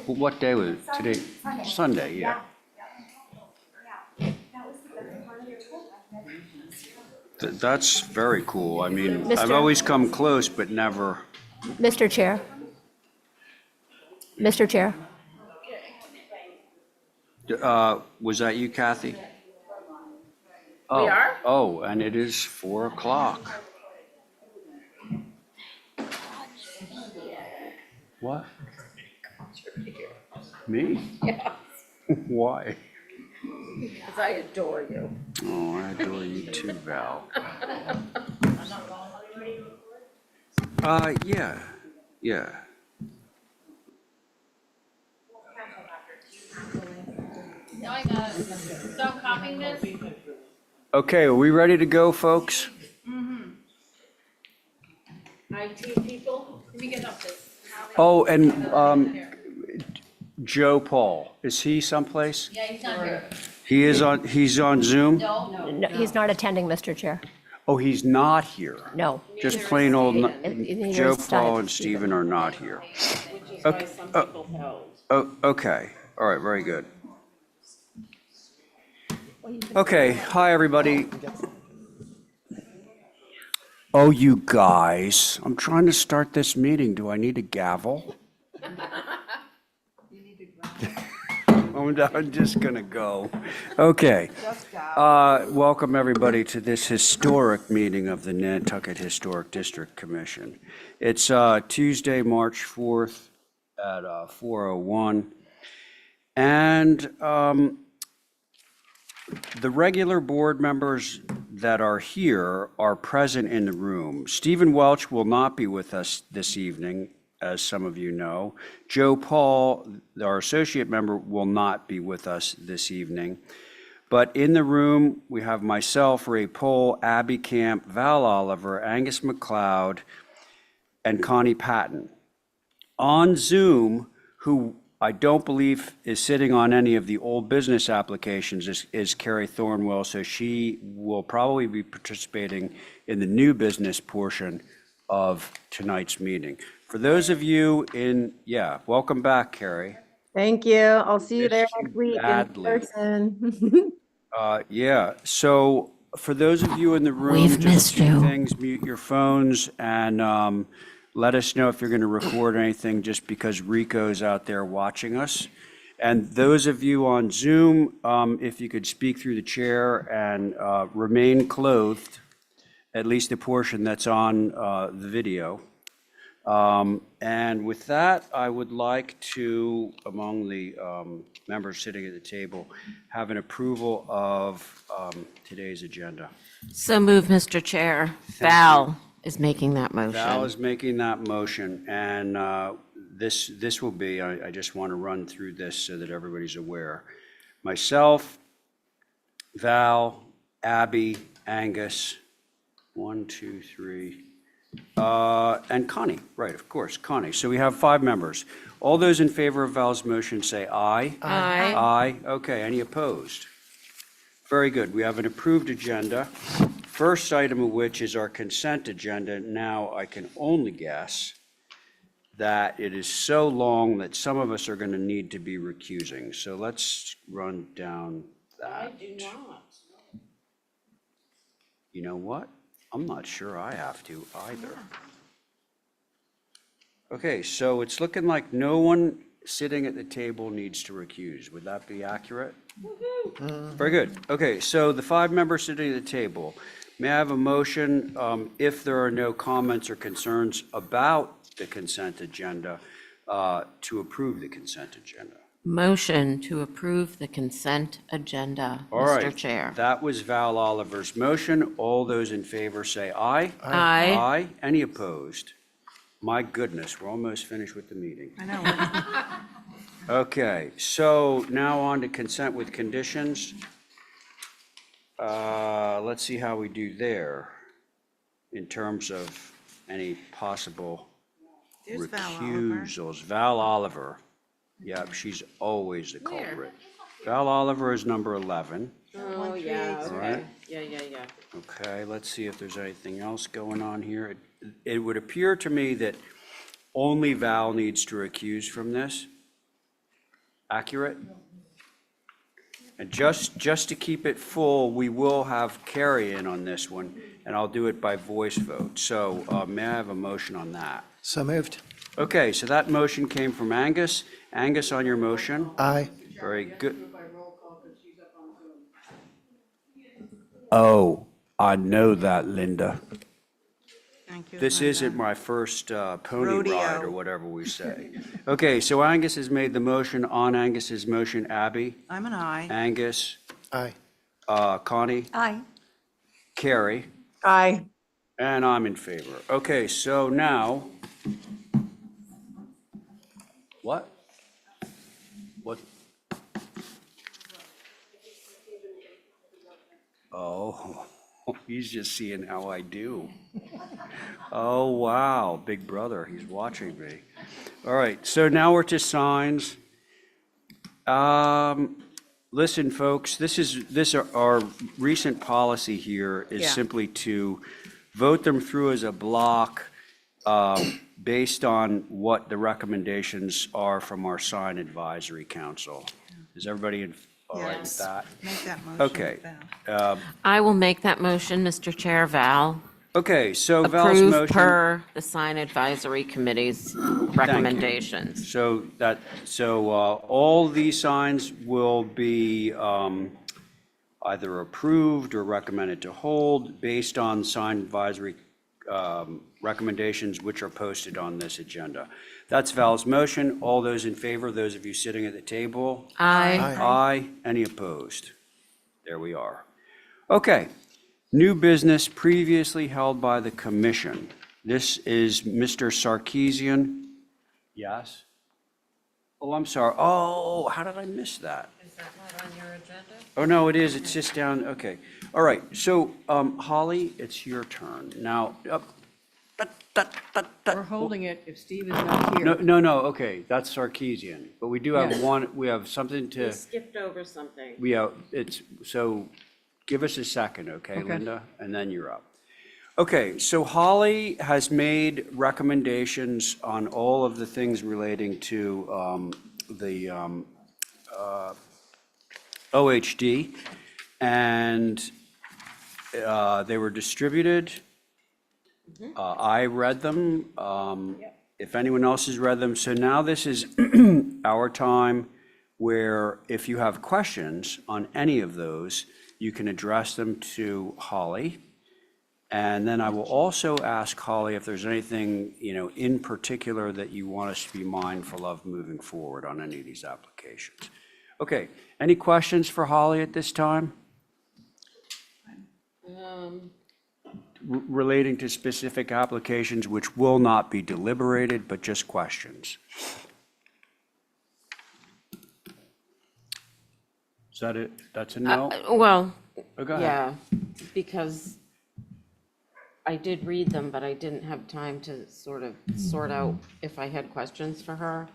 What day was it? Today? Sunday, yeah. That's very cool. I mean, I've always come close, but never. Mr. Chair. Mr. Chair. Was that you, Kathy? We are? Oh, and it is 4 o'clock. What? Me? Yeah, Why? because I adore you. Oh, I adore you too, Val. Yeah, yeah. No, I got it. So I'm copying this? Okay, are we ready to go, folks? IT people? Let me get up this. Oh, and Joe Paul, is he someplace? Yeah, he's not here. He's on Zoom? No, No, he's not attending, Mr. Chair. Oh, he's not here. No. Just plain old, Neither Joe is Paul and Stephen. Stephen are not here. Which is why some people held. Oh, okay, all right, very good. Okay, hi, everybody. Oh, you guys, I'm trying to start this meeting. Do I need a gavel? I'm just gonna go. Okay. Welcome, everybody, to this historic meeting of the Nantucket Historic District Commission. It's Tuesday, March 4th at 4:01. And the regular board members that are here are present in the room. Stephen Welch will not be with us this evening, as some of you know. Joe Paul, our associate member, will not be with us this evening. But in the room, we have myself, Ray Pohl, Abby Camp, Val Oliver, Angus McLeod, and Connie Patton. On Zoom, who I don't believe is sitting on any of the old business applications, is Carrie Thornwell, so she will probably be participating in the new business portion of tonight's meeting. For those of you welcome back, Carrie. Thank you. I'll see you there Missed you next week in badly. person. So for those of you in the room, We've missed you. things, mute your phones, and let us know if you're going to record anything, just because Rico's out there watching us. And those of you on Zoom, if you could speak through the chair and remain clothed, at least the portion that's on the video. And with that, I would like to, among the members sitting at the table, have an approval of today's agenda. So move, Mr. Chair. Val is making that motion. Val is making that motion, and this will be, I just want to run through this so that everybody's aware. Myself, Val, Abby, Angus, 1, 2, 3, and Connie, right, of course, Connie. So we have 5 members. All those in favor of Val's motion say aye. Aye. Aye, okay, any opposed? Very good, we have an approved agenda. First item of which is our consent agenda. Now, I can only guess that it is so long that some of us are going to need to be recusing. So let's run down that. I do not. You know what? I'm not sure I have to either. Okay, so it's looking like no one sitting at the table needs to recuse. Would that be accurate? Very good. Okay, so the 5 members sitting at the table, may I have a motion, if there are no comments or concerns about the consent agenda, to approve the consent agenda? Motion to approve the consent agenda, All right. Mr. Chair. That was Val Oliver's motion. All those in favor say aye. Aye. Aye. Any opposed? My goodness, we're almost finished with the meeting. I know. Okay, so now on to consent with conditions. Let's see how we do there in terms of any possible There's Val Oliver. recusals. Val Oliver, yep, she's always the culprit. Val Oliver is number 11. Oh, yeah, All okay. right. Yeah. Okay, let's see if there's anything else going on here. It would appear to me that only Val needs to recuse from this. Accurate? And just to keep it full, we will have Carrie in on this one, and I'll do it by voice vote. So may I have a motion on that? So moved. Okay, so that motion came from Angus. Angus, on your motion? Aye. Very good. Oh, I know that, Linda. Thank you. This Linda. isn't my first pony Rodeo. ride or whatever we say. Okay, so Angus has made the motion. On Angus's motion, Abby, I'm an aye. Angus, Aye. Connie, Aye. Carrie, Aye. and I'm in favor. Okay, so now, what? What? Oh, he's just seeing how I do. Oh, wow, big brother, he's watching me. All right, so now we're to signs. Listen, folks, our recent policy here is Yeah. simply to vote them through as a block based on what the recommendations are from our sign advisory council. Is everybody all right with Yes. that? Make that motion. Okay. Val. I will make that motion, Mr. Chair. Val, Okay, so Val's approve motion. per the sign advisory committee's recommendations. So all these signs will be either approved or recommended to hold based on sign advisory recommendations which are posted on this agenda. That's Val's motion. All those in favor, those of you sitting at the table? Aye. Aye. Any opposed? There we are. Okay. New business previously held by the commission. This is Mr. Sarkeesian. Yes? Oh, I'm sorry. Oh, how did I miss that? Is that not on your agenda? Oh, no, it is. It's just down, okay. All right, so Holly, it's your turn. Now, We're holding it if Steve is not no, here. no, okay, that's Sarkeesian. But we do have Yes. we have something to, We skipped over something. so give us a second, okay, Okay. Linda? And then you're up. Okay, so Holly has made recommendations on all of the things relating to the OHD, and they were distributed. I read them. If anyone else has read them, so now this is our time where if you have questions on any of those, you can address them to Holly. And then I will also ask Holly if there's anything, in particular that you want us to be mindful of moving forward on any of these applications. Okay, any questions for Holly at this time relating to specific applications which will not be deliberated, but just questions? Is that it? That's a no? Well, Oh, go ahead. yeah, because I did read them, but I didn't have time to sort of sort out if I had questions for her.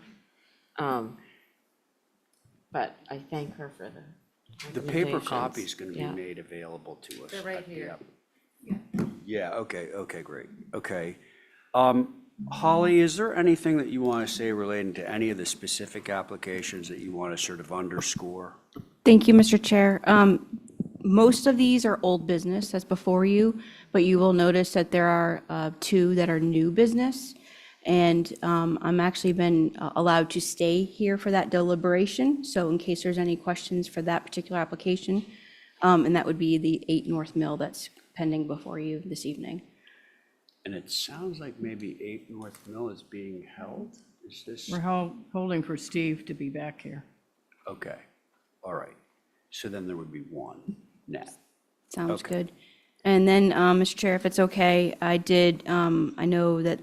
But I thank her for the The paper recommendations. copy is going to be Yeah. made available to us. They're right at the here. Yeah, okay, great. Okay. Holly, is there anything that you want to say relating to any of the specific applications that you want to sort of underscore? Thank you, Mr. Chair. Most of these are old business that's before you, but you will notice that there are two that are new business. And I'm actually been allowed to stay here for that deliberation. So in case there's any questions for that particular application, and that would be the 8 North Mill that's pending before you this evening. And it sounds like maybe 8 North Mill is being held? Is this? We're holding for Steve to be back here. Okay, all right. So then there would be one net. Sounds Okay. good. And then, Mr. Chair, if it's okay, I know that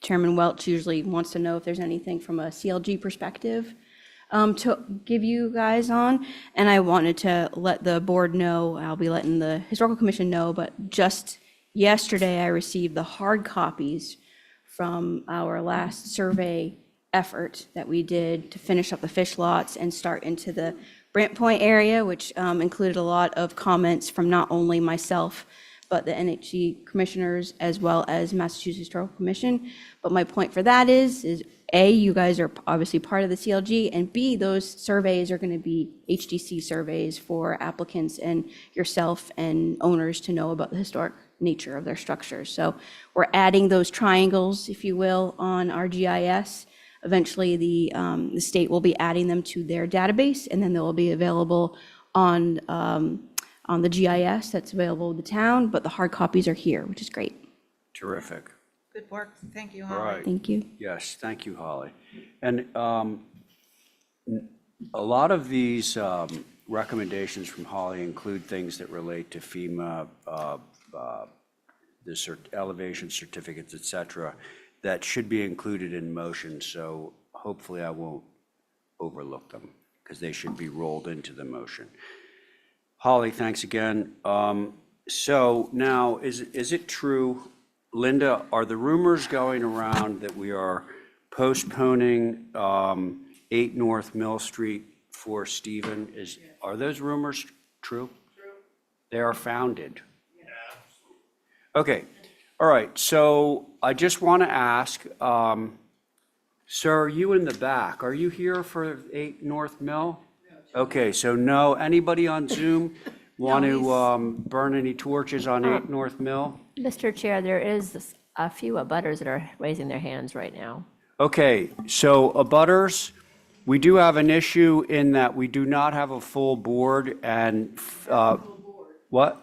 Chairman Welch usually wants to know if there's anything from a CLG perspective to give you guys on. And I wanted to let the board know, I'll be letting the Historical Commission know, but just yesterday I received the hard copies from our last survey effort that we did to finish up the fish lots and start into the Brant Point area, which included a lot of comments from not only myself, but the NHG commissioners as well as Massachusetts Historical Commission. But my point for that is A, you guys are obviously part of the CLG, and B, those surveys are going to be HDC surveys for applicants and yourself and owners to know about the historic nature of their structures. So we're adding those triangles, if you will, on our GIS. Eventually, the state will be adding them to their database, and then they will be available on the GIS that's available with the town, but the hard copies are here, which is great. Terrific. Good work. Thank you, All Holly. right. Thank you. Yes, thank you, Holly. And a lot of these recommendations from Holly include things that relate to FEMA, the elevation certificates, et cetera, that should be included in motion. So hopefully I won't overlook them because they should be rolled into the motion. Holly, thanks again. So now, is it true, Linda, are the rumors going around that we are postponing 8 North Mill Street for Stephen? Are those rumors true? True. They are founded? Yeah. Okay, all right, so I just want to ask, sir, you in the back, are you here for 8 North Mill? Okay, so no, anybody on Zoom want to burn any torches on 8 North Mill? Mr. Chair, there is a few abutters that are raising their hands right now. Okay, so abutters, we do have an issue in that we do not have a full board and, what?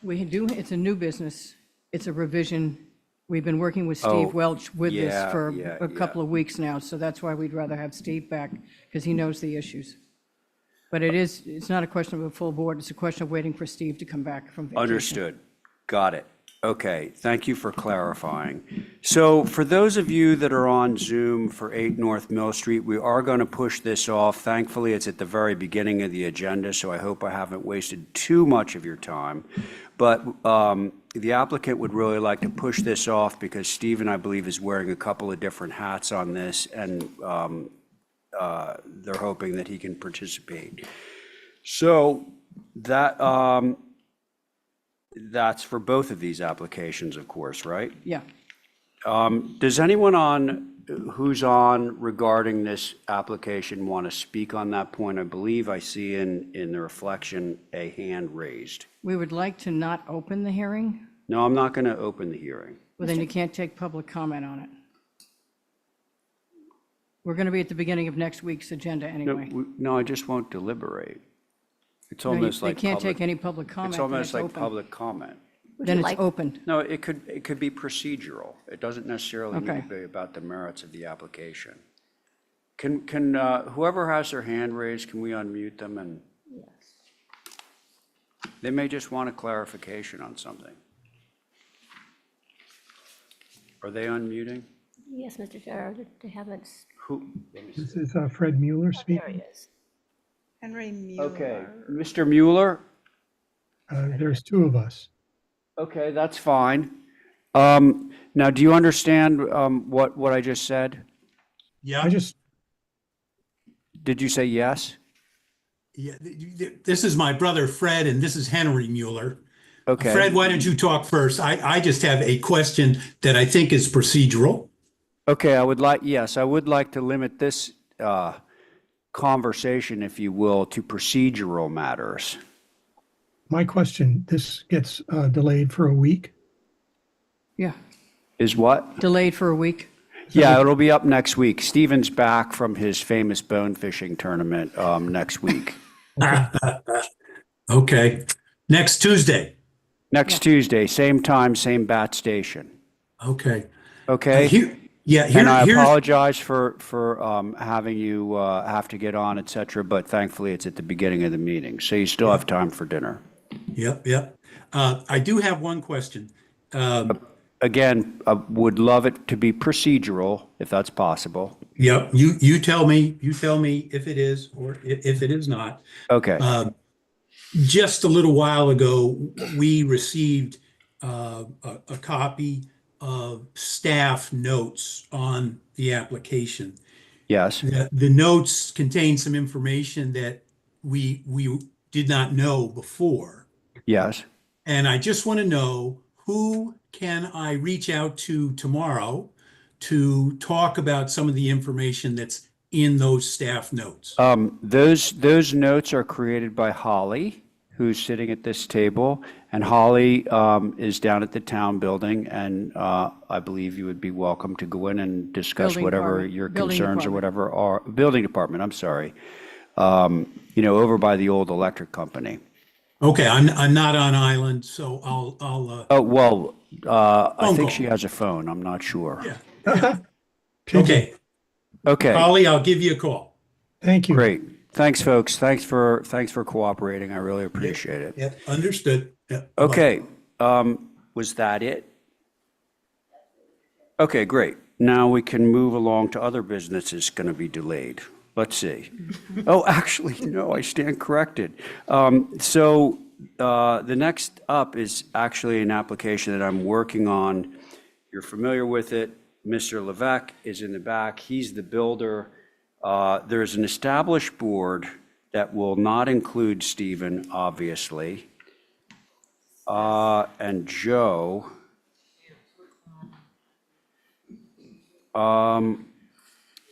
We do, it's a new business. It's a revision. We've been working with Steve Welch with yeah, this for yeah, a couple of weeks now, so that's why we'd rather have Steve back, because he knows the issues. But it's not a question of a full board, it's a question of waiting for Steve to come back from vacation. Understood. Got it. Okay, thank you for clarifying. So for those of you that are on Zoom for 8 North Mill Street, we are going to push this off. Thankfully, it's at the very beginning of the agenda, so I hope I haven't wasted too much of your time. But the applicant would really like to push this off because Stephen, I believe, is wearing a couple of different hats on this, and they're hoping that he can participate. So that's for both of these applications, of course, right? Yeah. Does anyone who's on regarding this application want to speak on that point? I believe I see in the reflection a hand raised. We would like to not open the hearing, No, I'm not going to open the hearing. but then you can't take public comment on it. We're going to be at the beginning of next week's agenda No, anyway. no, I just won't deliberate. It's No, you- almost They like can't take public, any public comment. it's then almost like open. public comment. Would Then you it's like, open. No, it could be procedural. It doesn't necessarily need Okay. to be about the merits of the application. Can whoever has their hand raised, can we unmute them? And they may just want a clarification on something. Are they unmuting? yes, Mr. Chair, they haven't, Who? Let me see. This is Fred Mueller there speaking. he is. Henry Mueller. Okay, Mr. Mueller? There's two of us. Okay, that's fine. Now, do you understand what I just said? I just, Did you say yes? Yeah, this is my brother Fred, and this is Henry Mueller. Okay. Fred, why don't you talk first? I just have a question that I think is procedural. Okay, yes, I would like to limit this conversation, if you will, to procedural matters. my question, this gets delayed for a week? Yeah, Is what? delayed for a week. Yeah, it'll be up next week. Steven's back from his famous bone fishing tournament next week. Okay, next Tuesday. Next Tuesday, same time, same bat station. Okay. Okay? Here, And I here's, apologize for having you have to get on, et cetera, but thankfully it's at the beginning of the meeting, so you still have time for dinner. yep. I do have one question. Again, I would love it to be procedural, if that's possible. Yep, you tell me if it is or if it is not. Okay, Just a little while ago, we received a copy of staff notes on the application. yes, The notes contain some information that we did not know before. yes. And I just want to know who can I reach out to tomorrow to talk about some of the information that's in those staff notes? Those notes are created by Holly, who's sitting at this table, and Holly is down at the town building, and I believe you would be welcome to go in and discuss Building whatever department. your Building concerns or department. whatever are, building department, I'm sorry. Over by the old electric company. Okay, I'm not on island, so I'll Oh, well, I Phone think call. she has a phone, I'm not sure. yeah. PJ, Okay, Okay, Holly, I'll give you a call. thank you. great. Thanks, folks. Thanks for cooperating. I really appreciate it. Yeah, understood. Yeah, bye. Okay, was that it? Okay, great. Now we can move along to other business that's going to be delayed. Let's see. Oh, actually, no, I stand corrected. So the next up is actually an application that I'm working on. You're familiar with it. Mr. Levesque is in the back. He's the builder. There's an established board that will not include Stephen, obviously. And Joe.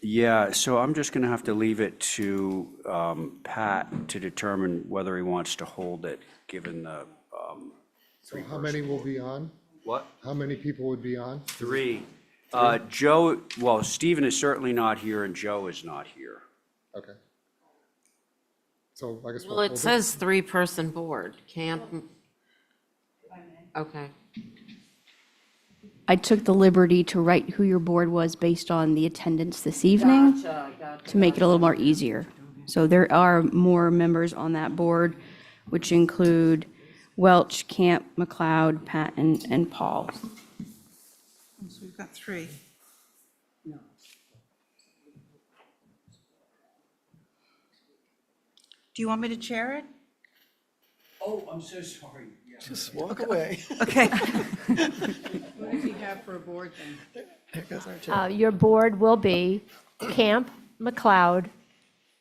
Yeah, so I'm just going to have to leave it to Pat to determine whether he wants to hold it, given the. So how many will be on? What? How many people would be on? Three. Joe, well, Stephen is certainly not here and Joe is not here. Okay. So I guess Well, we'll it says three-person board, camp. Okay. I took the liberty to write who your board was based on the attendance this evening to make it a little more easier. So there are more members on that board, which include Welch, Camp, McLeod, Pat, and Paul. So we've got 3. Do you want me to chair it? Oh, I'm so sorry. just walk away. Okay. What does he have for a board then? Here goes our chair. Your board will be Camp, McLeod,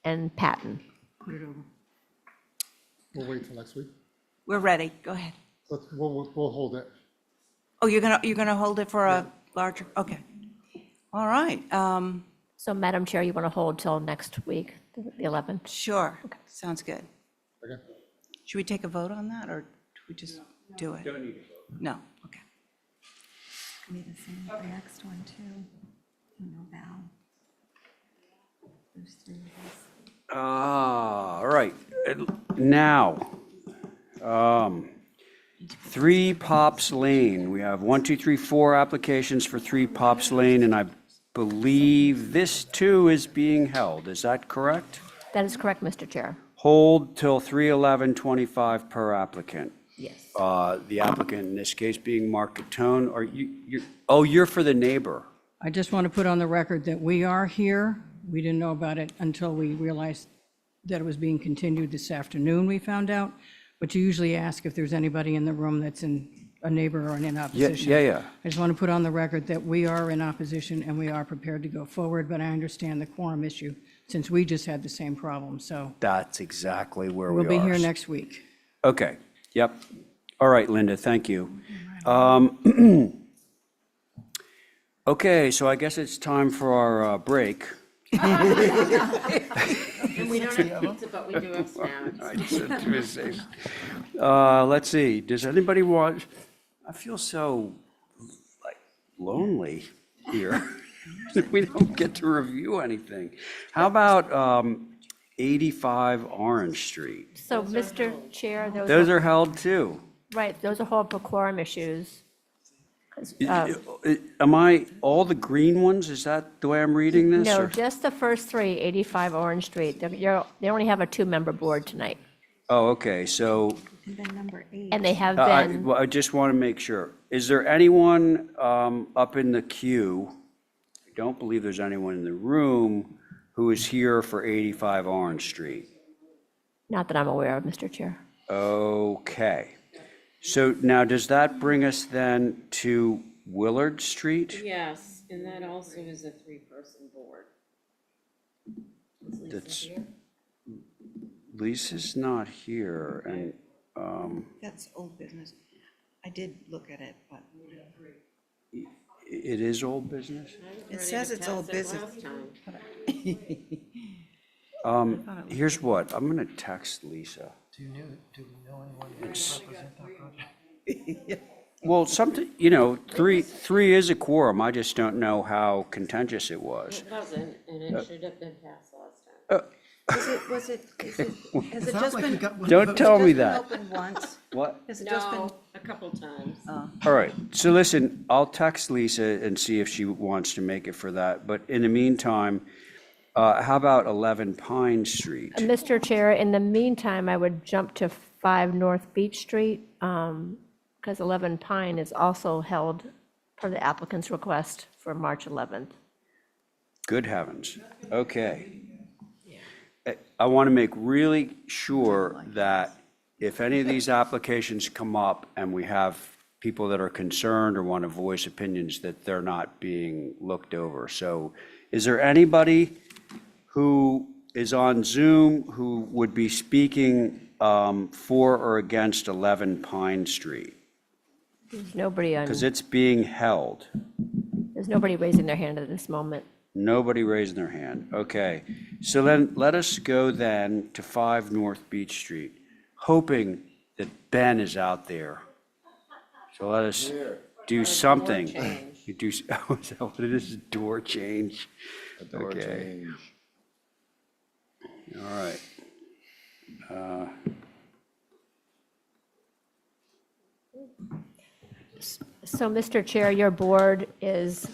and Patton. Put it over. We'll wait till next week. We're ready. Go ahead. We'll hold it. Oh, you're gonna hold it for a larger, okay. All right, So Madam Chair, you want to hold till next week, the 11th? sure. Sounds good. Okay. Should we take a vote on that, or do we just do it? Don't need a vote. No, okay. Be the same for the next one too. No Val. There's 3 of us. All right, now, 3 Pops Lane. We have 1, 2, 3, 4 applications for 3 Pops Lane, and I believe this too is being held. Is that correct? That is correct, Mr. Chair. Hold till 3/11/25 per applicant. Yes. The applicant in this case being Mark Catone. Are you're for the neighbor. I just want to put on the record that we are here. We didn't know about it until we realized that it was being continued this afternoon, we found out. But you usually ask if there's anybody in the room that's in a neighbor or in opposition. Yeah. I just want to put on the record that we are in opposition and we are prepared to go forward, but I understand the quorum issue since we just had the same problem. So That's exactly where we we'll are. be here next week. Okay, yep. All right, Linda, thank you. Okay, so I guess it's time for our break. And we don't have pizza, but we do have snacks. Let's see, does anybody want, I feel so, like, lonely here. We don't get to review anything. How about 85 Orange Street? So, Mr. Chair, Those are held too. right, those are hold for quorum issues. Am I, all the green ones, is that the way I'm reading this? No, or- just the first 3, 85 Orange Street. They only have a 2-member board tonight, Oh, okay, so And then number 8. and they have I been, well, I just want to make sure. Is there anyone up in the queue? I don't believe there's anyone in the room who is here for 85 Orange Street. not that I'm aware of, Mr. Chair. Okay. So now, does that bring us then to Willard Street? Yes, and that also is a 3-person board. Is Lisa That's- here? Lisa's not here, and, That's old business. I did look at it, but It is old business? it says it's old business. Here's what, I'm gonna text Lisa. Do we know anyone who can represent that project? Well, something, three is a quorum, I just don't know how contentious it was. It wasn't, and it should have been passed last time. Has it just Sounds like we been, got one Don't vote. tell me just been that. opened once? What? Has it just been? No, a couple times. All right, so listen, I'll text Lisa and see if she wants to make it for that, but in the meantime, how about 11 Pine Street? Mr. Chair, in the meantime, I would jump to 5 North Beach Street, because 11 Pine is also held per the applicant's request for March 11th. Good heavens, okay. I want to make really sure that if any of these applications come up and we have people that are concerned or want to voice opinions, that they're not being looked over. So is there anybody who is on Zoom who would be speaking for or against 11 Pine Street? There's nobody Because it's being held. there's nobody raising their hand at this moment. Nobody raising their hand. Okay. So then let us go then to 5 North Beach Street, hoping that Ben is out there. So let us do something. You do, oh, is that what it is? Door change? A door Okay. change. All right. So, Mr. Chair, your board is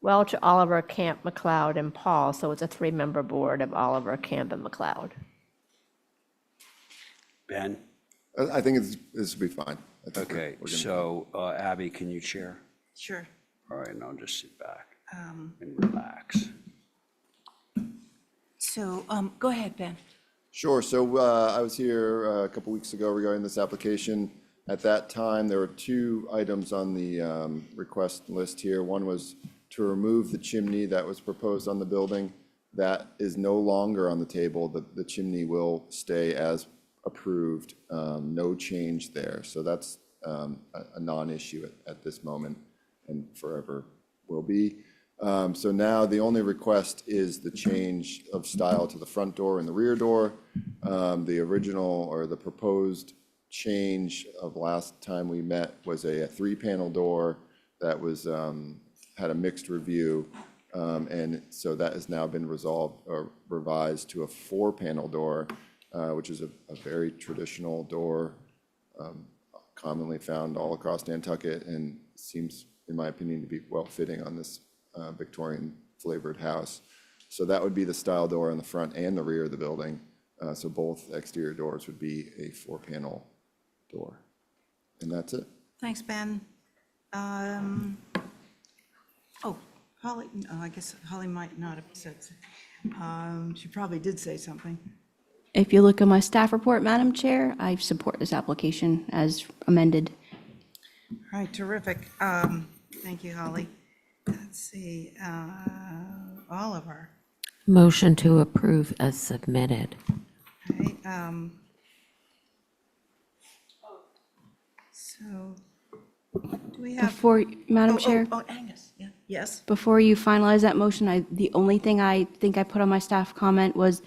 Welch, Oliver, Camp, McLeod, and Paul, so it's a 3-member board of Oliver, Camp, and McLeod. Ben? I think this will be fine. I think Okay, we're gonna- so Abby, can you chair? Sure. All right, and I'll just sit back and relax. So, go ahead, Ben. Sure. So I was here a couple weeks ago regarding this application. At that time, there were 2 items on the request list here. One was to remove the chimney that was proposed on the building. That is no longer on the table. The chimney will stay as approved, no change there. So that's a non-issue at this moment and forever will be. So now the only request is the change of style to the front door and the rear door. The original or the proposed change of last time we met was a 3-panel door that was, had a mixed review. And so that has now been resolved or revised to a 4-panel door, which is a very traditional door, commonly found all across Nantucket and seems, in my opinion, to be well-fitting on this Victorian flavored house. So that would be the style door on the front and the rear of the building. So both exterior doors would be a 4-panel door. And that's it. Thanks, Ben. Oh, Holly, no, I guess Holly might not have said, she probably did say something. If you look at my staff report, Madam Chair, I support this application as amended. All right, terrific. Thank you, Holly. Let's see, Oliver. Motion to approve as submitted. Okay, so, do we have? Before, Madam Oh, Chair, Oh, Angus, yeah, yes. before you finalize that motion, the only thing I think I put on my staff comment was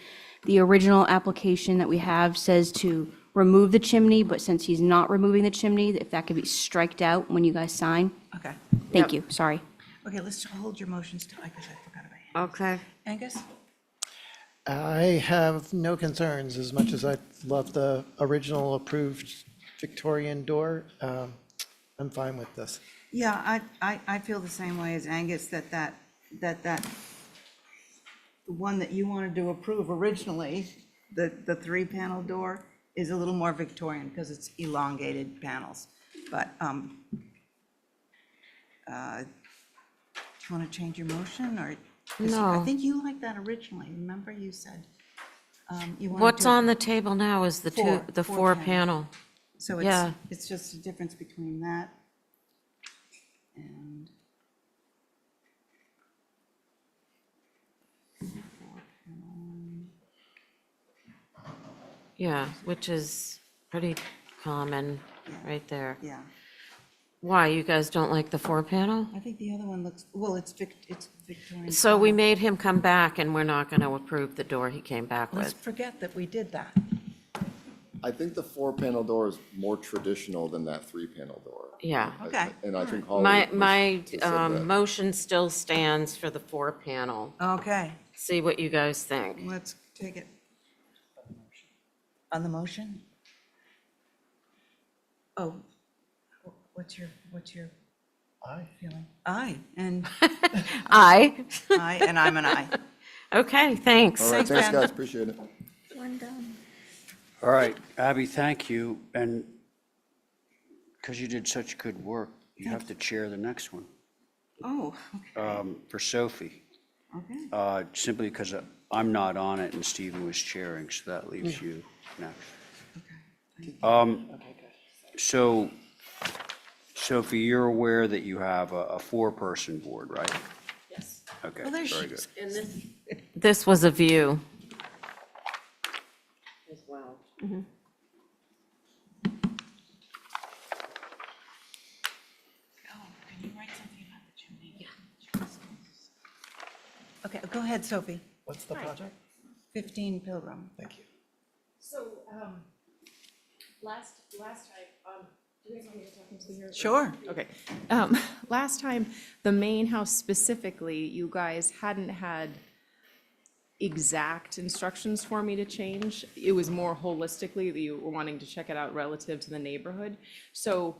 the original application that we have says to remove the chimney, but since he's not removing the chimney, if that could be striked out when you guys sign. Okay, Thank you, sorry. okay, let's hold your motions till, I guess I forgot about Okay. Angus. I have no concerns, as much as I love the original approved Victorian door. I'm fine with this. Yeah, I feel the same way as Angus, that the one that you wanted to approve originally, the 3-panel door, is a little more Victorian because it's elongated panels. But, do you want to change your motion, or? 'cause I No. think you liked that originally, remember you said, you wanted What's to- on the table now is the Four 4 panel. panel. So yeah. it's just a difference between that and. Yeah, which is pretty common right there. Yeah, Why, you guys don't like the 4-panel? I think the other one looks, well, it's Victorian. So we style. made him come back, and we're not going to approve the door he came back Let's with. forget that we did that. I think the 4-panel door is more traditional than that 3-panel door. Yeah. Okay. And I think Holly. My said that. motion still stands for the 4-panel. Okay, See what you guys think. let's take it. On the motion? Oh, what's your Aye. feeling? Aye, and Aye. aye, and I'm an aye. Okay, thanks. All right, Thanks, thanks, Ben. guys, appreciate it. One done. All right, Abby, thank you, and because you did such good work, you have to chair the next one Oh, okay, for Sophie, okay. simply because I'm not on it and Stephen was chairing, so that leaves you next. So, Sophie, you're aware that you have a 4-person board, right? Yes. Okay, Well, there very she good. is. This was a view. As well. Oh, can you write something about the chimney? Yeah. Okay, go ahead, Sophie. What's the project? 15 Pilgrim. Thank you. So, last time, do you guys want me to talk into here? Sure. Okay. Last time, the main house specifically, you guys hadn't had exact instructions for me to change. It was more holistically that you were wanting to check it out relative to the neighborhood. So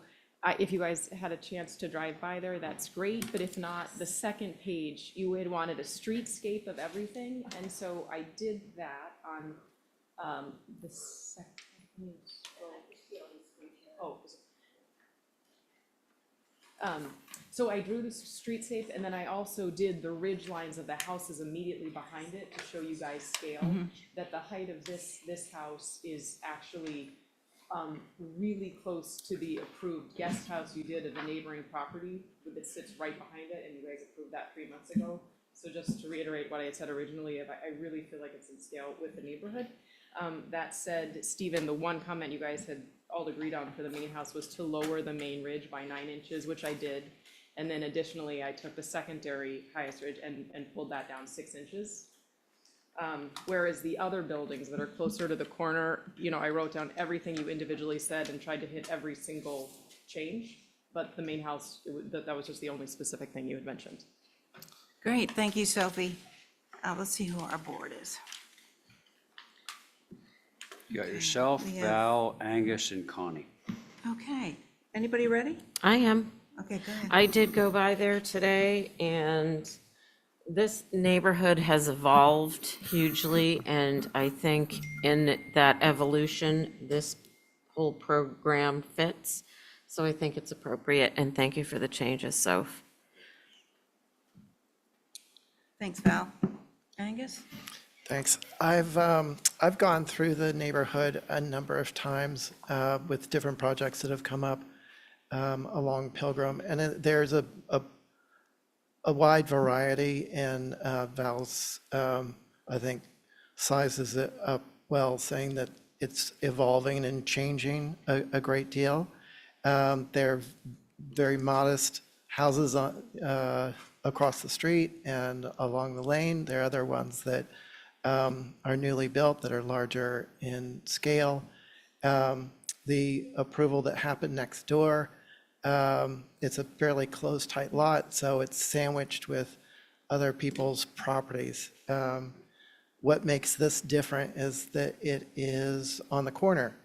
if you guys had a chance to drive by there, that's great. But if not, the second page, you had wanted a streetscape of everything. And so I did that on the second. Oh, so I drew the streetscape, and then I also did the ridge lines of the houses immediately behind it to show you guys scale, that the height of this house is actually really close to the approved guest house you did at the neighboring property that sits right behind it, and you guys approved that 3 months ago. So just to reiterate what I had said originally, I really feel like it's in scale with the neighborhood. That said, Stephen, the one comment you guys had all agreed on for the main house was to lower the main ridge by 9 inches, which I did. And then additionally, I took the secondary highest ridge and pulled that down 6 inches. Whereas the other buildings that are closer to the corner, you know, I wrote down everything you individually said and tried to hit every single change. But the main house, that was just the only specific thing you had mentioned. Great, thank you, Sophie. Let's see who our board is. You got yourself, We have- Val, Angus, and Connie. Okay, anybody ready? I am. Okay, go ahead. I did go by there today, and this neighborhood has evolved hugely, and I think in that evolution, this whole program fits. So I think it's appropriate, and thank you for the changes, Soph. Thanks, Val. Angus? Thanks. I've gone through the neighborhood a number of times with different projects that have come up along Pilgrim, and there's a wide variety, and Val's, I think, sizes it up well, saying that it's evolving and changing a great deal. They're very modest houses across the street and along the lane. There are other ones that are newly built that are larger in scale. The approval that happened next door, it's a fairly close, tight lot, so it's sandwiched with other people's properties. What makes this different is that it is on the corner.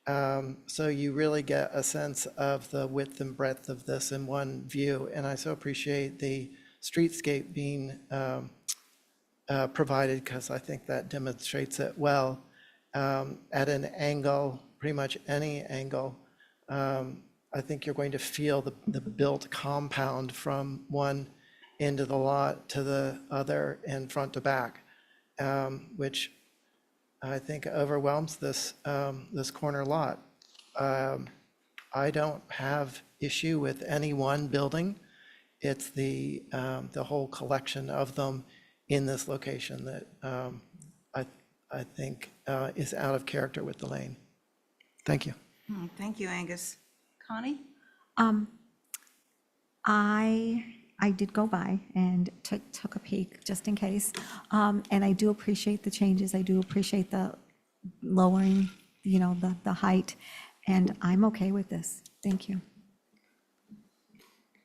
So you really get a sense of the width and breadth of this in one view, and I so appreciate the streetscape being provided, because I think that demonstrates it well. At an angle, pretty much any angle, I think you're going to feel the built compound from one end of the lot to the other and front to back, which I think overwhelms this corner lot. I don't have issue with any one building. It's the whole collection of them in this location that I think is out of character with the lane. Thank you. Thank you, Angus. Connie? I did go by and took a peek just in case. And I do appreciate the changes. I do appreciate the lowering, the height. And I'm okay with this. Thank you.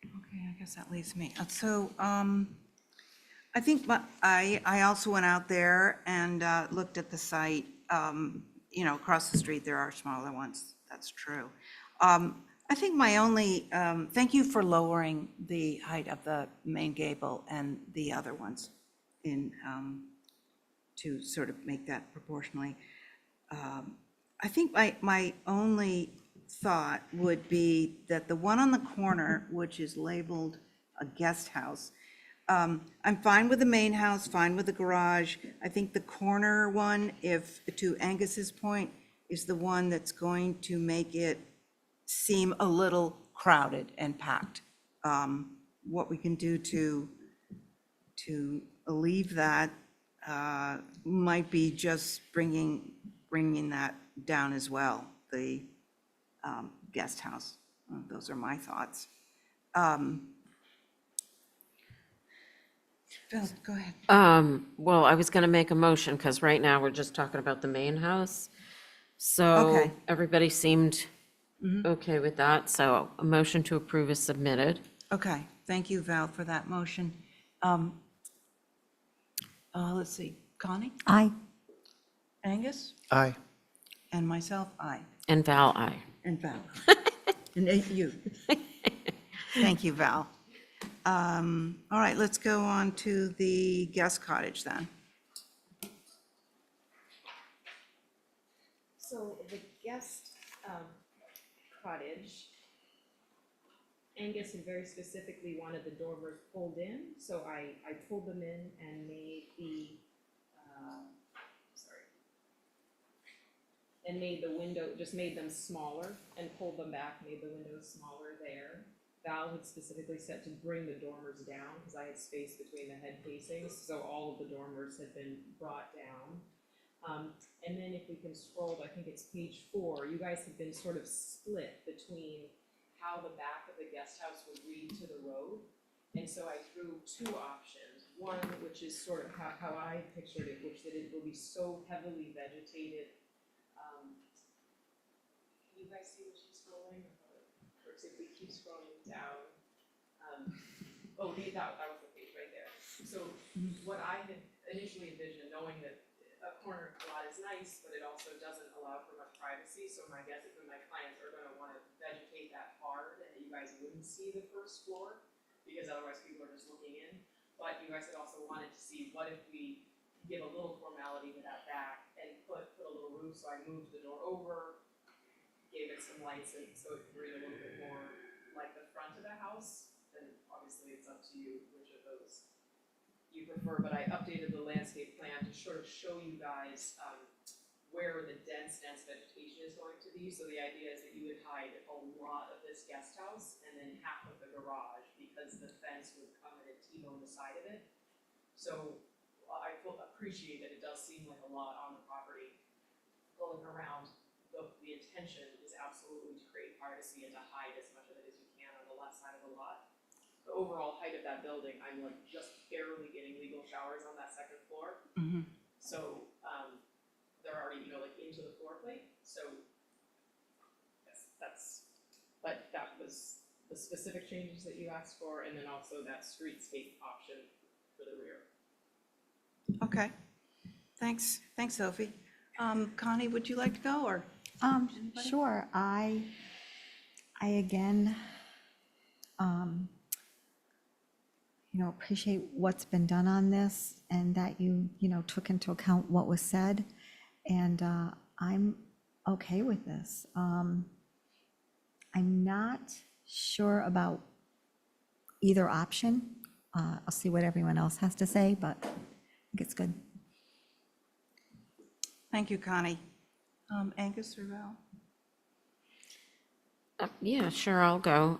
Okay, I guess that leaves me. So, I think, I also went out there and looked at the site. Across the street, there are smaller ones. That's true. I think my only, thank you for lowering the height of the main gable and the other ones to sort of make that proportionally. I think my only thought would be that the one on the corner, which is labeled a guest house, I'm fine with the main house, fine with the garage. I think the corner one, to Angus's point, is the one that's going to make it seem a little crowded and packed. What we can do to alleviate that might be just bringing that down as well, the guest house. Those are my thoughts. Phil, go ahead. Well, I was gonna make a motion, because right now we're just talking about the main house. So Okay. everybody seemed okay with that, so a motion to approve is submitted. Okay, thank you, Val, for that motion. Let's see, Connie, Aye. Angus, Aye. and myself, aye. And Val, aye. And Val. And you. Thank you, Val. All right, let's go on to the guest cottage then. So the guest cottage, Angus had very specifically wanted the dormers pulled in, so I pulled them in and made the window, just made them smaller and pulled them back, made the windows smaller there. Val had specifically said to bring the dormers down, because I had space between the head casings, so all of the dormers had been brought down. And then if we can scroll, I think it's page 4, you guys have been sort of split between how the back of the guest house would read to the road. And so I threw 2 options. One, which is sort of how I pictured it, which that it will be so heavily vegetated. Can you guys see what she's scrolling? Or if we keep scrolling down. That was the page right there. So what I had initially envisioned, knowing that a corner lot is nice, but it also doesn't allow for much privacy. So my guess is that my clients are going to want to vegetate that hard, and you guys wouldn't see the first floor, because otherwise people are just looking in. But you guys had also wanted to see, what if we give a little formality to that back and put a little roof? So I moved the door over, gave it some lights, and so it could read a little bit more like the front of the house. And obviously it's up to you which of those you prefer, but I updated the landscape plan to sort of show you guys where the dense vegetation is going to be. So the idea is that you would hide a lot of this guest house and then half of the garage, because the fence would come and T-bone the side of it. So I appreciate that it does seem like a lot on the property going around. The intention is absolutely to create privacy and to hide as much of it as you can on the left side of the lot. The overall height of that building, I'm like just barely getting legal showers on that second floor. So they're already, like into the floor plate. So but that was the specific changes that you asked for, and then also that streetscape option for the rear. Okay, thanks, Sophie. Connie, would you like to go, or? Sure. I again, appreciate what's been done on this, and that you took into account what was said, and I'm okay with this. I'm not sure about either option. I'll see what everyone else has to say, but I think it's good. Thank you, Connie. Angus or Val? Yeah, sure, I'll go.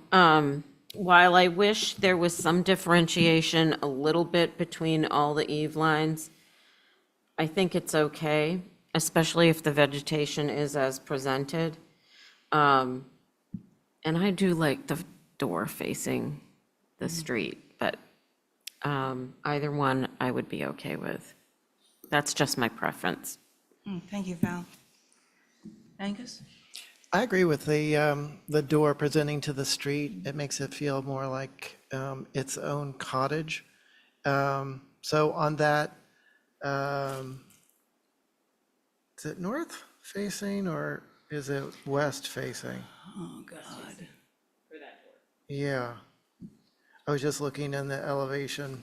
While I wish there was some differentiation a little bit between all the eave lines, I think it's okay, especially if the vegetation is as presented. And I do like the door facing the street, but either one I would be okay with. That's just my preference. Thank you, Val. Angus? I agree with the door presenting to the street. It makes it feel more like its own cottage. So on that, is it north facing or is it west facing? Oh, God. For that door. Yeah. I was just looking in the elevation.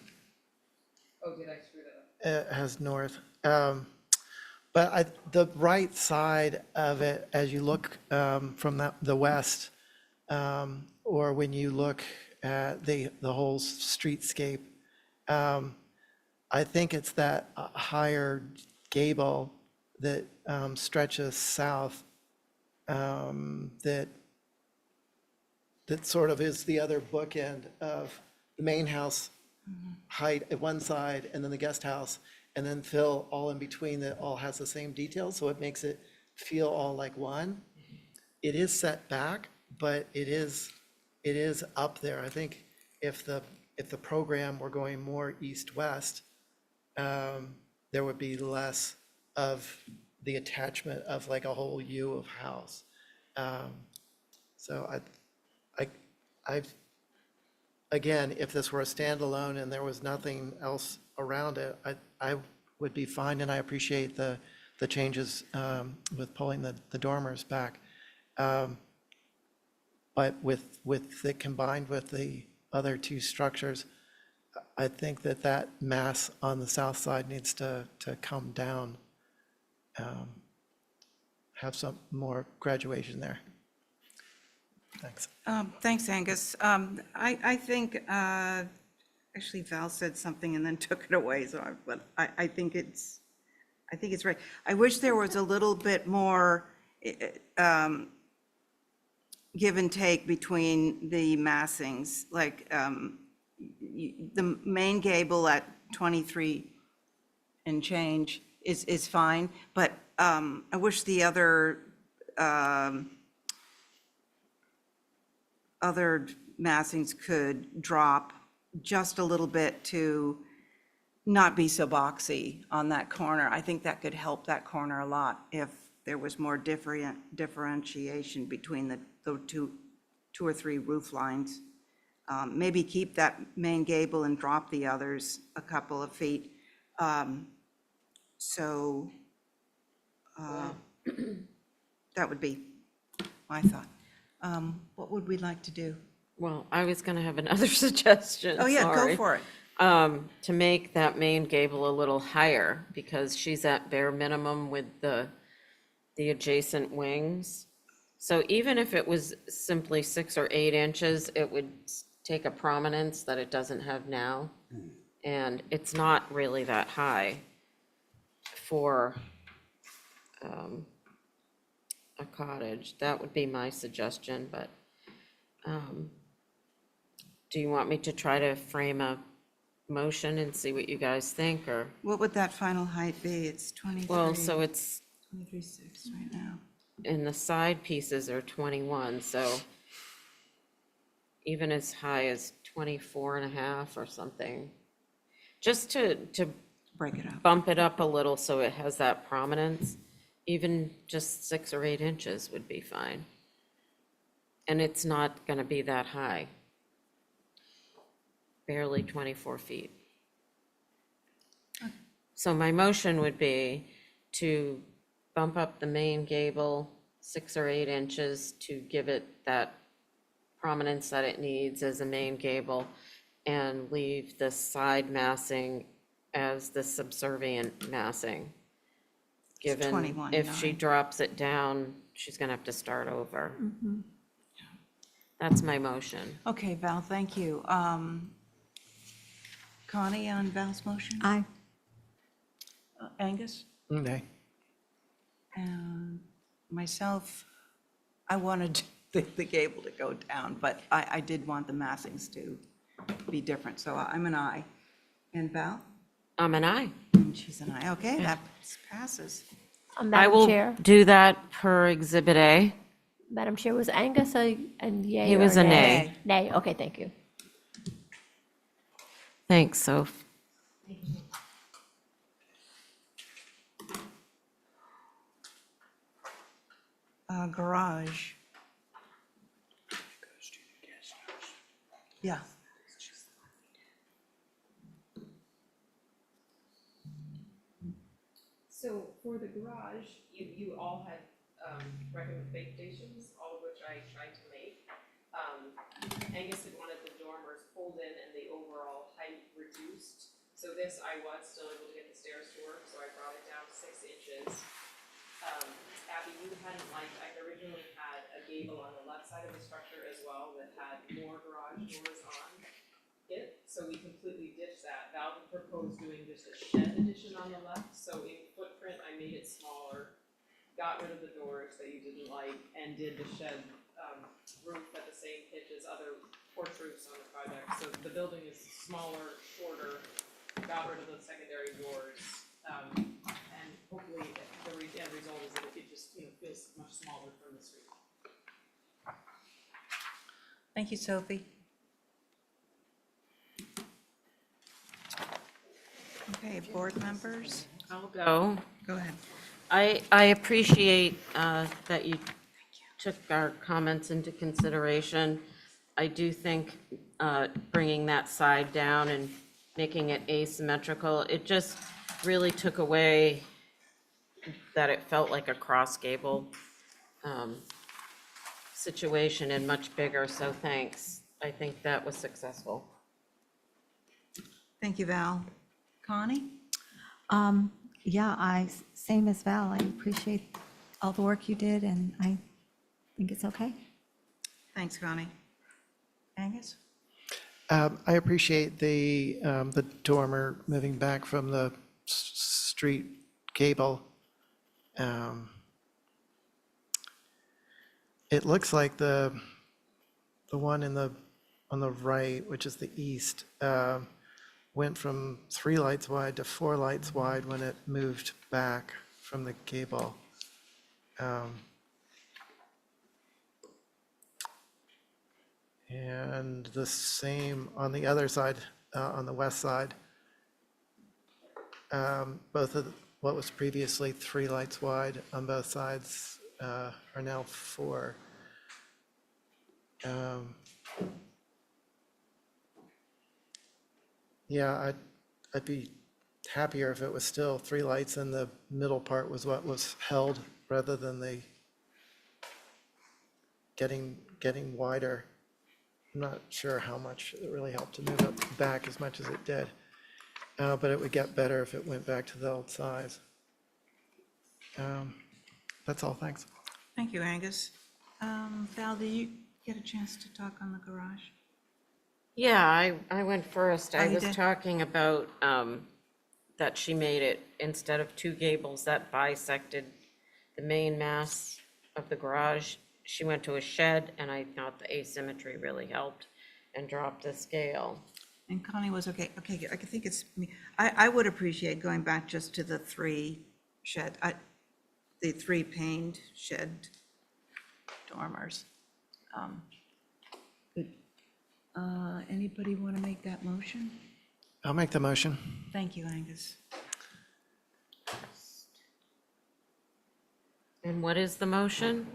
Oh, did I screw that up? It has north. But the right side of it, as you look from the west, or when you look at the whole streetscape, I think it's that higher gable that stretches south, that sort of is the other bookend of the main house height at one side, and then the guest house, and then fill all in between that all has the same details, so it makes it feel all like one. It is set back, but it is up there. I think if the program were going more east-west, there would be less of the attachment of like a whole U of house. So again, if this were a standalone and there was nothing else around it, I would be fine, and I appreciate the changes with pulling the dormers back. But with it combined with the other two structures, I think that mass on the south side needs to come down, have some more graduation there. Thanks. Thanks, Angus. I think, actually Val said something and then took it away, so but I think it's right. I wish there was a little bit more give and take between the massings, like the main gable at 23 and change is fine, but I wish the other massings could drop just a little bit to not be so boxy on that corner. I think that could help that corner a lot if there was more differentiation between the two or three roof lines. Maybe keep that main gable and drop the others a couple of feet. So that would be my thought. What would we like to do? Well, I was gonna have another suggestion, Oh, yeah, go sorry. for it. To make that main gable a little higher, because she's at bare minimum with the adjacent wings. So even if it was simply 6 or 8 inches, it would take a prominence that it doesn't have now. And it's not really that high for a cottage. That would be my suggestion, but do you want me to try to frame a motion and see what you guys think, or? What would that final height be? It's 23. Well, so it's, 23.6 right now. and the side pieces are 21, so even as high as 24 and a half or something. Just to Break it up. bump it up a little so it has that prominence, even just 6 or 8 inches would be fine. And it's not gonna be that high. Barely 24 feet. So my motion would be to bump up the main gable 6 or 8 inches to give it that prominence that it needs as a main gable, and leave the side massing as the subservient massing. Given 21, if she 9. drops it down, she's gonna have to start over. That's my motion. Okay, Val, thank you. Connie on Val's motion? Aye. Angus? Okay. And myself, I wanted the gable to go down, but I did want the massings to be different, so I'm an aye. And Val? I'm an aye. And she's an aye. Okay, that passes. I Madam will Chair, do that per Exhibit A. Madam Chair, was Angus a yay He or was a nay. Nay, okay, thank you. Thanks, Soph. Garage. Yeah. So for the garage, you all had recommendations, all of which I tried to make. Angus had wanted the dormers pulled in and the overall height reduced. So this, I was still able to get the stairs to work, so I brought it down 6 inches. Abby, you hadn't liked, I originally had a gable on the left side of the structure as well that had more garage doors on it, so we completely ditched that. Val had proposed doing just a shed addition on the left, so in footprint, I made it smaller, got rid of the doors that you didn't like, and did the shed roof at the same pitch as other porch roofs on the project. So the building is smaller, shorter, got rid of the secondary doors, and hopefully the end result is that it just, feels much smaller from the street. Thank you, Sophie. Okay, board members, I'll go. go ahead. I appreciate that you took our comments into consideration. I do think bringing that side down and making it asymmetrical, it just really took away that it felt like a cross gable situation and much bigger, so thanks. I think that was successful. Thank you, Val. Connie? Yeah, same as Val, I appreciate all the work you did, and I think it's okay. Thanks, Connie. Angus? I appreciate the dormer moving back from the street gable. It looks like the one on the right, which is the east, went from 3 lights wide to 4 lights wide when it moved back from the gable. And the same on the other side, on the west side. Both of what was previously 3 lights wide on both sides are now 4. Yeah, I'd be happier if it was still 3 lights and the middle part was what was held rather than the getting wider. I'm not sure how much it really helped to move it back as much as it did. But it would get better if it went back to the old size. That's all, thanks. Thank you, Angus. Val, did you get a chance to talk on the garage? Yeah, I went first. Oh, I you was did? talking about that she made it, instead of 2 gables that bisected the main mass of the garage, she went to a shed, and I thought the asymmetry really helped and dropped the scale. And Connie was okay. Okay, I think it's me. I would appreciate going back just to the 3 shed, the 3 paned shed dormers. Anybody want to make that motion? I'll make the motion. Thank you, Angus. And what is the motion?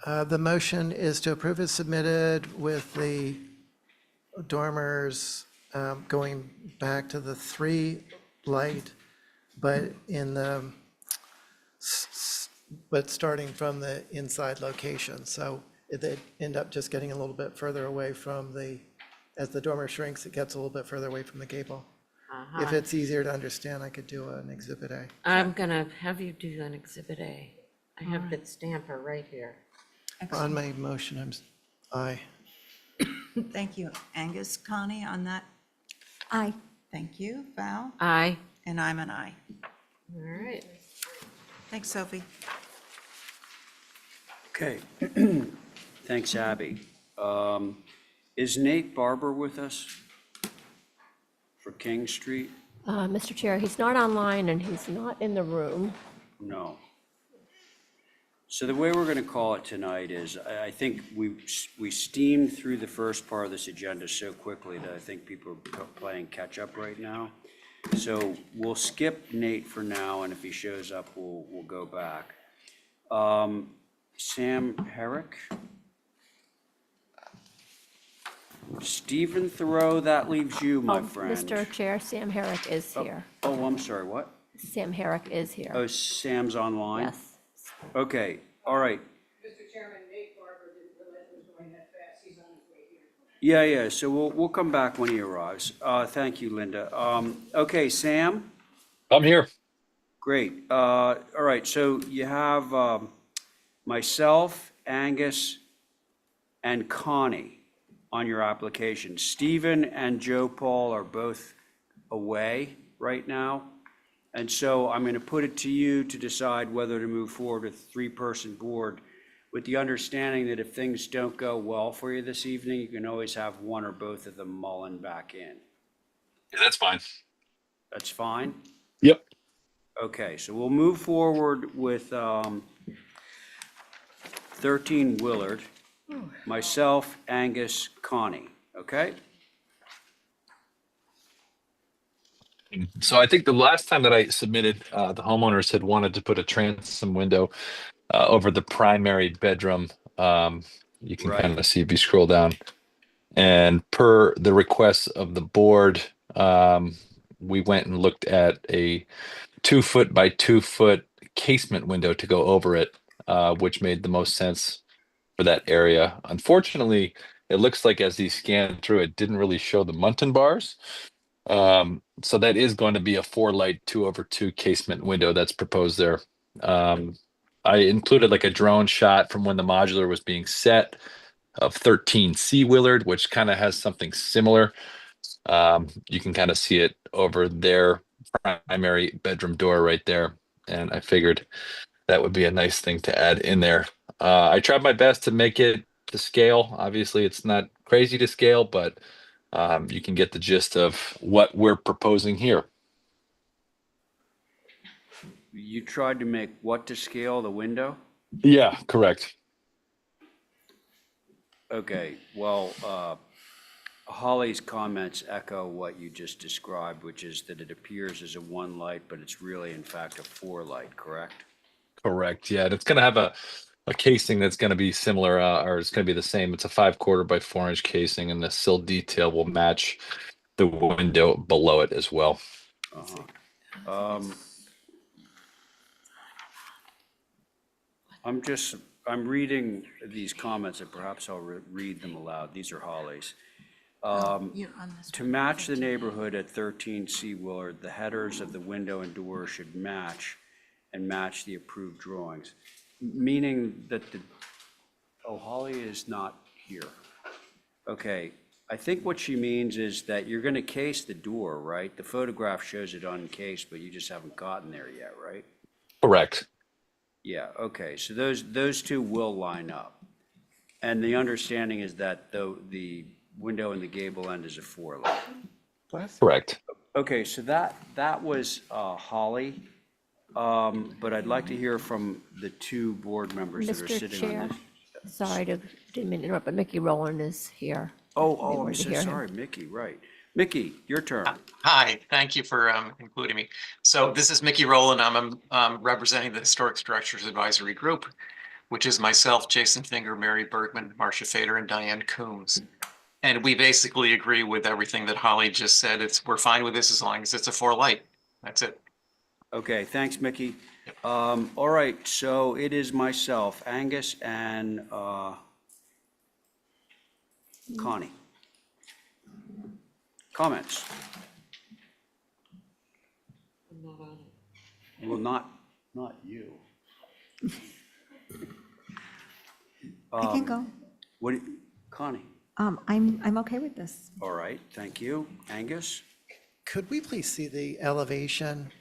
The motion is to approve as submitted with the dormers going back to the 3 light, but but starting from the inside location. So they end up just getting a little bit further away from as the dormer shrinks, it gets a little bit further away from the gable. If it's easier to understand, I could do an Exhibit A. I'm gonna have you do an Exhibit A. I have the stamper right here. On my motion, aye. Thank you, Angus. Connie, on that? Aye. Thank you. Val? Aye. And I'm an aye. All right. Thanks, Sophie. Okay, thanks, Abby. Is Nate Barber with us for King Street? Mr. Chair, he's not online and he's not in the room. No. So the way we're going to call it tonight is, I think we steamed through the first part of this agenda so quickly that I think people are playing catch up right now. So we'll skip Nate for now, and if he shows up, we'll go back. Sam Herrick? Stephen Thoreau, that leaves you, my Oh, friend. Mr. Chair, Sam Herrick is here. Oh, I'm sorry, what? Sam Herrick is here. Oh, Sam's online? Yes. Okay, all right. Mr. Chairman, Nate Barber didn't realize it was going that fast. He's on his way here. Yeah, so we'll come back when he arrives. Thank you, Linda. Okay, Sam? I'm here. Great. All right, so you have myself, Angus, and Connie on your application. Stephen and Joe Paul are both away right now. And so I'm going to put it to you to decide whether to move forward with a three-person board, with the understanding that if things don't go well for you this evening, you can always have one or both of them mulling back in. Yeah, that's fine. That's fine? Yep. Okay, so we'll move forward with 13 Willard, myself, Angus, Connie, okay? So I think the last time that I submitted, the homeowners had wanted to put a transom window over the primary bedroom. You can Right. kind of see if you scroll down. And per the request of the board, we went and looked at a 2-foot by 2-foot casement window to go over it, which made the most sense for that area. Unfortunately, it looks like as he scanned through, it didn't really show the Muntin bars. So that is going to be a 4-light 2/2 casement window that's proposed there. I included like a drone shot from when the modular was being set of 13 C Willard, which kind of has something similar. You can kind of see it over their primary bedroom door right there. And I figured that would be a nice thing to add in there. I tried my best to make it to scale. Obviously, it's not crazy to scale, but you can get the gist of what we're proposing here. You tried to make what to scale, the window? Yeah, correct. Okay, well, Holly's comments echo what you just described, which is that it appears as a 1-light, but it's really in fact a 4-light, correct? Correct. Yeah, and it's going to have a casing that's going to be similar, or it's going to be the same. It's a 5/4 by 4-inch casing, and the sill detail will match the window below it as well. Uh-huh. I'm reading these comments, and perhaps I'll read them aloud. These are Holly's. To match the neighborhood at 13 C Willard, the headers of the window and door should match the approved drawings. Meaning that Holly is not here. Okay, I think what she means is that you're gonna case the door, right? The photograph shows it uncased, but you just haven't gotten there yet, right? Correct. Yeah, okay, so those two will line up. And the understanding is that the window in the gable end is a 4-light. Correct. Okay, so that was Holly, but I'd like to hear from the two board members that are Mr. sitting Chair, on this. didn't mean to interrupt, but Mickey Rowland is here. Oh, They I'm wanted to so hear him. sorry, Mickey, right. Mickey, your turn. Hi, thank you for including me. So this is Mickey Rowland. I'm representing the Historic Structures Advisory Group, which is myself, Jason Finger, Mary Bergman, Marcia Fader, and Diane Coombs. And we basically agree with everything that Holly just said. We're fine with this as long as it's a 4-light. That's it. Okay, thanks, Mickey. All right, so it is myself, Angus, and Connie. Comments? I'm not on it. Well, not you. I can go. What, Connie? I'm okay with this. All right, thank you. Angus? Could we please see the elevation?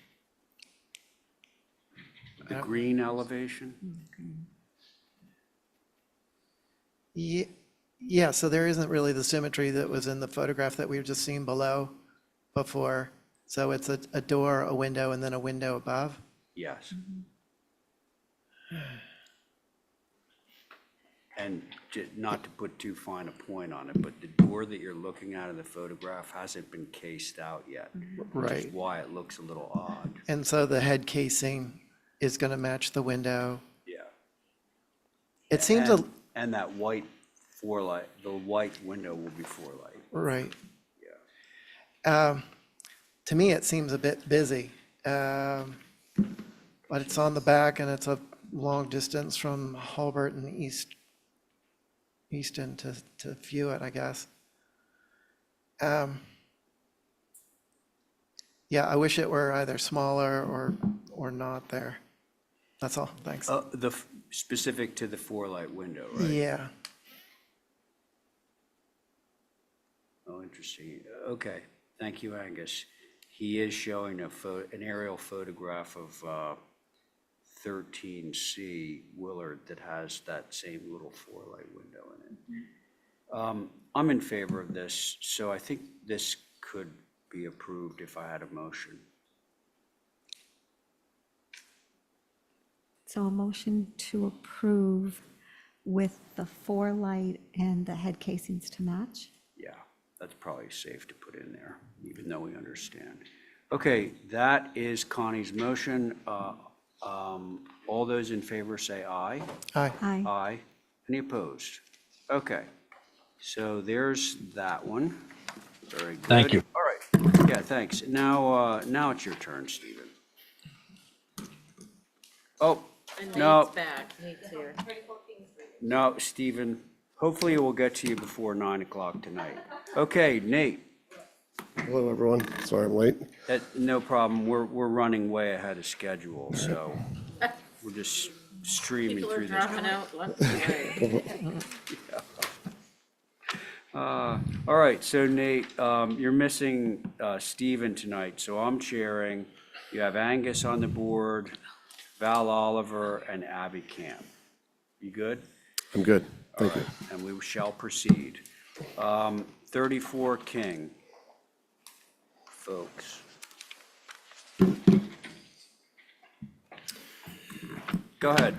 The green elevation? Yeah, so there isn't really the symmetry that was in the photograph that we've just seen below before. So it's a door, a window, and then a window above. Yes. And not to put too fine a point on it, but the door that you're looking at in the photograph hasn't been cased out yet. Which is Right. why it looks a little odd. And so the head casing is going to match the window. Yeah. It seems a, And that white the white window will be four light. right. Yeah. To me, it seems a bit busy. But it's on the back and it's a long distance from Hulbert and Easton to view it, I guess. Yeah, I wish it were either smaller or not there. That's all, thanks. Specific to the four light window, right? Yeah, Oh, interesting. Okay, thank you, Angus. He is showing an aerial photograph of 13C Willard that has that same little four light window in it. I'm in favor of this, so I think this could be approved if I had a motion. So a motion to approve with the four light and the head casings to match? Yeah, that's probably safe to put in there, even though we understand. Okay, that is Connie's motion. All those in favor say aye. aye. Aye. Aye. Any opposed? Okay, so there's that one. Very good. Thank you. All right, yeah, thanks. Now it's your turn, Stephen. Oh, And no. Nate's back. Nate's here. no, Stephen, hopefully it will get to you before 9 o'clock tonight. Okay, Nate. Hello, everyone. Sorry I'm late. No problem. We're running way ahead of schedule, so we're just streaming People are through this. dropping out left and right. All right, so Nate, you're missing Stephen tonight, so I'm chairing. You have Angus on the board, Val Oliver, and Abby Camp. You good? I'm good. All Thank you. right, and we shall proceed. 34 King, folks. Go ahead,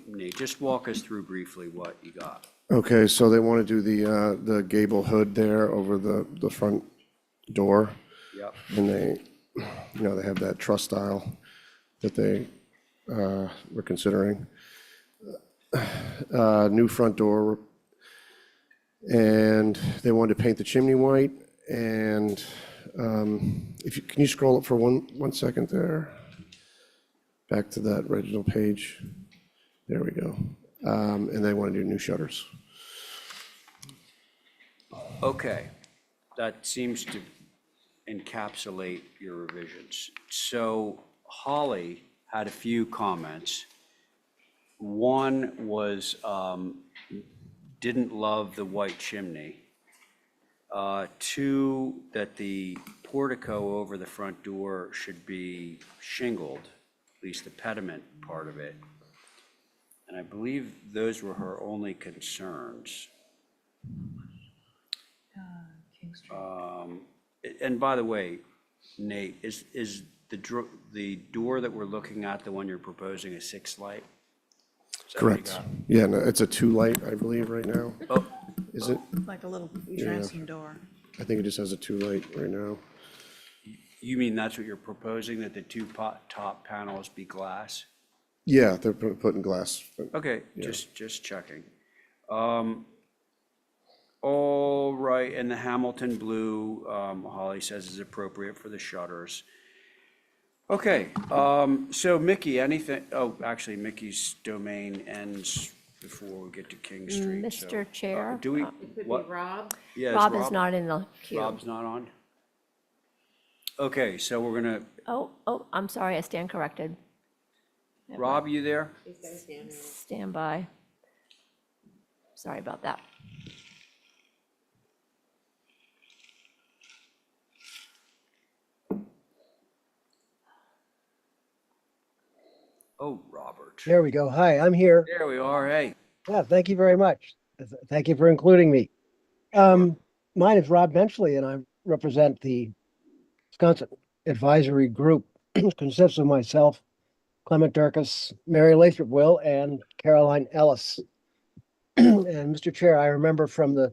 Nate, just walk us through briefly what you got. Okay, so they want to do the gable hood there over the front door. Yep. And they have that truss style that they were considering. New front door. And they wanted to paint the chimney white. And can you scroll up for one second there? Back to that original page. There we go. And they want to do new shutters. Okay, that seems to encapsulate your revisions. So Holly had a few comments. One was, didn't love the white chimney. Two, that the portico over the front door should be shingled, at least the pediment part of it. And I believe those were her only concerns. And by the way, Nate, is the door that we're looking at, the one you're proposing, a 6 light? Is that what you Correct. got? Yeah, no, it's a 2 light, I believe, right now. Oh, Is it? Like a little Yeah. transom door. I think it just has a 2 light right now. you mean that's what you're proposing, that the two top panels be glass? Yeah, they're putting glass. Okay, Yeah. just checking. All right, and the Hamilton blue, Holly says is appropriate for the shutters. Okay, so Mickey, anything, actually, Mickey's domain ends before we get to King Street. so, Mr. Chair, Do we, It could be what? Rob. Yeah, Rob is not in the queue. Rob's not on? Okay, so we're gonna, Oh, I'm sorry, I stand corrected. Rob, you there? He's got his hand raised. Stand by. Sorry about that. Oh, Robert. There we go. Hi, I'm here. There we are, hey. Yeah, thank you very much. Thank you for including me. Mine is Rob Benchley, and I represent the Wisconsin Advisory Group. It consists of myself, Clement Durkis, Mary Lathrop Will, and Caroline Ellis. And Mr. Chair, I remember from the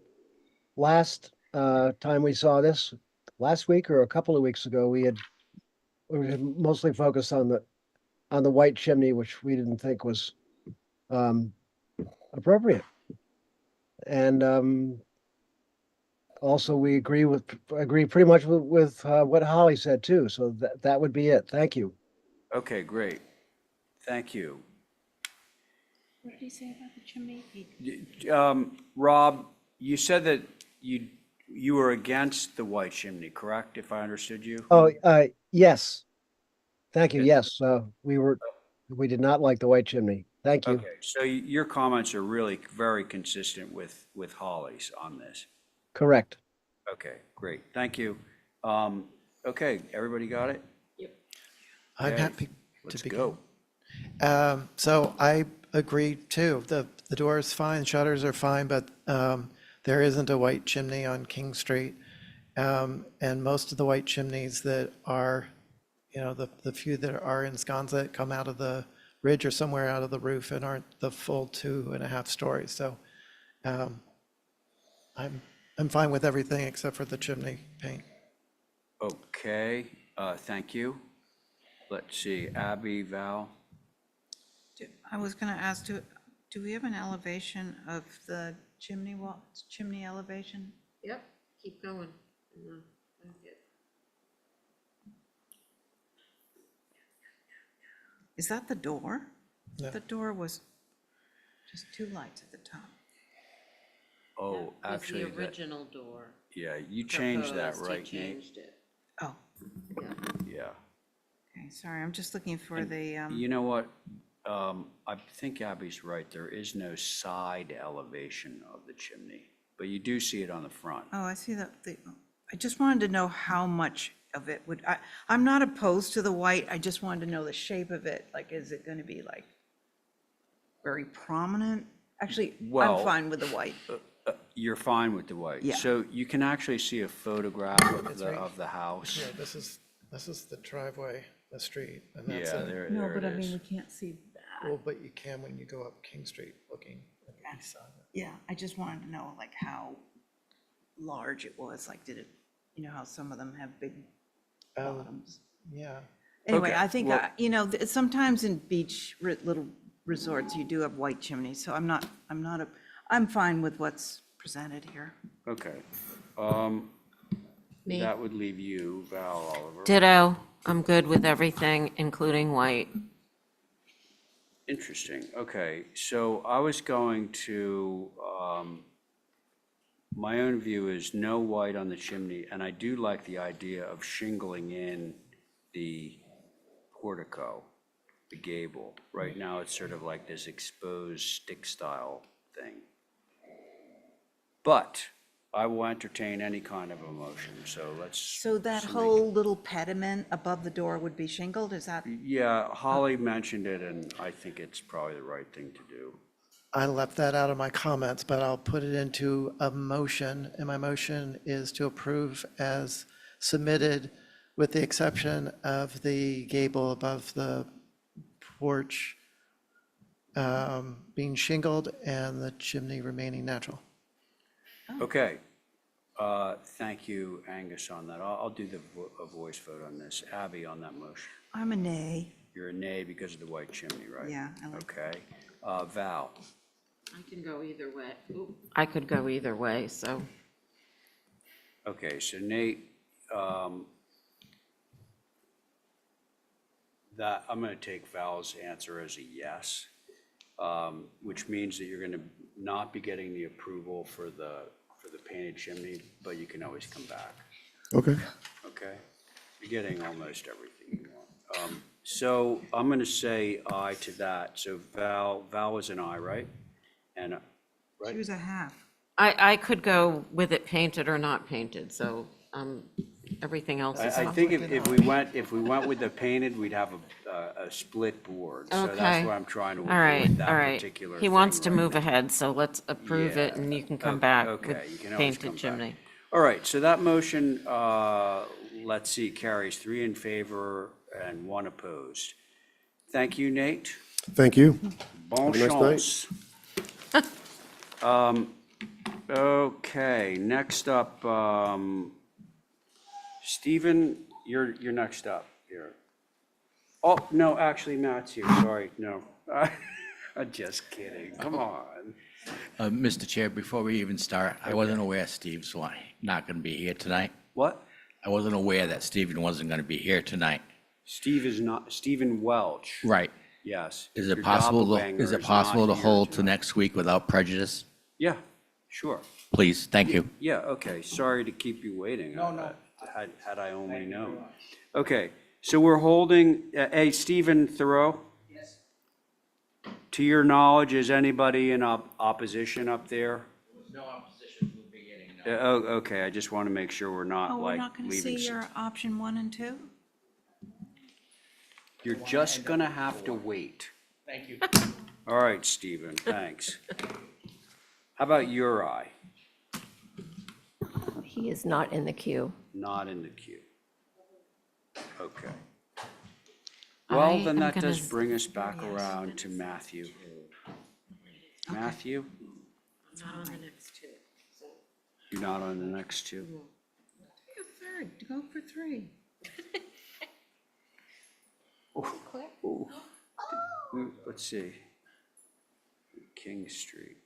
last time we saw this, last week or a couple of weeks ago, we had mostly focused on the white chimney, which we didn't think was appropriate. And also, we agree pretty much with what Holly said too. So that would be it. Thank you. Okay, great. Thank you. What did he say about the chimney? Rob, you said that you were against the white chimney, correct, if I understood you? Oh, yes. Thank you. Yes, we did not like the white chimney. Thank you. Okay, so your comments are really very consistent with Holly's on this. Correct. Okay, great. Thank you. Okay, everybody got it? I'm Okay, happy to let's begin. go. So I agree too. The door is fine, shutters are fine, but there isn't a white chimney on King Street. And most of the white chimneys that are, the few that are ensconced that come out of the ridge or somewhere out of the roof and aren't the full 2.5 stories. So I'm fine with everything except for the chimney paint. Okay, thank you. Let's see, Abby, Val? I was gonna ask, do we have an elevation of the chimney wall, chimney elevation? Yep, keep going. Is that the door? No. The door was just 2 lights at the top. Oh, That was actually, the original door. yeah, you changed that, Proposed, he right, Nate? changed it. Oh, Yeah. okay, sorry, I'm just looking for the, You know what? I think Abby's right. There is no side elevation of the chimney, but you do see it on the front. oh, I see I just wanted to know how much of it I'm not opposed to the white, I just wanted to know the shape of it, like, is it gonna be like very prominent? Actually, I'm Well, fine with the white. You're fine with the white. Yeah. So you can actually see a photograph That's right. of the house. Yeah, this is the driveway, the street, and that's Yeah, it. there it is. can't see that. Well, but you can when you go up King Street looking at the east side. Yeah, I just wanted to know like how large it was, like did it, how some of them have big bottoms. Yeah. Anyway, Okay, I think, well- sometimes in beach little resorts, you do have white chimneys, so I'm fine with what's presented here. Okay. Me? That would leave you, Val Oliver. Ditto, I'm good with everything, including white. Interesting. Okay, so I was going to, my own view is no white on the chimney, and I do like the idea of shingling in the portico, the gable. Right now, it's sort of like this exposed stick style thing. But I will entertain any kind of emotion, so let's. So that see. whole little pediment above the door would be shingled, is that? Yeah, Holly mentioned it, and I think it's probably the right thing to do. I left that out of my comments, but I'll put it into a motion, and my motion is to approve as submitted with the exception of the gable above the porch being shingled and the chimney remaining natural. Okay. Thank you, Angus, on that. I'll do a voice vote on this. Abby, on that motion. I'm a nay. You're a nay because of the white chimney, right? Yeah, I like Okay. Val? I can go either way. I could go either way, so. Okay, so Nate, that, I'm gonna take Val's answer as a yes, which means that you're gonna not be getting the approval for the painted chimney, but you can always come back, Okay. okay? You're getting almost everything you want. So I'm gonna say aye to that. So Val was an aye, right? And, right? She was a half. I could go with it painted or not painted, so everything else is I fine. think if we went with the painted, we'd have a split board. So Okay. that's why I'm trying to All right, avoid that all right. particular He wants thing to right move now. ahead, so let's approve it and you can come back with Okay, you can always come painted back. chimney. All right, so that motion, let's see, carries 3 in favor and 1 opposed. Thank you, Nate. Thank you. Bon Have a nice night. chance. Okay, next up, Stephen, you're next up here. Oh, no, actually, Matt's here, sorry, no. I'm just kidding, come on. Mr. Chair, before we even start, I wasn't aware Steve's not going to be here tonight. What? I wasn't aware that Stephen wasn't going to be here tonight. Stephen Welch. Right. Yes. Is Your it possible, doppelganger is it is possible not to here hold to tonight. next week without prejudice? Yeah, sure. Please, thank you. Yeah, okay, sorry to keep you waiting. No. Had I only known. Okay, so we're holding, hey, Stephen Thoreau? Yes. To your knowledge, is anybody in opposition up there? No opposition from the beginning, Oh, okay, I just want to make sure we're not Oh, we're like not going to leaving. see your option 1 and 2? You're just gonna have to wait. Thank you. All right, Stephen, thanks. How about Uri? He is not in the queue. Not in the queue. Okay. Well, then that does bring us back around to Matthew. Matthew, Not on the next two. you're not on the next two? Take a third, go for 3. Ooh. Let's see. King Street.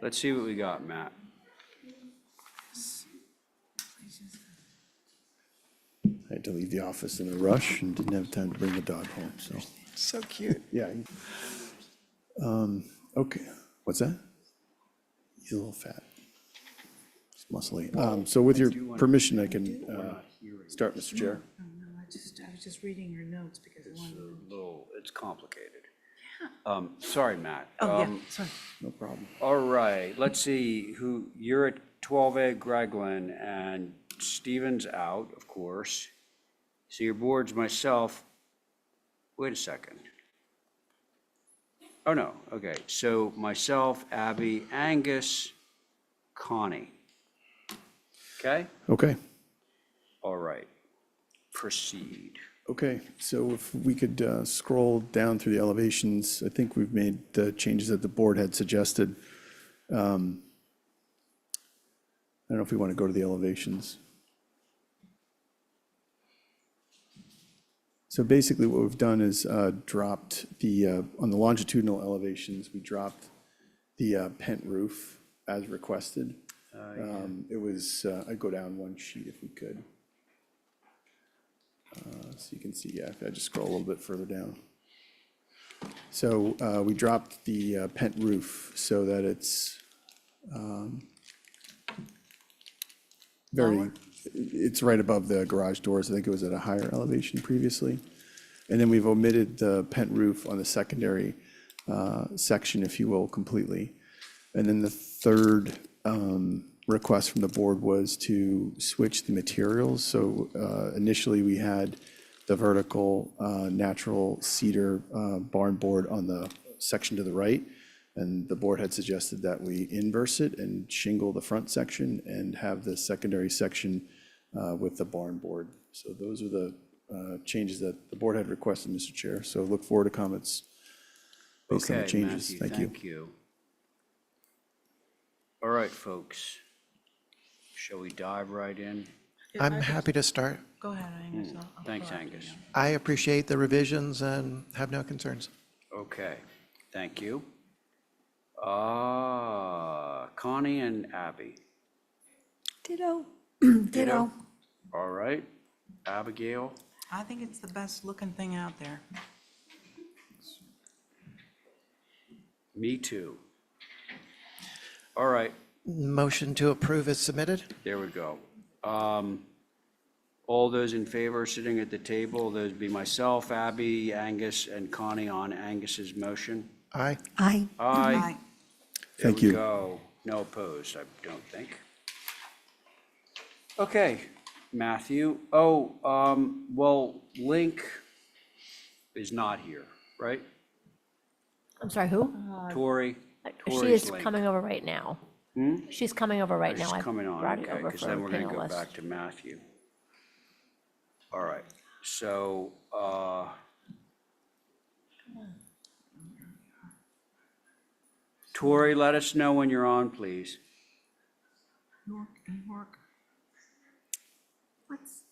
Let's see what we got, Matt. I had to leave the office in a rush and didn't have time to bring the dog home, so. So cute. Yeah. Okay, what's that? He's a little fat. He's muscly. So with your permission, I can start, Mr. Chair. Oh, no, I was just reading your notes because I wanted to. It's complicated. Sorry, Matt. Oh, yeah, sorry. No problem. All right, let's see, you're at 12A Gregland, and Stephen's out, of course. So your board's myself, wait a second. Oh, no, okay, so myself, Abby, Angus, Connie. Okay? Okay. All right, proceed. Okay, so if we could scroll down through the elevations, I think we've made the changes that the board had suggested. I don't know if we want to go to the elevations. So basically what we've done is dropped on the longitudinal elevations, we dropped the pent roof as requested. It was, I'd go down one sheet if we could. So you can see, yeah, if I just scroll a little bit further down. So we dropped the pent roof so that it's it's right above the garage doors. I think it was at a higher elevation previously. And then we've omitted the pent roof on the secondary section, if you will, completely. And then the third request from the board was to switch the materials. So initially we had the vertical natural cedar barn board on the section to the right. And the board had suggested that we inverse it and shingle the front section and have the secondary section with the barn board. So those are the changes that the board had requested, Mr. Chair. So look forward to comments based on the Okay, changes. Matthew, Thank you. thank you. All right, folks. Shall we dive right in? I'm happy to start. Go ahead, Angus. I'll Thanks, go after Angus. you. I appreciate the revisions and have no concerns. Okay, thank you. Connie and Abby. Ditto. Ditto. All right, Abigail. I think it's the best looking thing out there. Me too. All right, Motion to approve is submitted. there we go. All those in favor sitting at the table, those be myself, Abby, Angus, and Connie on Angus's motion. Aye. Aye. Aye. There Thank we you. go. No opposed, I don't think. Okay, Matthew. Oh, well, Link is not here, right? I'm sorry, who? Tori? She Tori's is Link. coming over right now. She's coming over right now. She's I coming on, brought it okay, over because for then a we're gonna panel go list. back to Matthew. All right, So, Tori, let us know when you're on, please. York, New York. What's?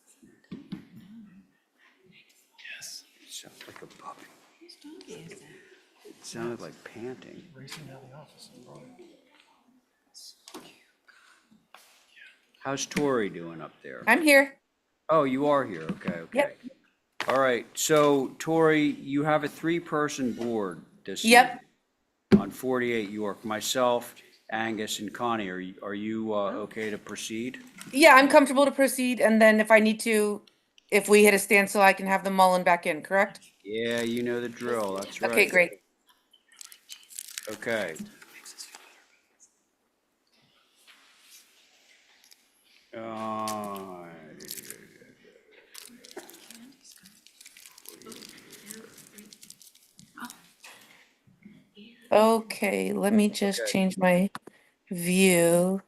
Yes. Sounds like a puppy. Whose doggy is that? It sounded like panting. Racing down the office. How's Tori doing up there? I'm here. Oh, you are here. Okay, okay. All right. So, Tori, you have a three-person board this Yep. evening on 48 York. Myself, Angus, and Connie. Are you okay to proceed? Yeah, I'm comfortable to proceed, and then if I need to, if we hit a standstill, I can have them mullen back in, correct? Yeah, you know the drill. That's right. Okay, great. Okay. Uh, Okay, let me just change my view.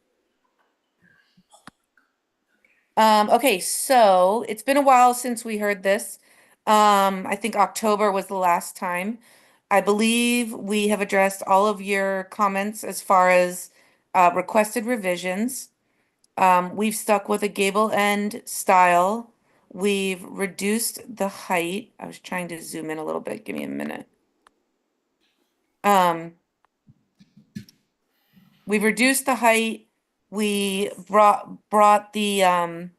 Okay, so it's been a while since we heard this. I think October was the last time. I believe we have addressed all of your comments as far as requested revisions. We've stuck with a gable end style. We've reduced the height. I was trying to zoom in a little bit. Give me a minute. We've reduced the height. We brought the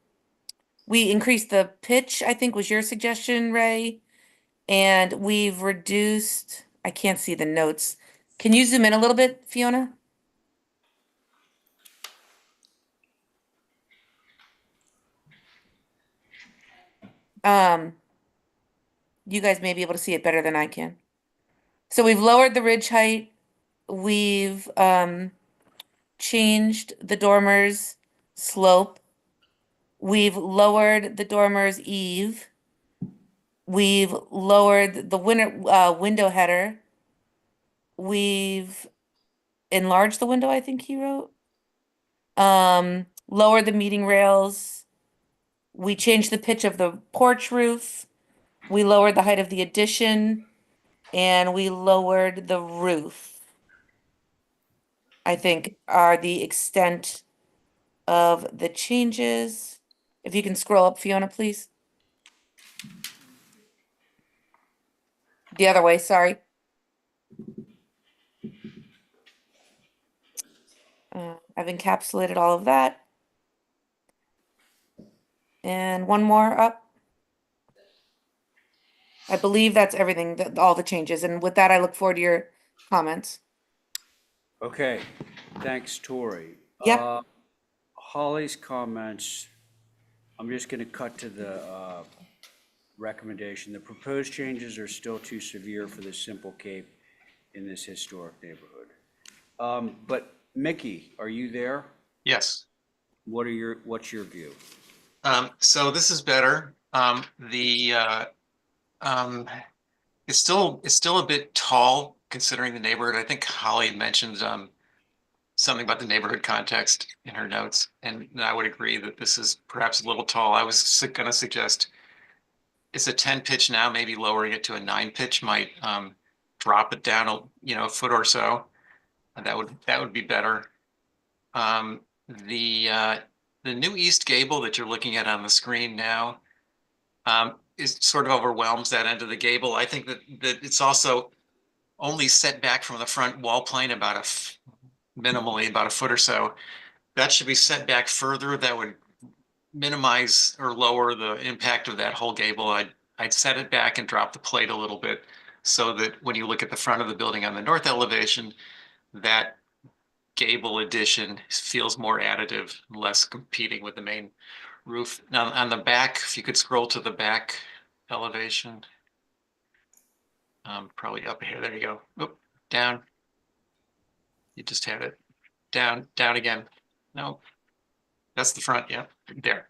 we increased the pitch, I think was your suggestion, Ray. And we've reduced, I can't see the notes. Can you zoom in a little bit, Fiona? Um, you guys may be able to see it better than I can. So we've lowered the ridge height. We've changed the dormer's slope. We've lowered the dormer's eave. We've lowered the window header. We've enlarged the window, I think he wrote. Lowered the meeting rails. We changed the pitch of the porch roof. We lowered the height of the addition. And we lowered the roof. I think are the extent of the changes. If you can scroll up, Fiona, please. The other way, sorry. I've encapsulated all of that. And one more up. I believe that's everything, all the changes. And with that, I look forward to your comments. Okay, thanks, Tori. Yep. Holly's comments, I'm just going to cut to the recommendation. The proposed changes are still too severe for this simple cape in this historic neighborhood. But Mickey, are you there? Yes. What's your view? So this is better. It's still a bit tall considering the neighborhood. I think Holly mentioned something about the neighborhood context in her notes, and I would agree that this is perhaps a little tall. I was going to suggest it's a 10 pitch now, maybe lowering it to a 9 pitch might drop it down a foot or so. And that would be better. The new east gable that you're looking at on the screen now is sort of overwhelms that end of the gable. I think that it's also only set back from the front wall plane about minimally about a foot or so. That should be set back further. That would minimize or lower the impact of that whole gable. I'd set it back and drop the plate a little bit so that when you look at the front of the building on the north elevation, that gable addition feels more additive, less competing with the main roof. Now on the back, if you could scroll to the back elevation, probably up here. There you go. Oop, down. You just had it. Down, down again. No, that's the front. Yeah, there.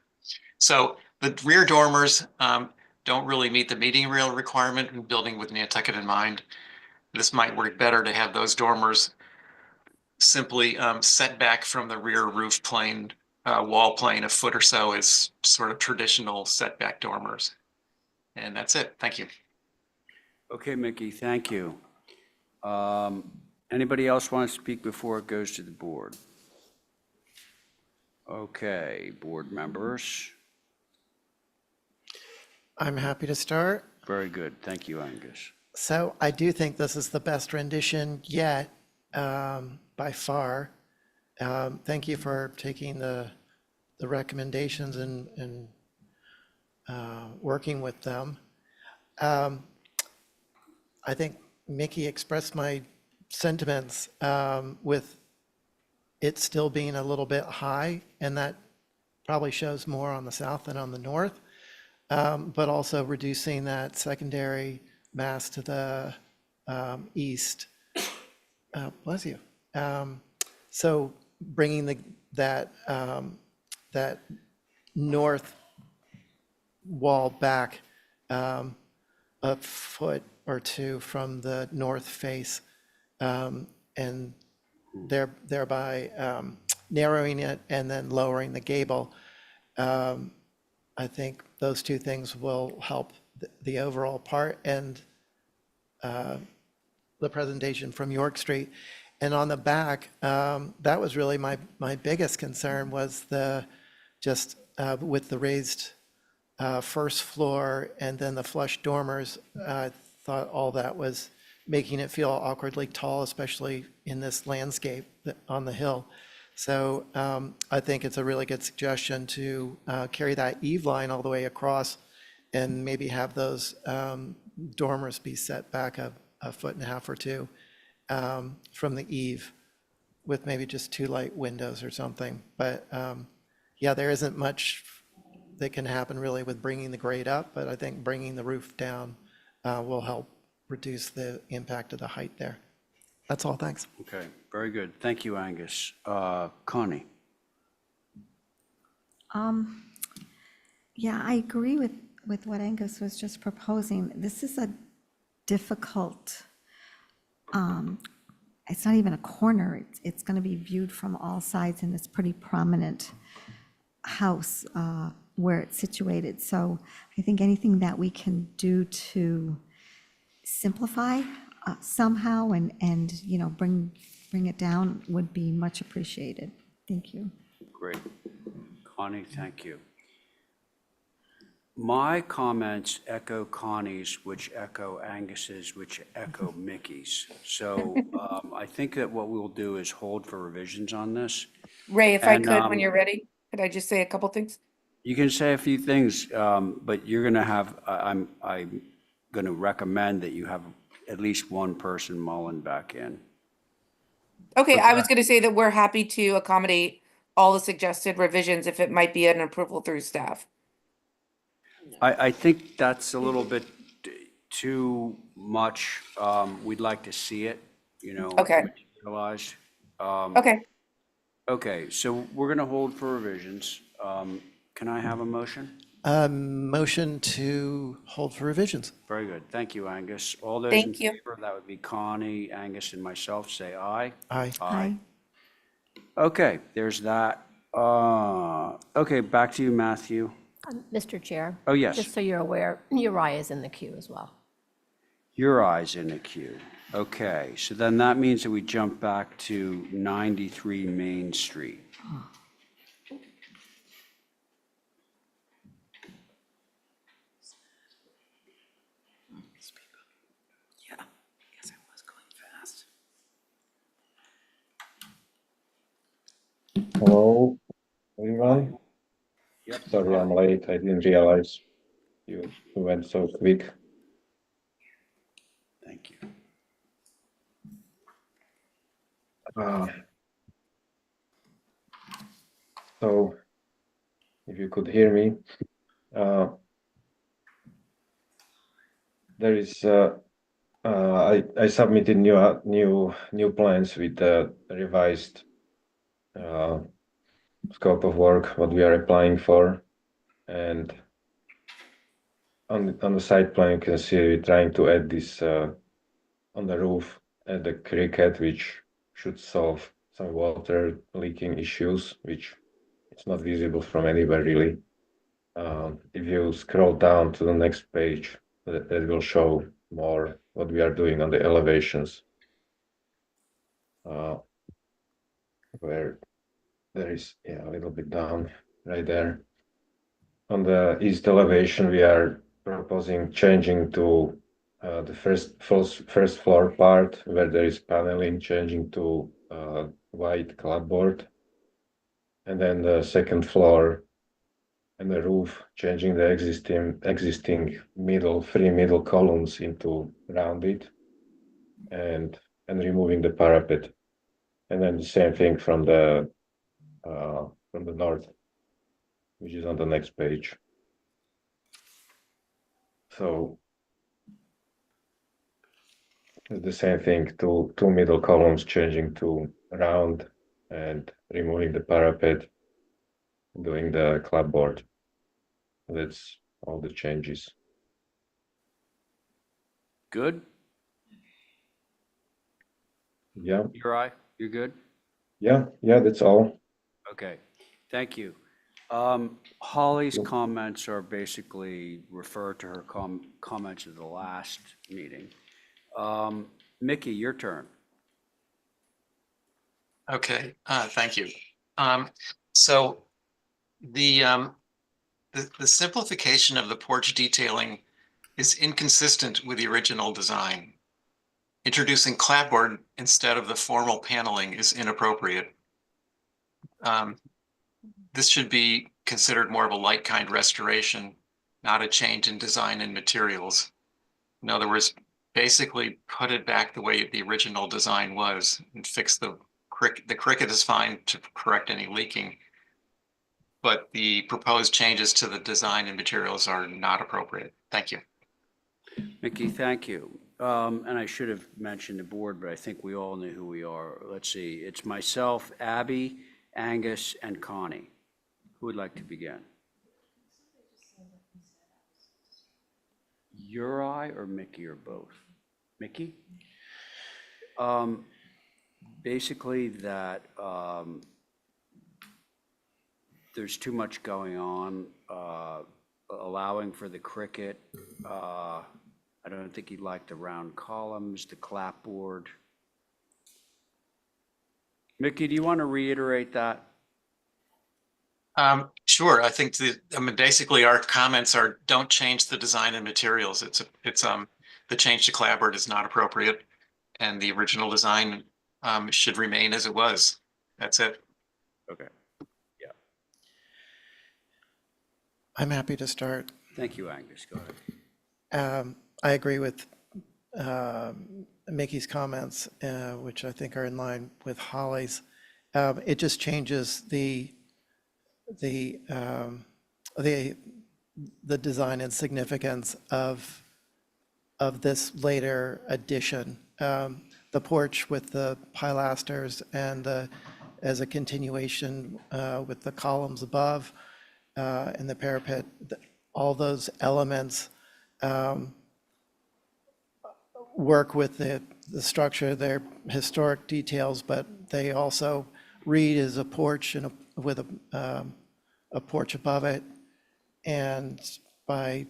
So the rear dormers don't really meet the meeting rail requirement in building with Nantucket in mind. This might work better to have those dormers simply set back from the rear roof plane, wall plane a foot or so as sort of traditional setback dormers. And that's it. Thank you. Okay, Mickey, thank you. Anybody else want to speak before it goes to the board? Okay, board members. I'm happy to start. Very good. Thank you, Angus. So I do think this is the best rendition yet, by far. Thank you for taking the recommendations and working with them. I think Mickey expressed my sentiments with it still being a little bit high, and that probably shows more on the south than on the north, but also reducing that secondary mass to the east. Bless you. So bringing that north wall back a foot or two from the north face, and thereby narrowing it and then lowering the gable. I think those two things will help the overall part and the presentation from York Street. And on the back, that was really my biggest concern was just with the raised first floor and then the flush dormers. I thought all that was making it feel awkwardly tall, especially in this landscape on the hill. So I think it's a really good suggestion to carry that eave line all the way across and maybe have those dormers be set back a foot and a half or two from the eave with maybe just two light windows or something. But yeah, there isn't much that can happen really with bringing the grade up, but I think bringing the roof down will help reduce the impact of the height there. That's all, thanks. Okay, very good. Thank you, Angus. Connie? Yeah, I agree with what Angus was just proposing. This is a difficult, it's not even a corner. It's going to be viewed from all sides in this pretty prominent house where it's situated. So I think anything that we can do to simplify somehow and you know bring it down would be much appreciated. Thank you. Great. Connie, thank you. My comments echo Connie's, which echo Angus's, which echo Mickey's. So I think that what we'll do is hold for revisions on this. Ray, if I And, could, when you're ready, could I just say a couple things? You can say a few things, but you're going to have, I'm going to recommend that you have at least one person mulling back in. Okay, I was gonna say that we're happy to accommodate all the suggested revisions if it might be an approval through staff. I think that's a little bit too much. We'd like to see it, you know, Okay. materialized. Okay, Okay, so we're going to hold for revisions. Can I have a motion? Motion to hold for revisions. Very good. Thank you, Angus. All those in Thank you. favor, that would be Connie, Angus, and myself, say aye. Aye. Aye. Okay, there's that. Okay, back to you, Matthew. Mr. Chair? Oh, yes. Just so you're aware, Uriah is in the queue as well. Your eye's in the queue. Okay, so then that means that we jump back to 93 Main Street. Yeah, yes, I was going fast. Hello, everyone. Yep. Sorry, I'm late. I didn't realize you went so quick. Thank you. So, if you could hear me, there is I submitted new plans with the revised scope of work what we are applying for, and on the side plan you can see we're trying to add this on the roof at the cricket, which should solve some water leaking issues, which it's not visible from anywhere really. If you scroll down to the next page, that will show more what we are doing on the elevations. Where there is, yeah, a little bit down right there. On the east elevation, we are proposing changing to the first floor part where there is paneling, changing to white clapboard, and then the second floor and the roof, changing the existing three middle columns into rounded, and removing the parapet, and then the same thing from the north, which is on the next page. So it's the same thing, two middle columns changing to round and removing the parapet, doing the clapboard. That's all the changes. Good? Yeah, Uri, you're good? yeah, that's all. Okay, thank you. Holly's comments are basically refer to her comments at the last meeting. Mickey, your turn. Okay, thank you. So the simplification of the porch detailing is inconsistent with the original design. Introducing clapboard instead of the formal paneling is inappropriate. This should be considered more of a like-kind restoration, not a change in design and materials. In other words, basically put it back the way the original design was and fix the cricket. The cricket is fine to correct any leaking, but the proposed changes to the design and materials are not appropriate. Thank you. Mickey, thank you. And I should have mentioned the board, but I think we all knew who we are. Let's see, it's myself, Abby, Angus, and Connie. Who would like to begin? Uri or Mickey or both? Mickey? Basically that there's too much going on, allowing for the cricket. I don't think he'd like the round columns, the clapboard. Mickey, do you want to reiterate that? Sure. I think basically our comments are don't change the design and materials. The change to clapboard is not appropriate, and the original design should remain as it was. That's it. Okay. Yeah. I'm happy to start. Thank you, Angus. Go ahead. I agree with Mickey's comments, which I think are in line with Holly's. It just changes the design and significance of this later addition. The porch with the pilasters and as a continuation with the columns above and the parapet, all those elements work with the structure. They're historic details, but they also read as a porch and with a porch above it. And by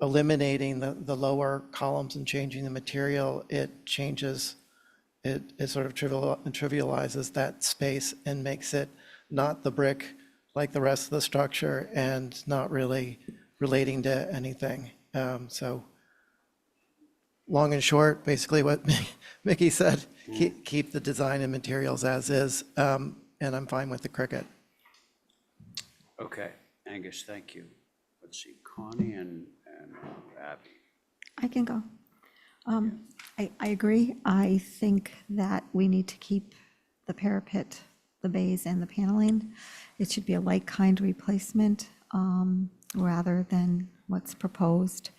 eliminating the lower columns and changing the material, it sort of trivializes that space and makes it not the brick like the rest of the structure and not really relating to anything. So long and short, basically what Mickey said, keep the design and materials as is, and I'm fine with the cricket. Okay, Angus, thank you. Let's see, Connie and Abby. I can go. I agree. I think that we need to keep the parapet, the bays, and the paneling. It should be a like-kind replacement rather than what's proposed.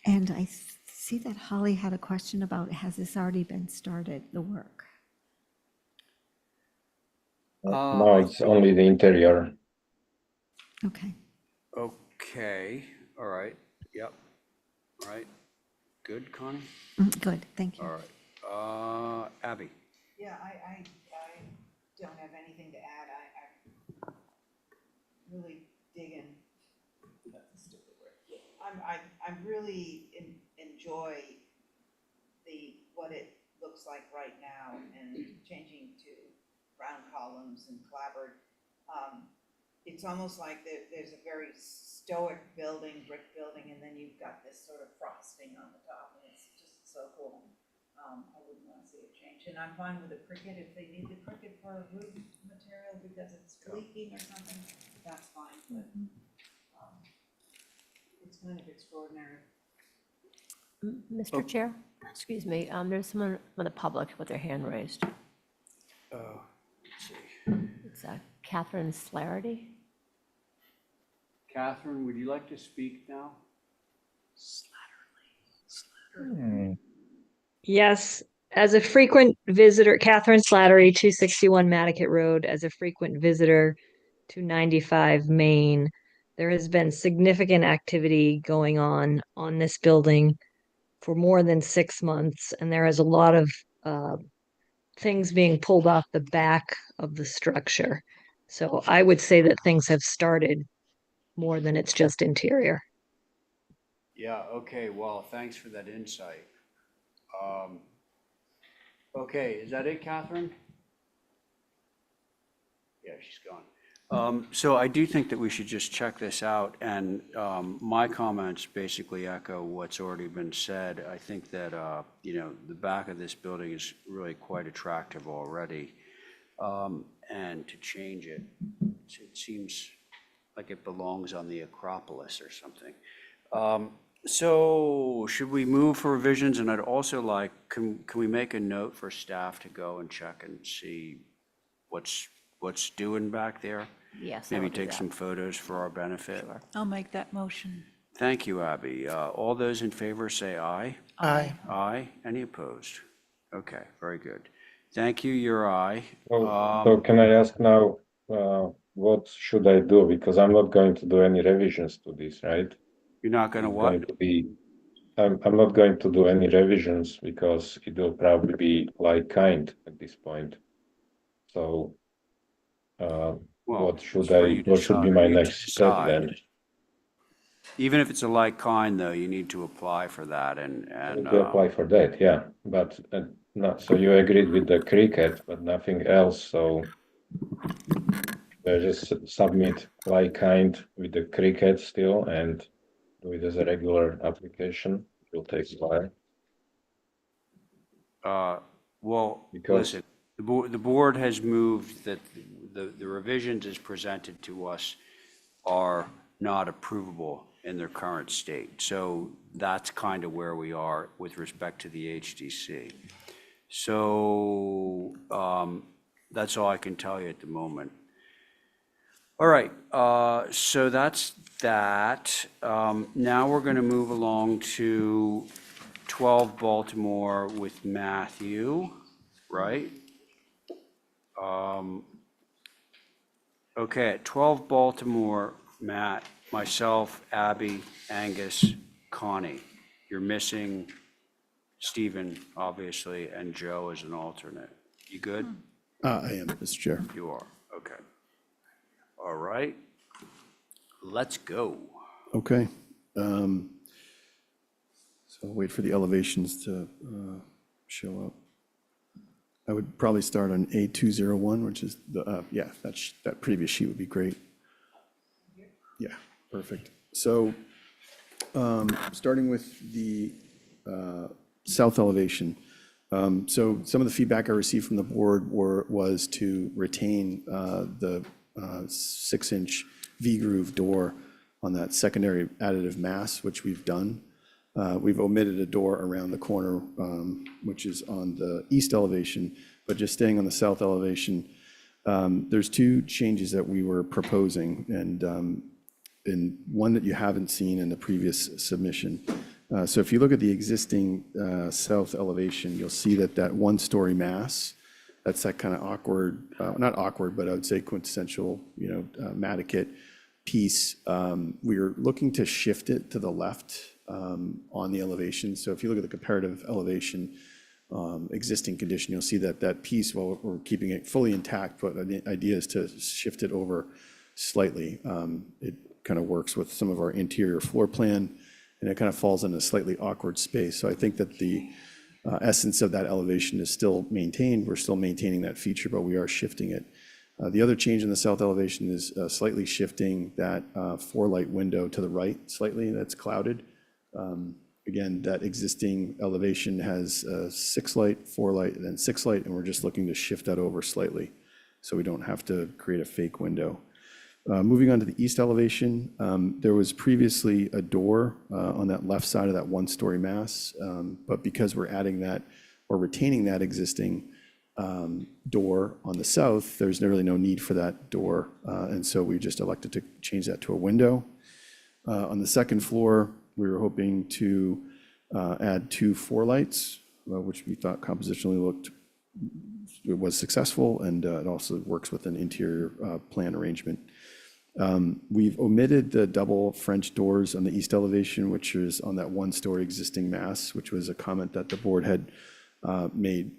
And I see that Holly had a question about, has this already been started, the work? No, it's only the interior. Okay. Okay, all right, yep, all right. Good, Connie? Good, thank you. All right, Abby? Yeah, I don't have anything to add. I'm really digging really enjoy what it looks like right now and changing to brown columns and clapboard. It's almost like there's a very stoic building, brick building, and then you've got this sort of frosting on the top, and it's just so cool. I wouldn't want to see it change, and I'm fine with the cricket if they need the cricket for roof material because it's leaking or something, that's fine, but it's kind of extraordinary. Mr. Chair, excuse me, there's someone from the public with their hand raised. Let's see. It's Catherine Slarity. Catherine, would you like to speak now? Yes, as a frequent visitor, Catherine Slattery, 261 Matticat Road, as a frequent visitor to 95 Main, there has been significant activity going on this building for more than 6 months, and there is a lot of things being pulled off the back of the structure. So I would say that things have started more than it's just interior. Yeah, okay, well, thanks for that insight. Okay, is that it, Catherine? Yeah, she's gone. So I do think that we should just check this out, and my comments basically echo what's already been said. I think that, the back of this building is really quite attractive already, and to change it, it seems like it belongs on the Acropolis or something. So should we move for revisions? And I'd also like, can we make a note for staff to go and check and see what's doing back there? Yes, I Maybe will do take that. some photos for our benefit. I'll make that motion. Thank you, Abby. All those in favor say aye. Aye. Aye. Any opposed? Okay, very good. Thank you, your aye. So can I ask now, what should I do? Because I'm not going to do any revisions to this, right? You're not going to It's what? going to be, I'm not going to do any revisions because it will probably be like kind at this point. So, what should what should be my next step then? Even if it's a like kind, though, you need to apply for that I need to apply for that, yeah, but not, so you agreed with the cricket, but nothing else, so I just submit like kind with the cricket still and do it as a regular application. It will take a while. Well, Because- listen, the board has moved that the revisions as presented to us are not approvable in their current state. So that's kind of where we are with respect to the HDC. So that's all I can tell you at the moment. All right, so that's that. Now we're going to move along to 12 Baltimore with Matthew, right? Okay, at 12 Baltimore, Matt, myself, Abby, Angus, Connie. You're missing Stephen, obviously, and Joe as an alternate. You good? I am, Mr. Chair. You are, okay. All right, let's go. Okay. So I'll wait for the elevations to show up. I would probably start on A201, which is the, yeah, that previous sheet would be great. Yeah, perfect. So starting with the south elevation. So some of the feedback I received from the board was to retain the 6-inch V-groove door on that secondary additive mass, which we've done. We've omitted a door around the corner, which is on the east elevation, but just staying on the south elevation. There's 2 changes that we were proposing, and one that you haven't seen in the previous submission. So if you look at the existing south elevation, you'll see that 1-story mass, that's that kind of awkward, not awkward, but I would say quintessential, Matticat piece. We are looking to shift it to the left on the elevation. So if you look at the comparative elevation, existing condition, you'll see that piece, while we're keeping it fully intact, but the idea is to shift it over slightly. It kind of works with some of our interior floor plan and it kind of falls in a slightly awkward space. So I think that the essence of that elevation is still maintained. We're still maintaining that feature, but we are shifting it. The other change in the south elevation is slightly shifting that 4-light window to the right slightly. That's clouded. Again, that existing elevation has 6-light, 4-light, and then 6-light, and we're just looking to shift that over slightly so we don't have to create a fake window. Moving on to the east elevation, there was previously a door on that left side of that 1-story mass, but because we're adding that or retaining that existing door on the south, there's really no need for that door, and so we just elected to change that to a window. On the second floor, we were hoping to add 2 4-lights, which we thought compositionally was successful, and it also works with an interior plan arrangement. We've omitted the double French doors on the east elevation, which is on that 1-story existing mass, which was a comment that the board had made,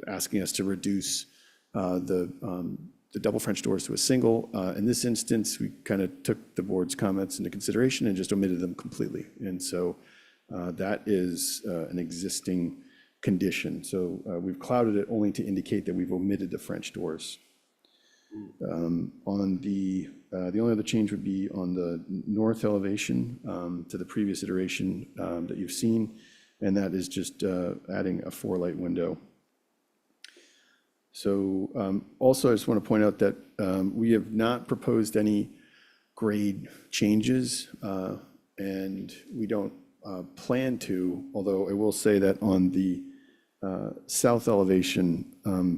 asking us to reduce the double French doors to a single. In this instance, we kind of took the board's comments into consideration and just omitted them completely. And so that is an existing condition. So we've clouded it only to indicate that we've omitted the French doors. On the only other change would be on the north elevation to the previous iteration that you've seen, and that is just adding a 4-light window. So also I just want to point out that we have not proposed any grade changes, and we don't plan to, although I will say that on the south elevation,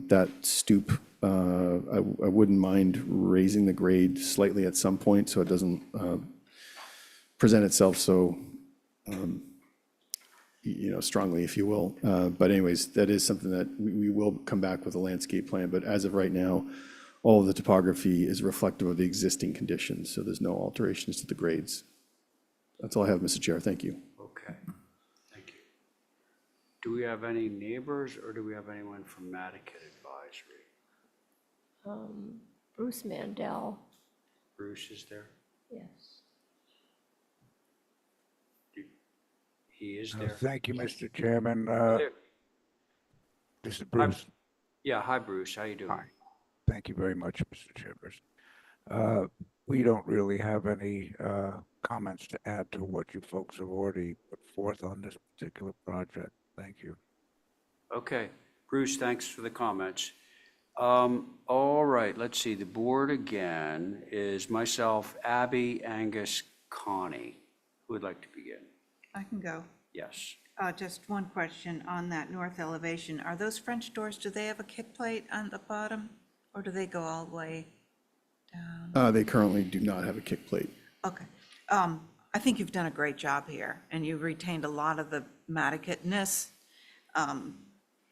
that stoop, I wouldn't mind raising the grade slightly at some point so it doesn't present itself so strongly, if you will. But anyways, that is something that we will come back with a landscape plan. But as of right now, all of the topography is reflective of the existing conditions. So there's no alterations to the grades. That's all I have, Mr. Chair. Thank you. Okay, thank you. Do we have any neighbors or do we have anyone from Nantucket Advisory? Bruce Mandel, Bruce is there? yes. He is there. Thank you, Mr. Chairman. There. This is Bruce. Yeah, hi, Bruce. How you doing? Hi. Thank you very much, Mr. Chairperson. We don't really have any comments to add to what you folks have already put forth on this particular project. Thank you. Okay, Bruce, thanks for the comments. All right, let's see. The board again is myself, Abby, Angus, Connie. Who would like to begin? I can go. Yes. Just one question on that north elevation. Are those French doors, do they have a kick plate on the bottom, or do they go all the way down? They currently do not have a kick plate. Okay. I think you've done a great job here, and you've retained a lot of the Nantucket-ness.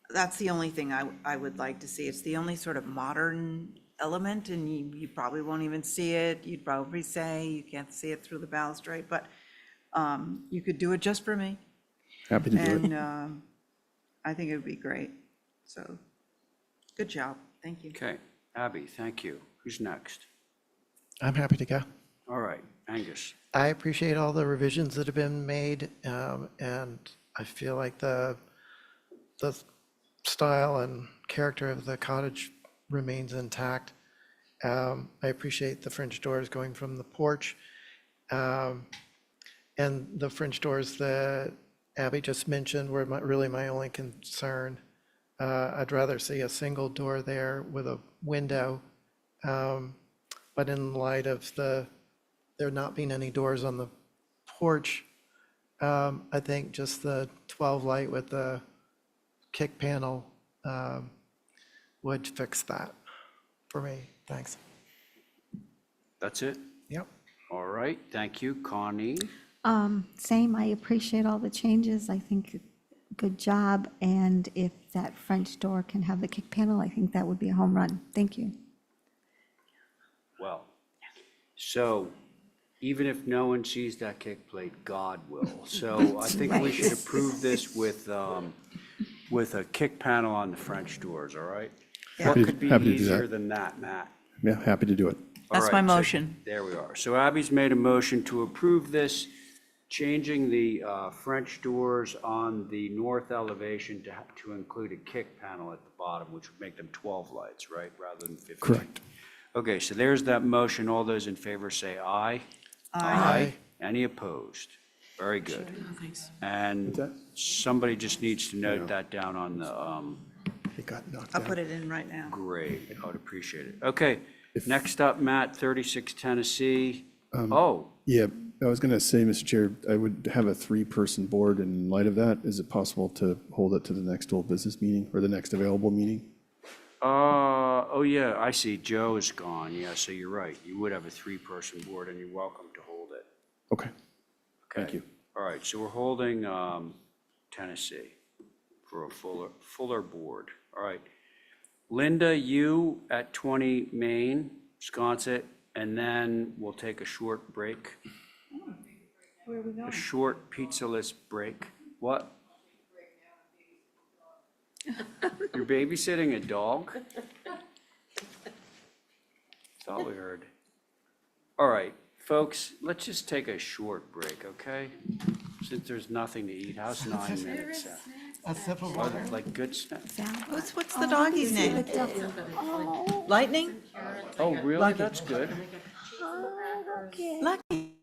That's the only thing I would like to see. It's the only sort of modern element, and you probably won't even see it. You'd probably say you can't see it through the balustrade, but you could do it just for me. Happy to do it. And I think it would be great. So, good job. Thank you. Okay, Abby, thank you. Who's next? I'm happy to go. All right, Angus. I appreciate all the revisions that have been made, and I feel like the style and character of the cottage remains intact. I appreciate the French doors going from the porch, and the French doors that Abby just mentioned were really my only concern. I'd rather see a single door there with a window, but in light of there not being any doors on the porch, I think just the 12 light with the kick panel would fix that for me. Thanks. That's it? Yep. All right, thank you. Connie? Same, I appreciate all the changes. I think good job. And if that French door can have the kick panel, I think that would be a home run. Thank you. Well, so even if no one sees that kick plate, God will. So I think we should approve this with a kick panel on the French doors, all right? What could be Happy to do easier that. than that, Matt? Yeah, happy to do it. All That's my right, so motion. there we are. So Abby's made a motion to approve this changing the French doors on the north elevation to include a kick panel at the bottom, which would make them 12 lights, right, rather than 15? Correct. Okay, so there's that motion. All those in favor say aye. Aye. Any opposed? Very good. Thanks. And somebody just needs to note that down on the, It got knocked I'll down. put it in right now. great, I would appreciate it. Okay, next up, Matt, 36 Tennessee. Oh, Yeah, I was going to say, Mr. Chair, I would have a three-person board. In light of that, is it possible to hold it to the next old business meeting or the next available meeting? oh yeah, I see, Joe is gone. Yeah, so you're right. You would have a three-person board and you're welcome to hold it. Okay, thank Okay. you. All right, so we're holding Tennessee for a fuller board. All right. Linda, you at 20 Main, Sconset, and then we'll take a short break. Where are we A going? short pizza-less break. What? You're babysitting a dog? That's all we heard. All right, folks, let's just take a short break, okay? Since there's nothing to eat, how's 9 minutes? A sip of water. Like good snacks? What's the doggy's name? Lightning? Oh, really? That's good. Lucky.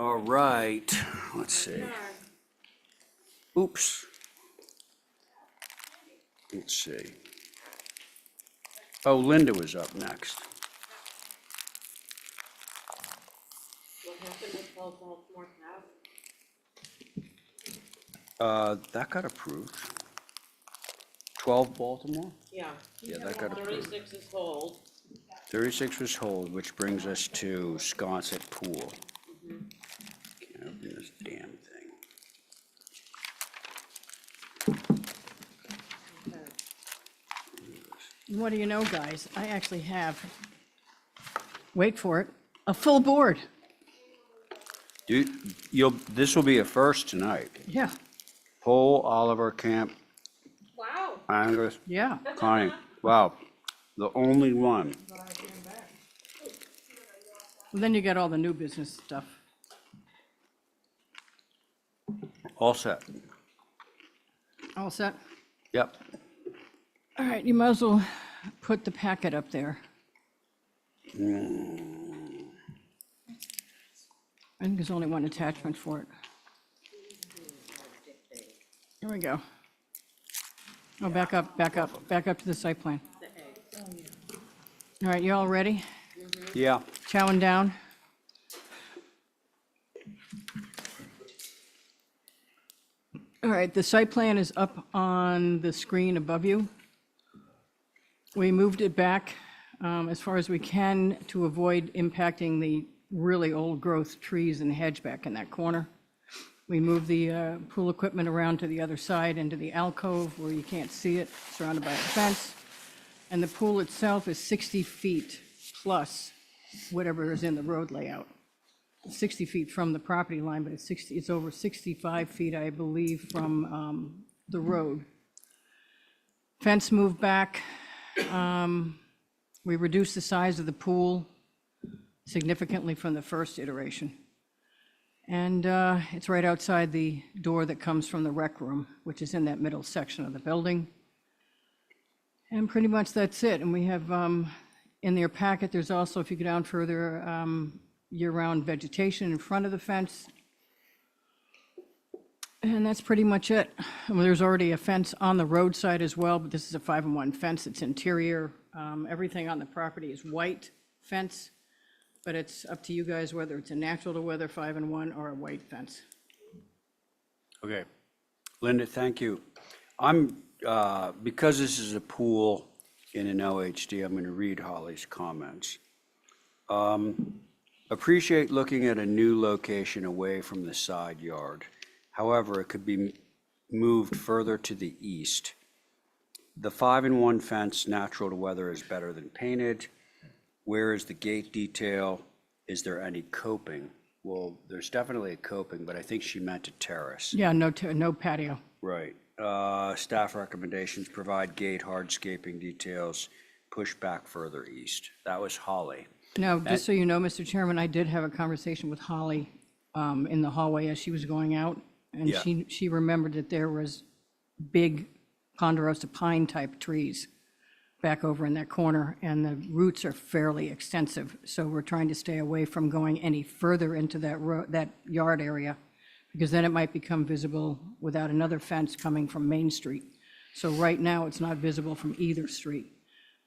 All right, let's see. Oops. Let's see. Oh, Linda was up next. What happened with Baltimore That got approved. 12 Baltimore? Yeah. Yeah, that got approved. 36 is hold. 36 was hold, which brings us to Sconset Pool. Can't open this damn thing. What do you know, guys? I actually have, wait for it, a full board. Dude, this will be a first tonight. Yeah, Paul, Oliver, Camp, Wow. Angus, yeah. Connie. Wow, the only one. Well, then you got all the new business stuff. All set. All set? Yep. All right, you might as well put the packet up there. I think there's only one attachment for it. Here we go. Oh, back up to the site plan. All right, you all ready? Yeah. Chowing down? All right, the site plan is up on the screen above you. We moved it back as far as we can to avoid impacting the really old growth trees and hedge back in that corner. We moved the pool equipment around to the other side into the alcove where you can't see it, surrounded by a fence. And the pool itself is 60 feet plus whatever is in the road layout. 60 feet from the property line, but it's over 65 feet, I believe, from the road. Fence moved back. We reduced the size of the pool significantly from the first iteration. And it's right outside the door that comes from the rec room, which is in that middle section of the building. And pretty much that's it. And we have, in their packet, there's also, if you go down further, year-round vegetation in front of the fence. And that's pretty much it. Well, there's already a fence on the roadside as well, but this is a 5-in-1 fence. It's interior. Everything on the property is white fence, but it's up to you guys whether it's a natural to weather 5-in-1 or a white fence. Okay. Linda, thank you. Because this is a pool in an OHD, I'm going to read Holly's comments. Appreciate looking at a new location away from the side yard. However, it could be moved further to the east. The 5-in-1 fence, natural to weather, is better than painted. Where is the gate detail? Is there any coping? Well, there's definitely a coping, but I think she meant a terrace. Yeah, no patio. Right. Staff recommendations, provide gate hardscaping details, push back further east. That was Holly. Now, just so you know, Mr. Chairman, I did have a conversation with Holly in the hallway as she was going out. And Yeah. she remembered that there was big ponderosa pine type trees back over in that corner, and the roots are fairly extensive. So we're trying to stay away from going any further into that yard area, because then it might become visible without another fence coming from Main Street. So right now, it's not visible from either street,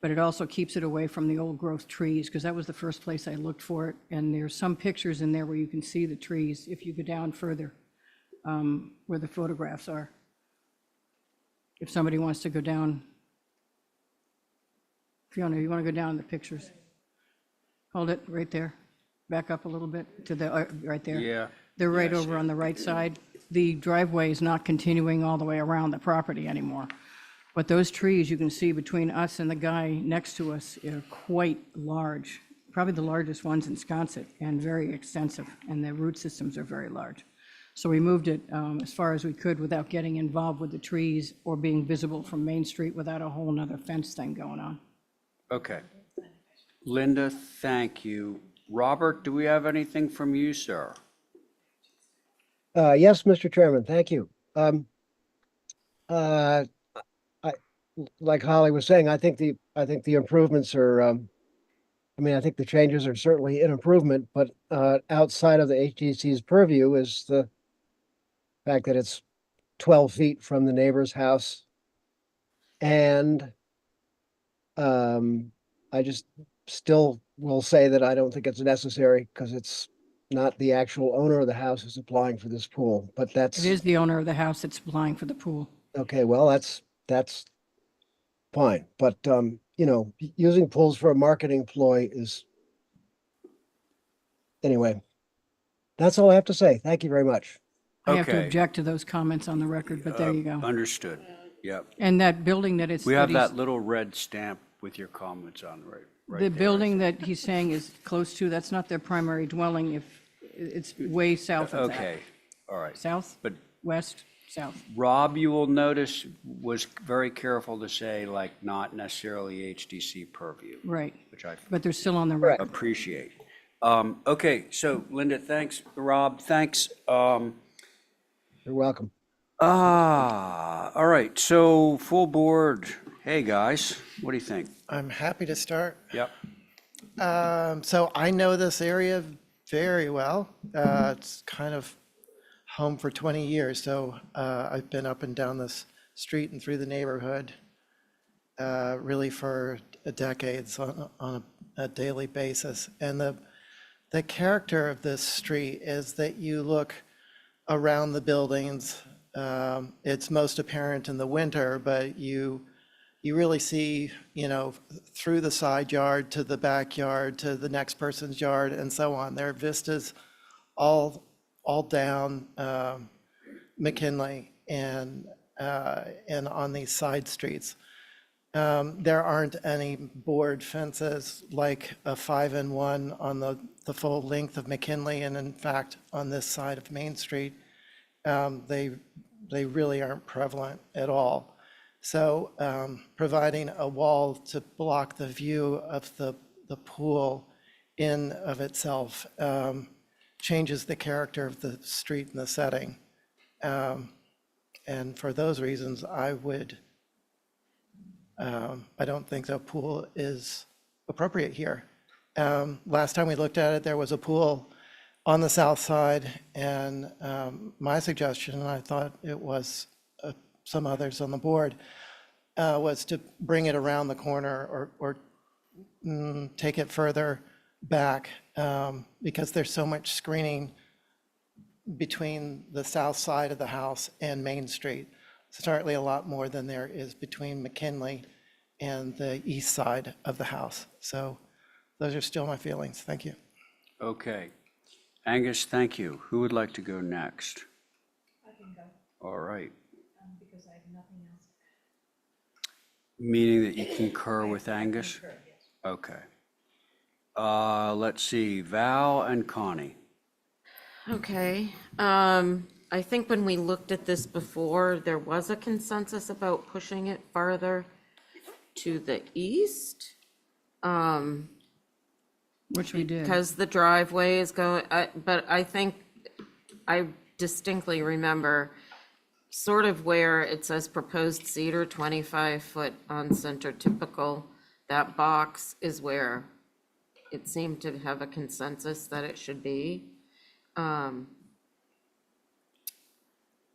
but it also keeps it away from the old growth trees, because that was the first place I looked for it. And there's some pictures in there where you can see the trees if you go down further, where the photographs are. If somebody wants to go down. Fiona, you want to go down the pictures? Hold it right there. Back up a little bit to the, right there. Yeah. They're right Yeah, I over see. on the right side. The driveway is not continuing all the way around the property anymore. But those trees you can see between us and the guy next to us are quite large, probably the largest ones in Sconset, and very extensive, and the root systems are very large. So we moved it as far as we could without getting involved with the trees or being visible from Main Street without a whole nother fence thing going on. Okay. Linda, thank you. Robert, do we have anything from you, sir? Yes, Mr. Chairman, thank you. I, like Holly was saying, I think the improvements are I mean, I think the changes are certainly an improvement, but outside of the HDC's purview is the fact that it's 12 feet from the neighbor's house. And I just still will say that I don't think it's necessary because it's not the actual owner of the house who's applying for this pool, but It that's, is the owner of the house that's applying for the pool. okay, well, that's fine. But, you know, using pools for a marketing ploy is, anyway, that's all I have to say. Thank you very much. I have to Okay. object to those comments on the record, but there you go. Understood. Yep. And that building that it's. We have he's- that little red stamp with your comments on, right The there. building that he's saying is close to, that's not their primary dwelling if, it's way south of that. Okay, all right. South, But west, south. Rob, you will notice, was very careful to say, like, not necessarily HDC purview. Right. Which I But they're still on the record. appreciate. Okay, so Linda, thanks. Rob, thanks. You're welcome. All right, so full board. Hey, guys, what do you think? I'm happy to start. Yep. So I know this area very well. It's kind of home for 20 years, so I've been up and down this street and through the neighborhood really for decades on a daily basis. And the character of this street is that you look around the buildings. It's most apparent in the winter, but you really see, you know, through the side yard to the backyard to the next person's yard and so on. There are vistas all down McKinley and on these side streets. There aren't any board fences like a 5-in-1 on the full length of McKinley, and in fact, on this side of Main Street, they really aren't prevalent at all. So providing a wall to block the view of the pool in of itself changes the character of the street and the setting. And for those reasons, I don't think the pool is appropriate here. Last time we looked at it, there was a pool on the south side, and my suggestion, and I thought it was some others on the board, was to bring it around the corner or take it further back because there's so much screening between the south side of the house and Main Street. Certainly a lot more than there is between McKinley and the east side of the house. So those are still my feelings. Thank you. Okay. Angus, thank you. Who would like to go next? I can go, All right. because I have nothing else. Meaning that you concur with Angus? Concur, yes. Okay. Let's see, Val and Connie. Okay, I think when we looked at this before, there was a consensus about pushing it farther to the east. Which we did. Because the driveway is going, but I think I distinctly remember sort of where it says proposed cedar, 25-foot on center typical, that box is where it seemed to have a consensus that it should be.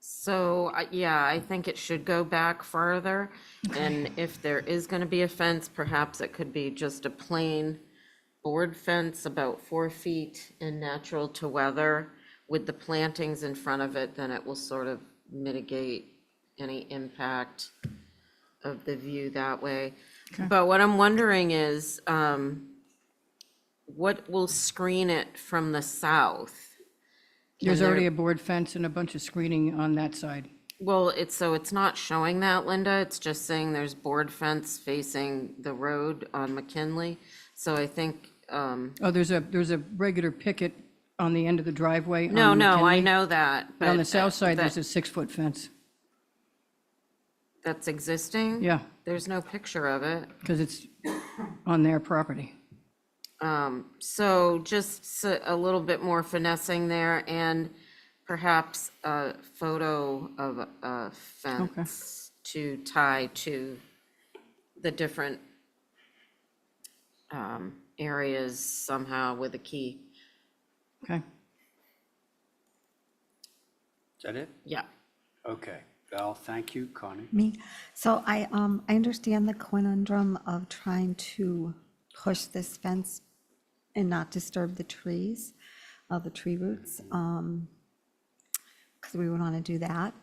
So, yeah, I think it should go back farther. And if there is going to be a fence, perhaps it could be just a plain board fence about 4 feet and natural to weather with the plantings in front of it, then it will sort of mitigate any impact of the view that way. But what I'm wondering is, what will screen it from the south? There's already a board fence and a bunch of screening on that side. Well, it's not showing that, Linda. It's just saying there's board fence facing the road on McKinley. So I think, Oh, there's a regular picket on the end of the driveway. no, on I McKinley. know that, but. On the south side, that- there's a 6-foot fence. That's existing? Yeah, There's no picture of it. because it's on their property. So just a little bit more finessing there and perhaps a photo of a fence to tie to the different areas somehow with a key. Okay. Is that it? Yeah. Okay. Val, thank you. Connie? Me, so I understand the conundrum of trying to push this fence and not disturb the trees, the tree roots, because we would want to do that.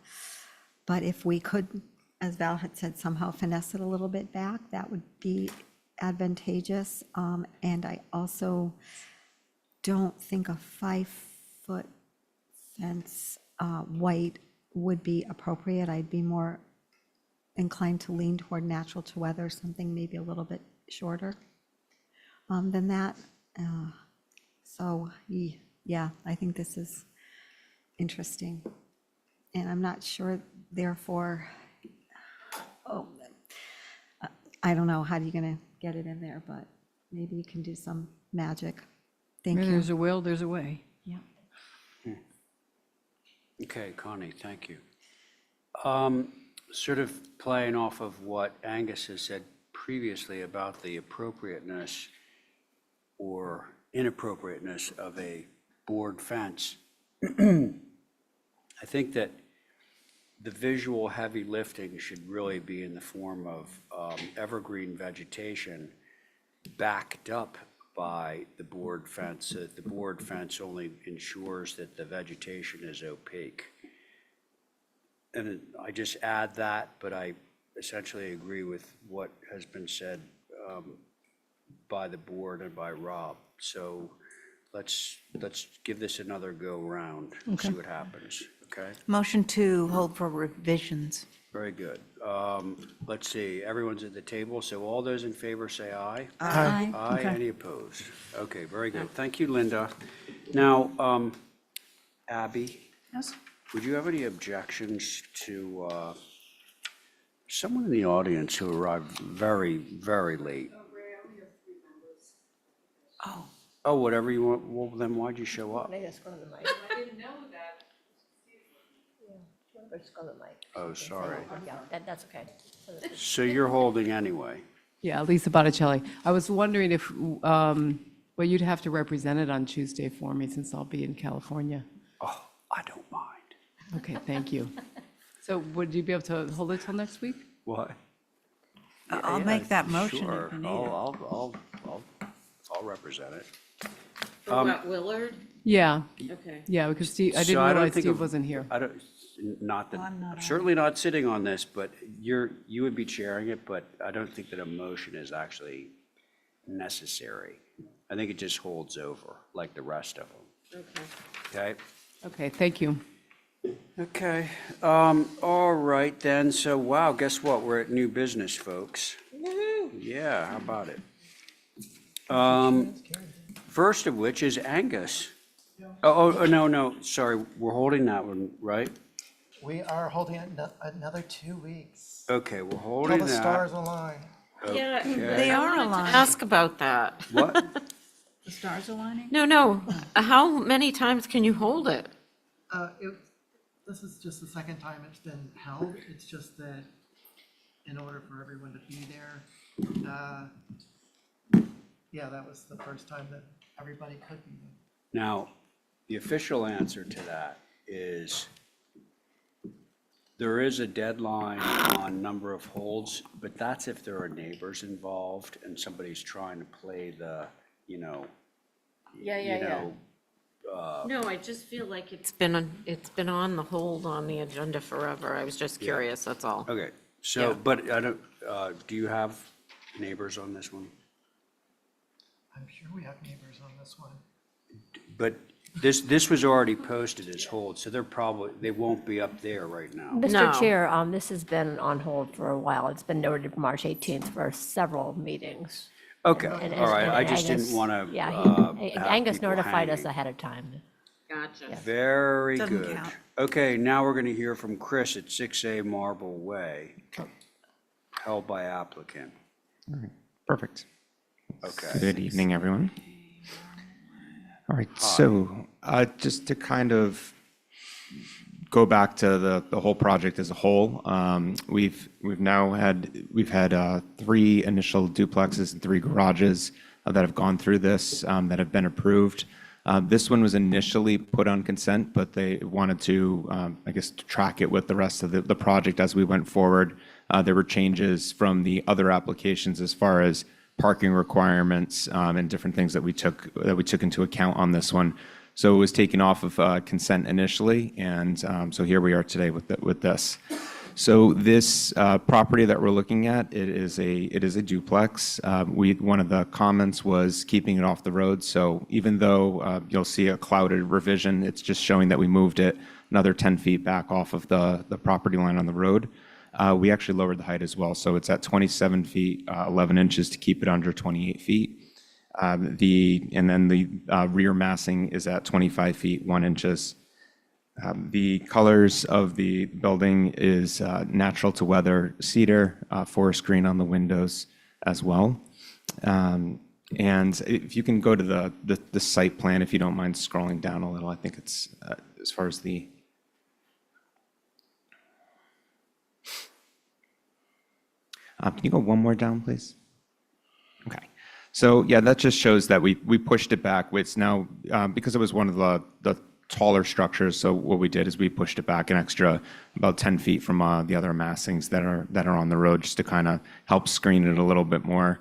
But if we could, as Val had said, somehow finesse it a little bit back, that would be advantageous. And I also don't think a 5-foot fence, white, would be appropriate. I'd be more inclined to lean toward natural to weather, something maybe a little bit shorter than that. So, yeah, I think this is interesting. And I'm not sure, therefore, I don't know, how are you going to get it in there, but maybe you can do some magic. Thank Where you. there's a will, there's a way. Yeah. Okay, Connie, thank you. Sort of playing off of what Angus has said previously about the appropriateness or inappropriateness of a board fence, I think that the visual heavy lifting should really be in the form of evergreen vegetation backed up by the board fence. The board fence only ensures that the vegetation is opaque. And I just add that, but I essentially agree with what has been said by the board and by Rob. So let's give this another go round and see Okay. what happens, okay? Motion to hold for revisions. Very good. Let's see, everyone's at the table, so all those in favor say aye. Aye. Aye, Okay. any opposed? Okay, very good. Thank you, Linda. Now, Abby, Yes. would you have any objections to someone in the audience who arrived very, very late? Oh. Oh, whatever you want, well, then why'd you show up? Can I just go to the mic? I didn't know that. Just go to the mic. Oh, sorry. Yeah, that's okay. So you're holding anyway? Yeah, Lisa Botticelli. I was wondering if, well, you'd have to represent it on Tuesday for me since I'll be in California. Oh, I don't mind. Okay, thank you. So would you be able to hold it till next week? What? I'll Yeah, make that motion sure. if you need it. I'll represent it. For what, Willard? Yeah, Okay. yeah, because Steve, I So didn't don't realize think Steve of- wasn't here. I don't, not that, I'm not I'm on certainly not sitting on this, but you would be chairing it, but I don't think that a motion is actually necessary. I think it just holds over, like the rest of them, Okay. okay? Okay, thank you. Okay, all right then, so wow, guess what? We're at new business, folks. Yeah, how about it? First of which is Angus. Oh, no, sorry, we're holding that one, right? We are holding it another 2 weeks. Okay, we're Till holding the that. stars align. Yeah, Okay. I wanted to ask about that. What? The stars aligning? No, how many times can you hold it? This is just the second time it's been held. It's just that in order for everyone to be there, yeah, that was the first time that everybody could be there. Now, the official answer to that is there is a deadline on number of holds, but that's if there are neighbors involved and somebody's trying to play the, you know, No, I just feel like it's been on the hold on the agenda forever. I was just curious, that's all. okay, so, Yeah. but I don't, do you have neighbors on this one? I'm sure we have neighbors on this one. But this was already posted as hold, so they won't be up there right now. No. Mr. Chair, this has been on hold for a while. It's been noted March 18th for several meetings. Okay, And- all right, and I just didn't Angus- want to Yeah, have Angus people notified us hanging. ahead of time. Gotcha. Very Doesn't good. count. Okay, now we're going to hear from Chris at 6A Marble Way, held by applicant. Perfect. Okay. Good evening, everyone. All right, so just to kind of go back to the whole project as a whole, we've had 3 initial duplexes and 3 garages that have gone through this, that have been approved. This one was initially put on consent, but they wanted to, I guess, to track it with the rest of the project as we went forward. There were changes from the other applications as far as parking requirements, and different things that we took into account on this one. So it was taken off of consent initially, and so here we are today with this. So this property that we're looking at, it is a duplex. One of the comments was keeping it off the road. So even though you'll see a clouded revision, it's just showing that we moved it another 10 feet back off of the property line on the road. We actually lowered the height as well, so it's at 27 feet 11 inches to keep it under 28 feet. And then the rear massing is at 25 feet 1 inches. The colors of the building is natural to weather cedar, forest green on the windows as well. And if you can go to the site plan, if you don't mind scrolling down a little, I think it's as far as the. Can you go one more down, please? Okay. So yeah, that just shows that we pushed it back. It's now, because it was one of the taller structures, so what we did is we pushed it back an extra about 10 feet from the other massings that are on the road, just to kind of help screen it a little bit more.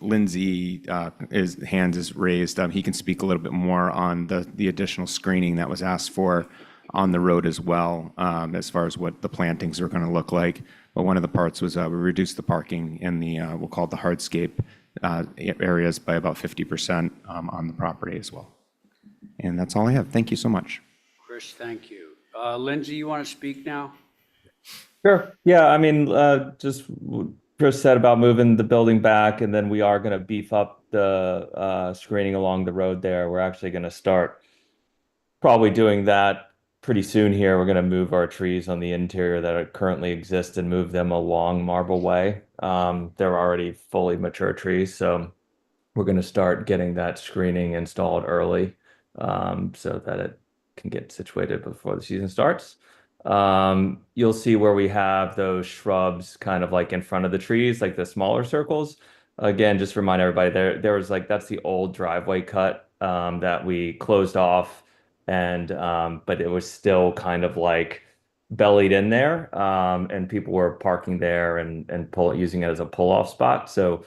Lindsay, his hand is raised. He can speak a little bit more on the additional screening that was asked for on the road as well, as far as what the plantings are going to look like. But one of the parts was we reduced the parking in the we'll call it the hardscape areas by about 50% on the property as well. And that's all I have. Thank you so much. Chris, thank you. Lindsay, you want to speak now? Sure. Yeah, I mean, just what Chris said about moving the building back, and then we are going to beef up the screening along the road there. We're actually going to start probably doing that pretty soon here. We're going to move our trees on the interior that currently exist and move them along Marble Way. They're already fully mature trees, so we're going to start getting that screening installed early, so that it can get situated before the season starts. You'll see where we have those shrubs kind of like in front of the trees, like the smaller circles. Again, just remind everybody there was like, that's the old driveway cut that we closed off, and but it was still kind of like bellied in there, and people were parking there and using it as a pull-off spot. So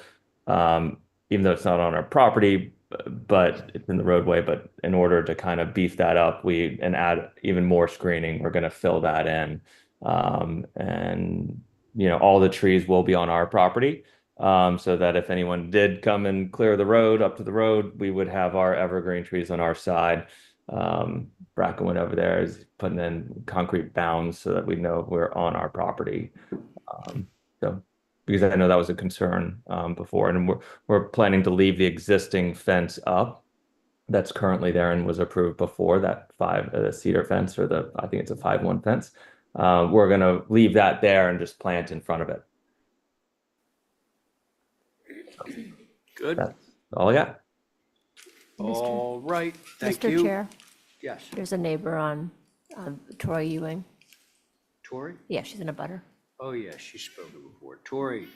even though it's not on our property, but it's in the roadway, but in order to kind of beef that up, and add even more screening, we're going to fill that in. And all the trees will be on our property, so that if anyone did come and clear the road up to the road, we would have our evergreen trees on our side. Bracken went over there is putting in concrete bounds so that we know we're on our property. So because I know that was a concern before, and we're planning to leave the existing fence up that's currently there and was approved before, that the cedar fence, or I think it's a 5-1 fence. We're going to leave that there and just plant in front of it. Good. That's all I got. All right, thank you. Mr. Chair, Yes. there's a neighbor on Troy Ewing. Tori? Yeah, she's in a butter. Oh, yeah, she's spoken before. Tori?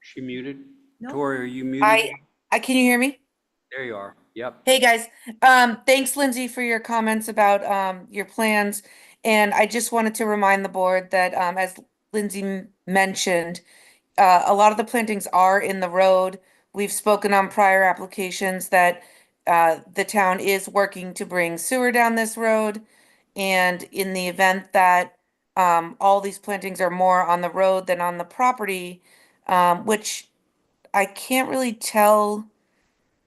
She muted? No. Tori, are you muted? Can you hear me? There you are. Yep. Hey, guys. Thanks, Lindsay, for your comments about your plans. And I just wanted to remind the board that, as Lindsay mentioned, a lot of the plantings are in the road. We've spoken on prior applications that the town is working to bring sewer down this road. And in the event that all these plantings are more on the road than on the property, which I can't really tell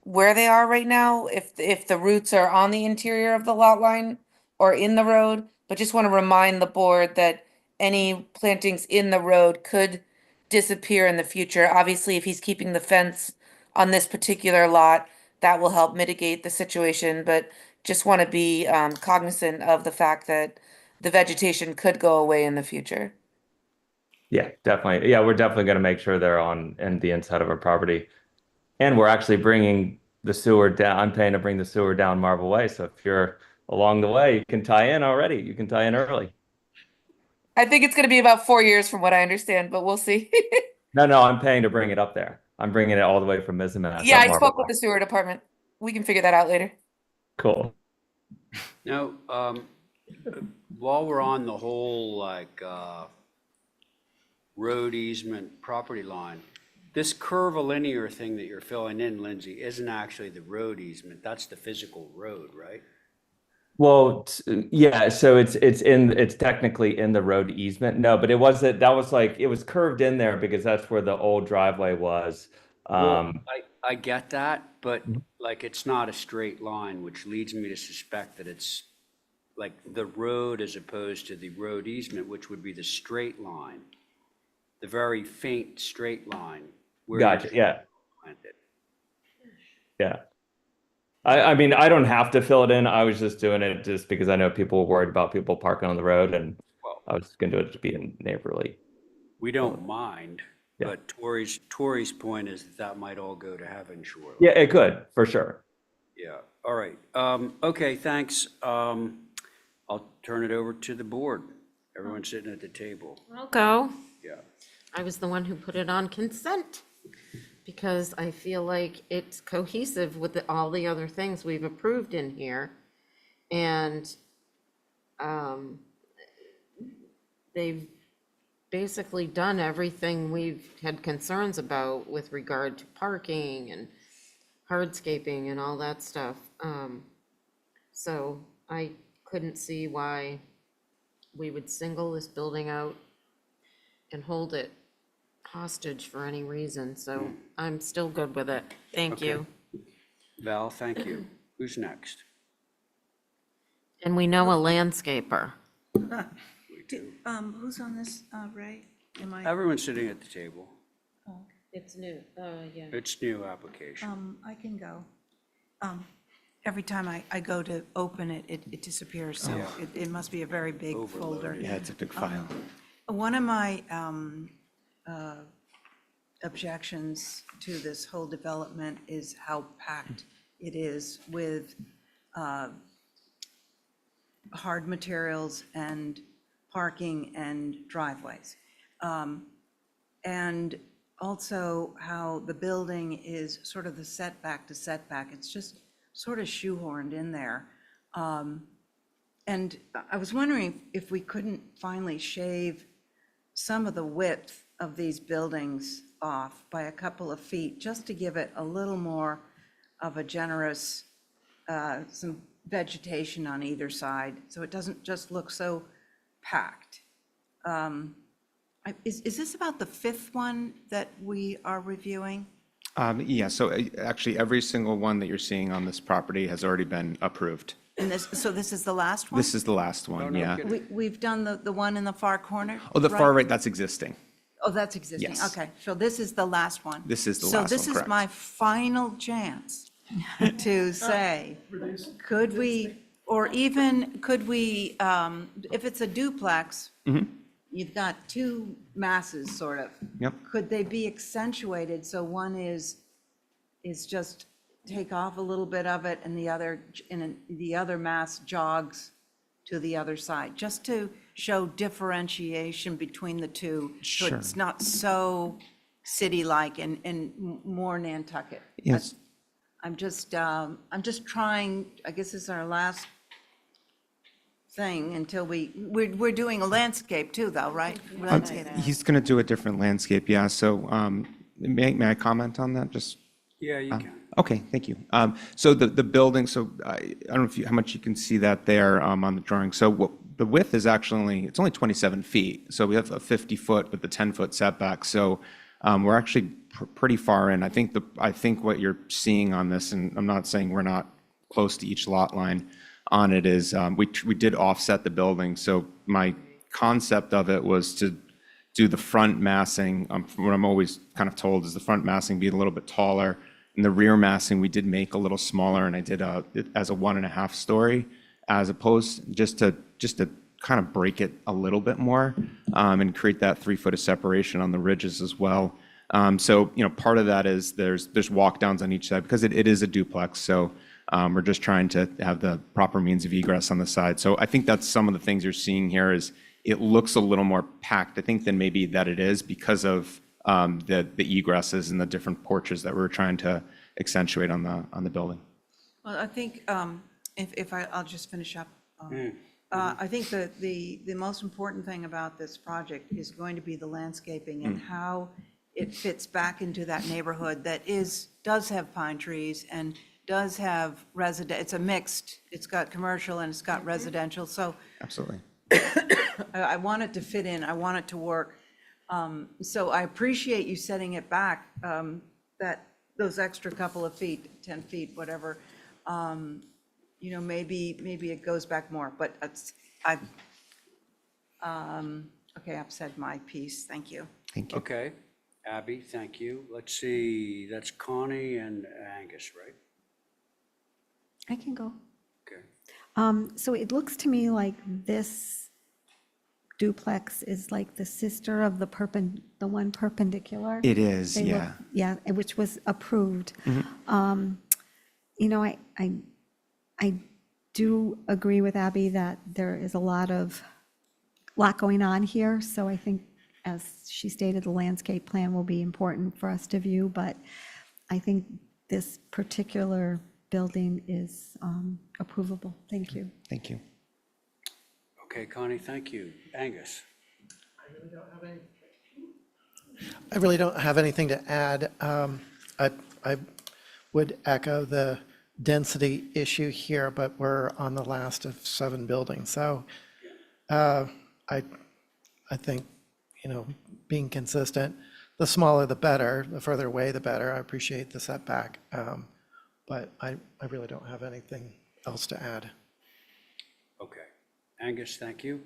where they are right now, if the roots are on the interior of the lot line or in the road, but just want to remind the board that any plantings in the road could disappear in the future. Obviously, if he's keeping the fence on this particular lot, that will help mitigate the situation, but just want to be cognizant of the fact that the vegetation could go away in the future. Yeah, definitely. Yeah, we're definitely going to make sure they're on the inside of our property. And we're actually bringing the sewer down. I'm paying to bring the sewer down Marble Way. So if you're along the way, you can tie in already. You can tie in early. I think it's going to be about 4 years from what I understand, but we'll see. No, I'm paying to bring it up there. I'm bringing it all the way from Mizumass Yeah, up I Marble spoke with the sewer department. We can figure that out later. Cool. Now, while we're on the whole, road easement property line, this curvilinear thing that you're filling in, Lindsay, isn't actually the road easement. That's the physical road, right? Well, yeah, so it's technically in the road easement. No, but that was like it was curved in there because that's where the old driveway was. Well, I get that, but like it's not a straight line, which leads me to suspect that it's like the road as opposed to the road easement, which would be the straight line, the very faint straight line. Where Gotcha. you Yeah. planted. Yeah. I mean, I don't have to fill it in. I was just doing it just because I know people were worried about people parking on the road, and I was going to do it to be neighborly. We don't mind, Yeah. but Tori's point is that might all go to heaven shortly. Yeah, it could for sure. Yeah, all right. Okay, thanks. I'll turn it over to the board. Everyone's sitting at the table. I'll go. Yeah. I was the one who put it on consent because I feel like it's cohesive with all the other things we've approved in here. And they've basically done everything we've had concerns about with regard to parking and hardscaping and all that stuff. So I couldn't see why we would single this building out and hold it hostage for any reason, so I'm still good with it. Thank you. Val, thank you. Who's next? And we know a landscaper. Who's on this, Ray? Am I? Everyone's sitting at the table. It's new, yeah. It's new application. I can go. Every time I go to open it, it disappears, so it must be a very big folder. Yeah, it's a big file. One of my objections to this whole development is how packed it is with hard materials and parking and driveways. And also how the building is sort of the setback to setback. It's just sort of shoehorned in there. And I was wondering if we couldn't finally shave some of the width of these buildings off by a couple of feet, just to give it a little more of a generous, some vegetation on either side, so it doesn't just look so packed. Is this about the fifth one that we are reviewing? Yeah, so actually, every single one that you're seeing on this property has already been approved. And so this is the last one? This is the last one, yeah. We've done the one in the far corner? Oh, the far right, that's existing. Oh, that's existing, Yes. okay. So this is the last one? This is the So last this one, is correct. my final chance to say, could we, or even, could we, if it's a duplex, you've got two masses, sort of. Yep. Could they be accentuated, so one is just take off a little bit of it, and the other mass jogs to the other side, just to show differentiation between the two? So Sure. it's not so city-like and more Nantucket. Yes. I'm just trying, I guess this is our last thing until we're doing a landscape too, though, right? Landscape. He's going to do a different landscape, yeah. So may I comment on that? Just Yeah, you can. Okay, thank you. So the building, so I don't know how much you can see that there on the drawing. So the width is actually, it's only 27 feet. So we have a 50-foot with the 10-foot setback. So we're actually pretty far in. I think what you're seeing on this, and I'm not saying we're not close to each lot line on it, is we did offset the building. So my concept of it was to do the front massing. What I'm always kind of told is the front massing be a little bit taller. And the rear massing we did make a little smaller, and I did it as a 1.5 story, as opposed just to kind of break it a little bit more and create that 3 foot of separation on the ridges as well. So part of that is there's walk downs on each side because it is a duplex. So we're just trying to have the proper means of egress on the side. So I think that's some of the things you're seeing here is it looks a little more packed, I think, than maybe that it is because of the egresses and the different porches that we're trying to accentuate on the building. Well, I think, I'll just finish up. I think that the most important thing about this project is going to be the landscaping and how it fits back into that neighborhood that does have pine trees and does have it's a mixed, it's got commercial and it's got residential, so Absolutely. I want it to fit in, I want it to work. So I appreciate you setting it back, those extra couple of feet, 10 feet, whatever. Maybe it goes back more, but okay, I've said my piece, thank you. Thank you. Okay, Abby, thank you. Let's see, that's Connie and Angus, right? I can go. Okay. So it looks to me like this duplex is like the sister of the one perpendicular. It is, They look- yeah. Yeah, which was approved. Mhm. I do agree with Abby that there is a lot going on here. So I think, as she stated, the landscape plan will be important for us to view, but I think this particular building is approvable. Thank you. Thank you. Okay, Connie, thank you. Angus? I really don't have anything to add. I would echo the density issue here, but we're on the last of 7 buildings. So I think, being consistent, the smaller the better, the further away the better. I appreciate the setback. But I really don't have anything else to add. Okay. Angus, thank you.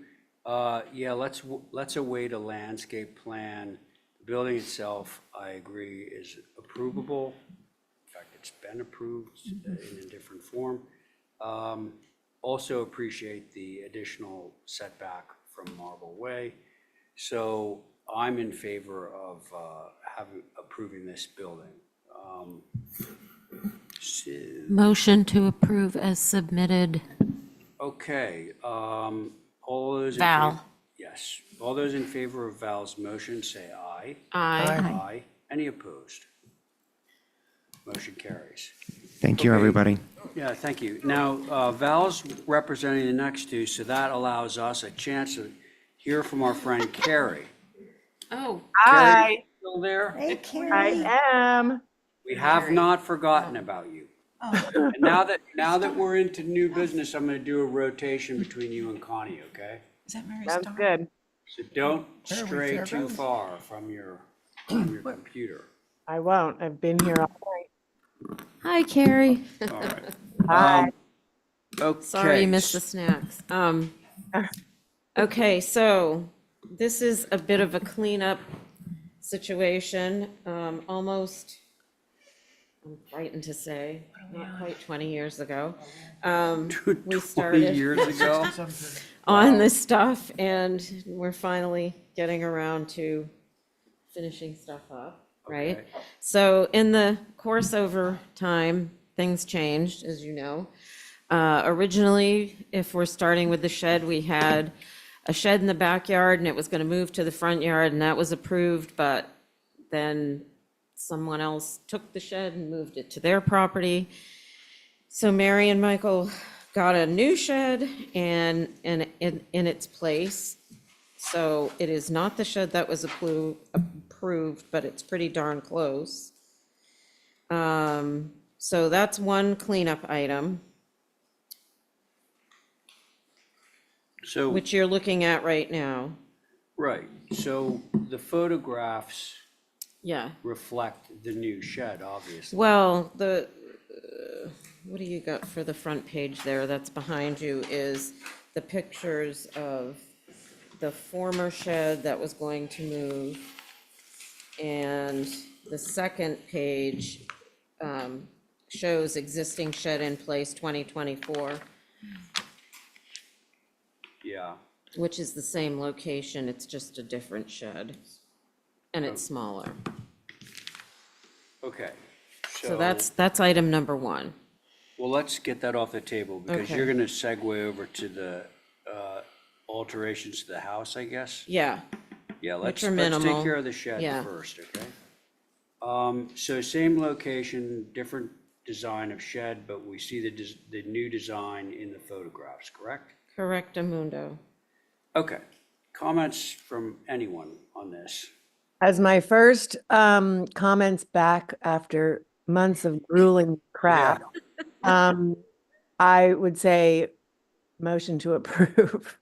Yeah, let's await a landscape plan. The building itself, I agree, is approvable. In fact, it's been approved in a different form. Also appreciate the additional setback from Marble Way. So I'm in favor of approving this building. Motion to approve as submitted. Okay, all those. Val. Yes, all those in favor of Val's motion, say aye. Aye. Aye. Any opposed? Motion carries. Thank you, Okay. everybody. Yeah, thank you. Now, Val's representing the next two, so that allows us a chance to hear from our friend Carrie. Oh. Carrie, still there? Hey, Carrie. am. We have not forgotten about you. And now that we're into new business, I'm gonna do a rotation between you and Connie, okay? Is that Mary Sounds Starr? good. So don't Where are we, stray too Fairgrounds? far from your computer. I won't. I've been here all night. Hi, Carrie. All right. Hi. Okay. Sorry you missed the snacks. Okay, so this is a bit of a cleanup situation, almost, I'm frightened to say, not quite 20 years ago. We 20 started years ago? on this stuff, and we're finally getting around to finishing stuff up, right? Okay. So in the course over time, things changed, as you know. Originally, if we're starting with the shed, we had a shed in the backyard and it was gonna move to the front yard, and that was approved, but then someone else took the shed and moved it to their property. So Mary and Michael got a new shed and in its place. So it is not the shed that was approved, but it's pretty darn close. So that's one cleanup item, So, which you're looking at right now. right, so the photographs Yeah. reflect the new shed, obviously. Well, what do you got for the front page there that's behind you is the pictures of the former shed that was going to move. And the second page shows existing shed in place 2024, Yeah, which is the same location, it's just a different shed. And it's smaller. okay. So that's item number one. Well, let's get that off the table, because Okay. you're gonna segue over to the alterations to the house, I guess? Yeah, Yeah, Which let's are take minimal. care of the shed Yeah. first, okay? So same location, different design of shed, but we see the new design in the photographs, correct? Correctamundo. Okay. Comments from anyone on this? As my first comments back after months of grueling crap, I would say motion to approve.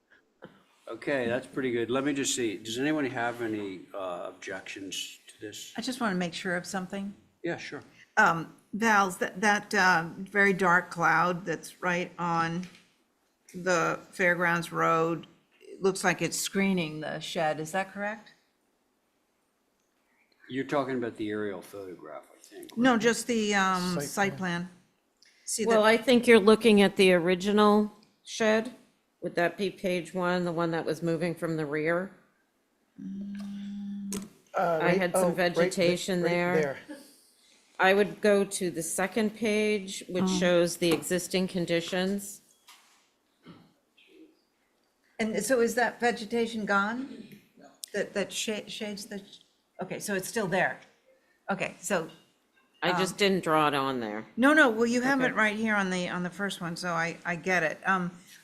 Okay, that's pretty good. Let me just see. Does anyone have any objections to this? I just want to make sure of something. Yeah, sure. Val's, that very dark cloud that's right on the Fairgrounds Road, it looks like it's screening the shed, is that correct? You're talking about the aerial photograph, I think. No, just the Site site plan. See Well, that, I think you're looking at the original shed. Would that be page one, the one that was moving from the rear? I had some vegetation there. I would go to the second page, which shows the existing conditions. and so is that vegetation gone? That shades the, okay, so it's still there. Okay, so, I just didn't draw it on there. no, well, you have it Okay. right here on the first one, so I get it.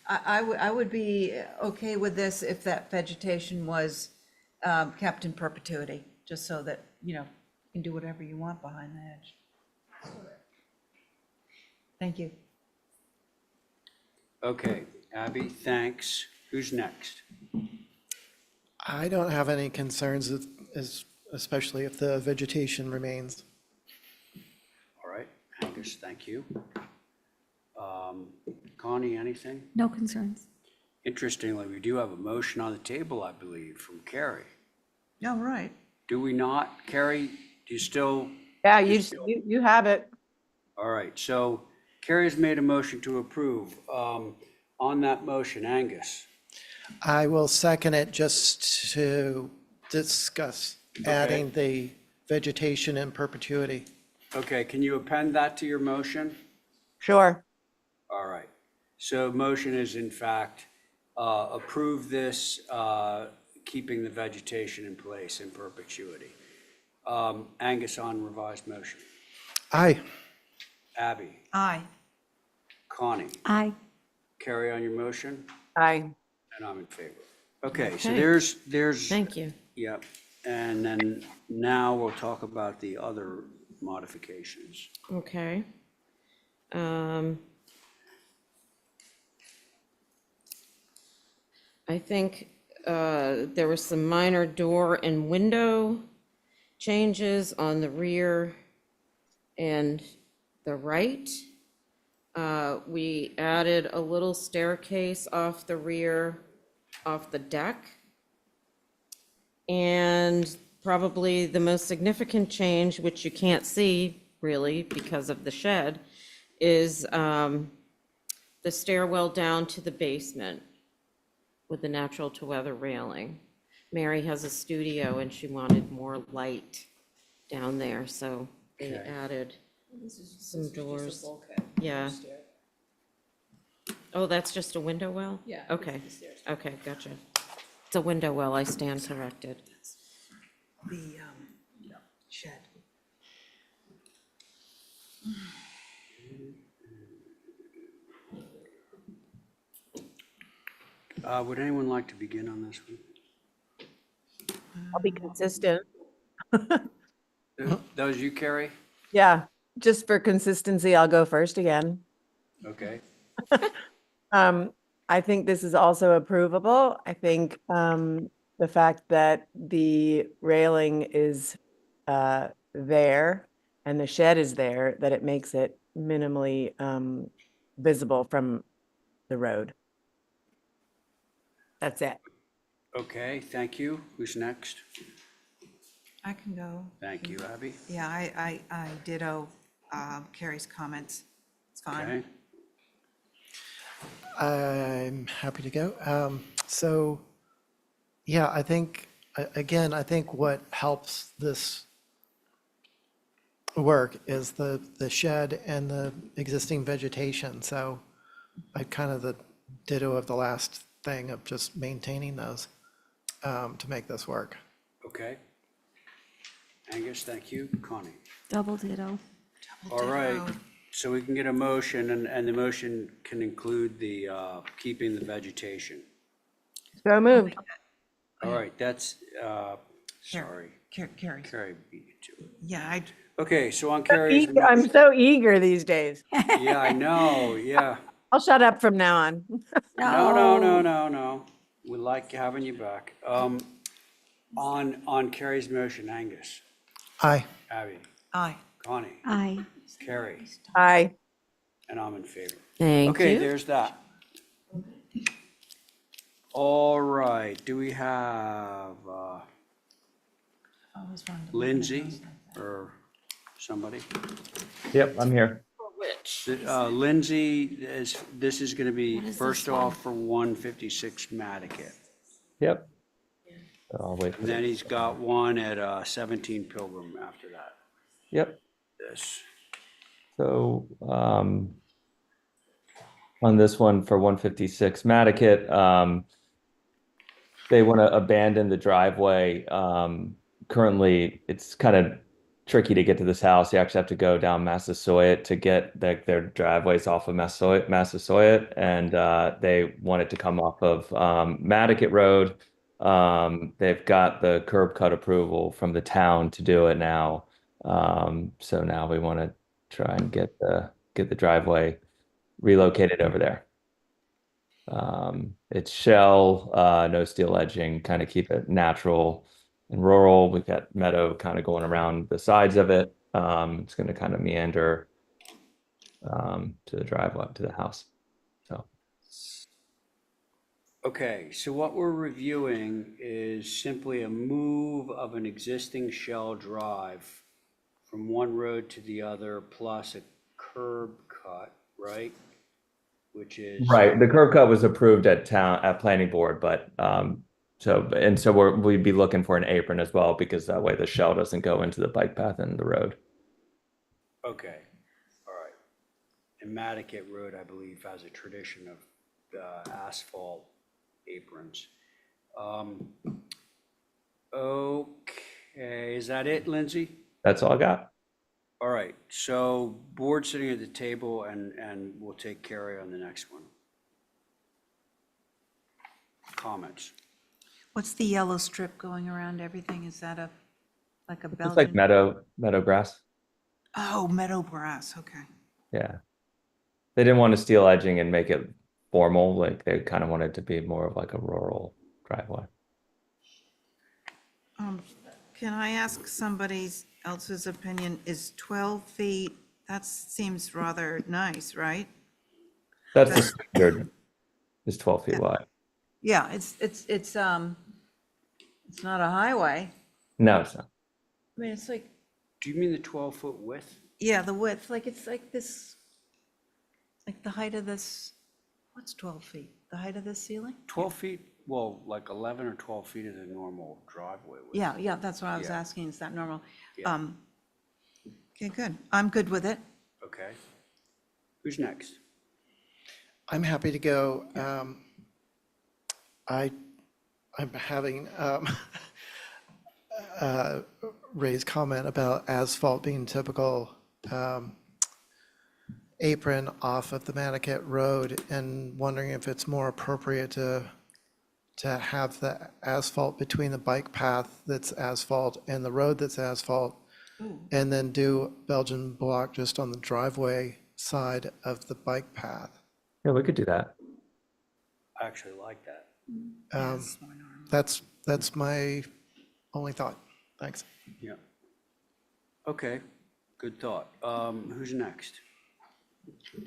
I would be okay with this if that vegetation was kept in perpetuity, just so that, you can do whatever you want behind the hedge. Thank you. Okay, Abby, thanks. Who's next? I don't have any concerns, especially if the vegetation remains. All right, Angus, thank you. Connie, anything? No concerns. Interestingly, we do have a motion on the table, I believe, from Carrie. Oh, right. Do we not? Carrie, do you still? Yeah, you have it. All right, so Carrie's made a motion to approve. On that motion, Angus? I will second it just to discuss adding the vegetation in perpetuity. Okay, can you append that to your motion? Sure. All right, so motion is in fact, approve this, keeping the vegetation in place in perpetuity. Angus on revised motion. Aye. Abby, Aye. Connie, Aye. Carrie on your motion, Aye. and I'm in favor. Okay, so Okay. there's. Thank you. Yep, and then now we'll talk about the other modifications. Okay. I think there were some minor door and window changes on the rear and the right. We added a little staircase off the rear, off the deck. And probably the most significant change, which you can't see really because of the shed, is the stairwell down to the basement with the natural to weather railing. Mary has a studio and she wanted more light down there, so they Okay. added some doors. Yeah. Oh, that's just a window well? Yeah. Okay, okay, gotcha. It's a window well, I stand corrected. The shed. Would anyone like to begin on this one? I'll be consistent. That was you, Carrie? Yeah, just for consistency, I'll go first again. Okay, I think this is also approvable. I think the fact that the railing is there and the shed is there, that it makes it minimally visible from the road. That's it. okay, thank you. Who's next? I can go. Thank you, Abby. Yeah, I ditto Carrie's comments. It's fine. Okay, I'm happy to go. So, yeah, I think, again, I think what helps this work is the shed and the existing vegetation. So I kind of the ditto of the last thing of just maintaining those to make this work. Okay. Angus, thank you. Connie? Double ditto. All right, so we can get a motion, and the motion can include the, keeping the vegetation. So moved. All right, that's, sorry, Carrie. Carrie beat you to it. Yeah, Okay, so on Carrie's, I'm so eager these days. yeah, I know, yeah. I'll shut up from now on. No. We like having you back. On Carrie's motion, Angus, Aye. Abby, aye. Connie, Aye. Carrie, Aye. and I'm in favor. Thank Okay, you. there's that. All right, do we have Lindsay or somebody? Yep, I'm here. Lindsay, this is going to be, What is first this one? off, for 156 Mattocket. Yep. I'll wait for And then that. he's got one at 17 Pilgrim after that. Yep. This. So, on this one for 156 Mattocket, they want to abandon the driveway. Currently, it's kind of tricky to get to this house. You actually have to go down Massasoit to get their driveways off of Massasoit, and they want it to come off of Mattocket Road. They've got the curb cut approval from the town to do it now. So now we want to try and get the driveway relocated over there. It's shell, no steel edging, kind of keep it natural and rural. We've got meadow kind of going around the sides of it. It's going to kind of meander to the driveway to the house. So Okay, so what we're reviewing is simply a move of an existing shell drive from one road to the other, plus a curb cut, right? Which is. right, the curb cut was approved at planning board, but so we'd be looking for an apron as well, because that way the shell doesn't go into the bike path and the road. Okay, all right. And Mattocket Road, I believe, has a tradition of asphalt aprons. Okay, is that it, Lindsay? That's all I got. All right, so board sitting at the table, and we'll take Carrie on the next one. Comments? What's the yellow strip going around everything? Is that like a It's like Belgian? meadow grass. Oh, meadow grass, okay. Yeah. They didn't want to steel edging and make it formal. Like they kind of wanted to be more of like a rural driveway. Can I ask somebody else's opinion? Is 12 feet, that seems rather nice, right? That's the standard. Is 12 feet wide. Yeah, it's not a highway. No, it's not. I mean, it's like, Do you mean the 12-foot width? yeah, the width, like, it's like this, like the height of this, what's 12 feet? The height of this ceiling? 12 feet, well, like 11 or 12 feet is a normal driveway width. Yeah, that's what I was Yeah. asking, is that normal? Yeah. Okay, good. I'm good with it. Okay. Who's next? I'm happy to go. I'm having Ray's comment about asphalt being typical apron off of the Nantucket Road, and wondering if it's more appropriate to have the asphalt between the bike path that's asphalt and the road that's asphalt, and then do Belgian block just on the driveway side of the bike path. Yeah, we could do that. I actually like that. That's my only thought. Thanks. Yeah. Okay, good thought. Who's next?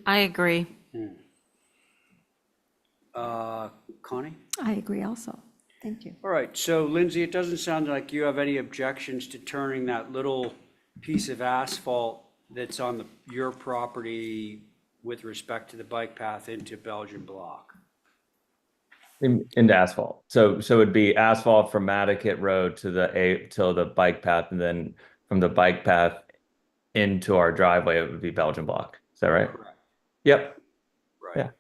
I agree. Connie? I agree also. Thank you. All right, so Lindsay, it doesn't sound like you have any objections to turning that little piece of asphalt that's on your property with respect to the bike path into Belgian block. Into asphalt. So it'd be asphalt from Mattocket Road to the bike path, and then from the bike path into our driveway, it would be Belgian block. Is that right? Correct. Yep. Right. Yeah.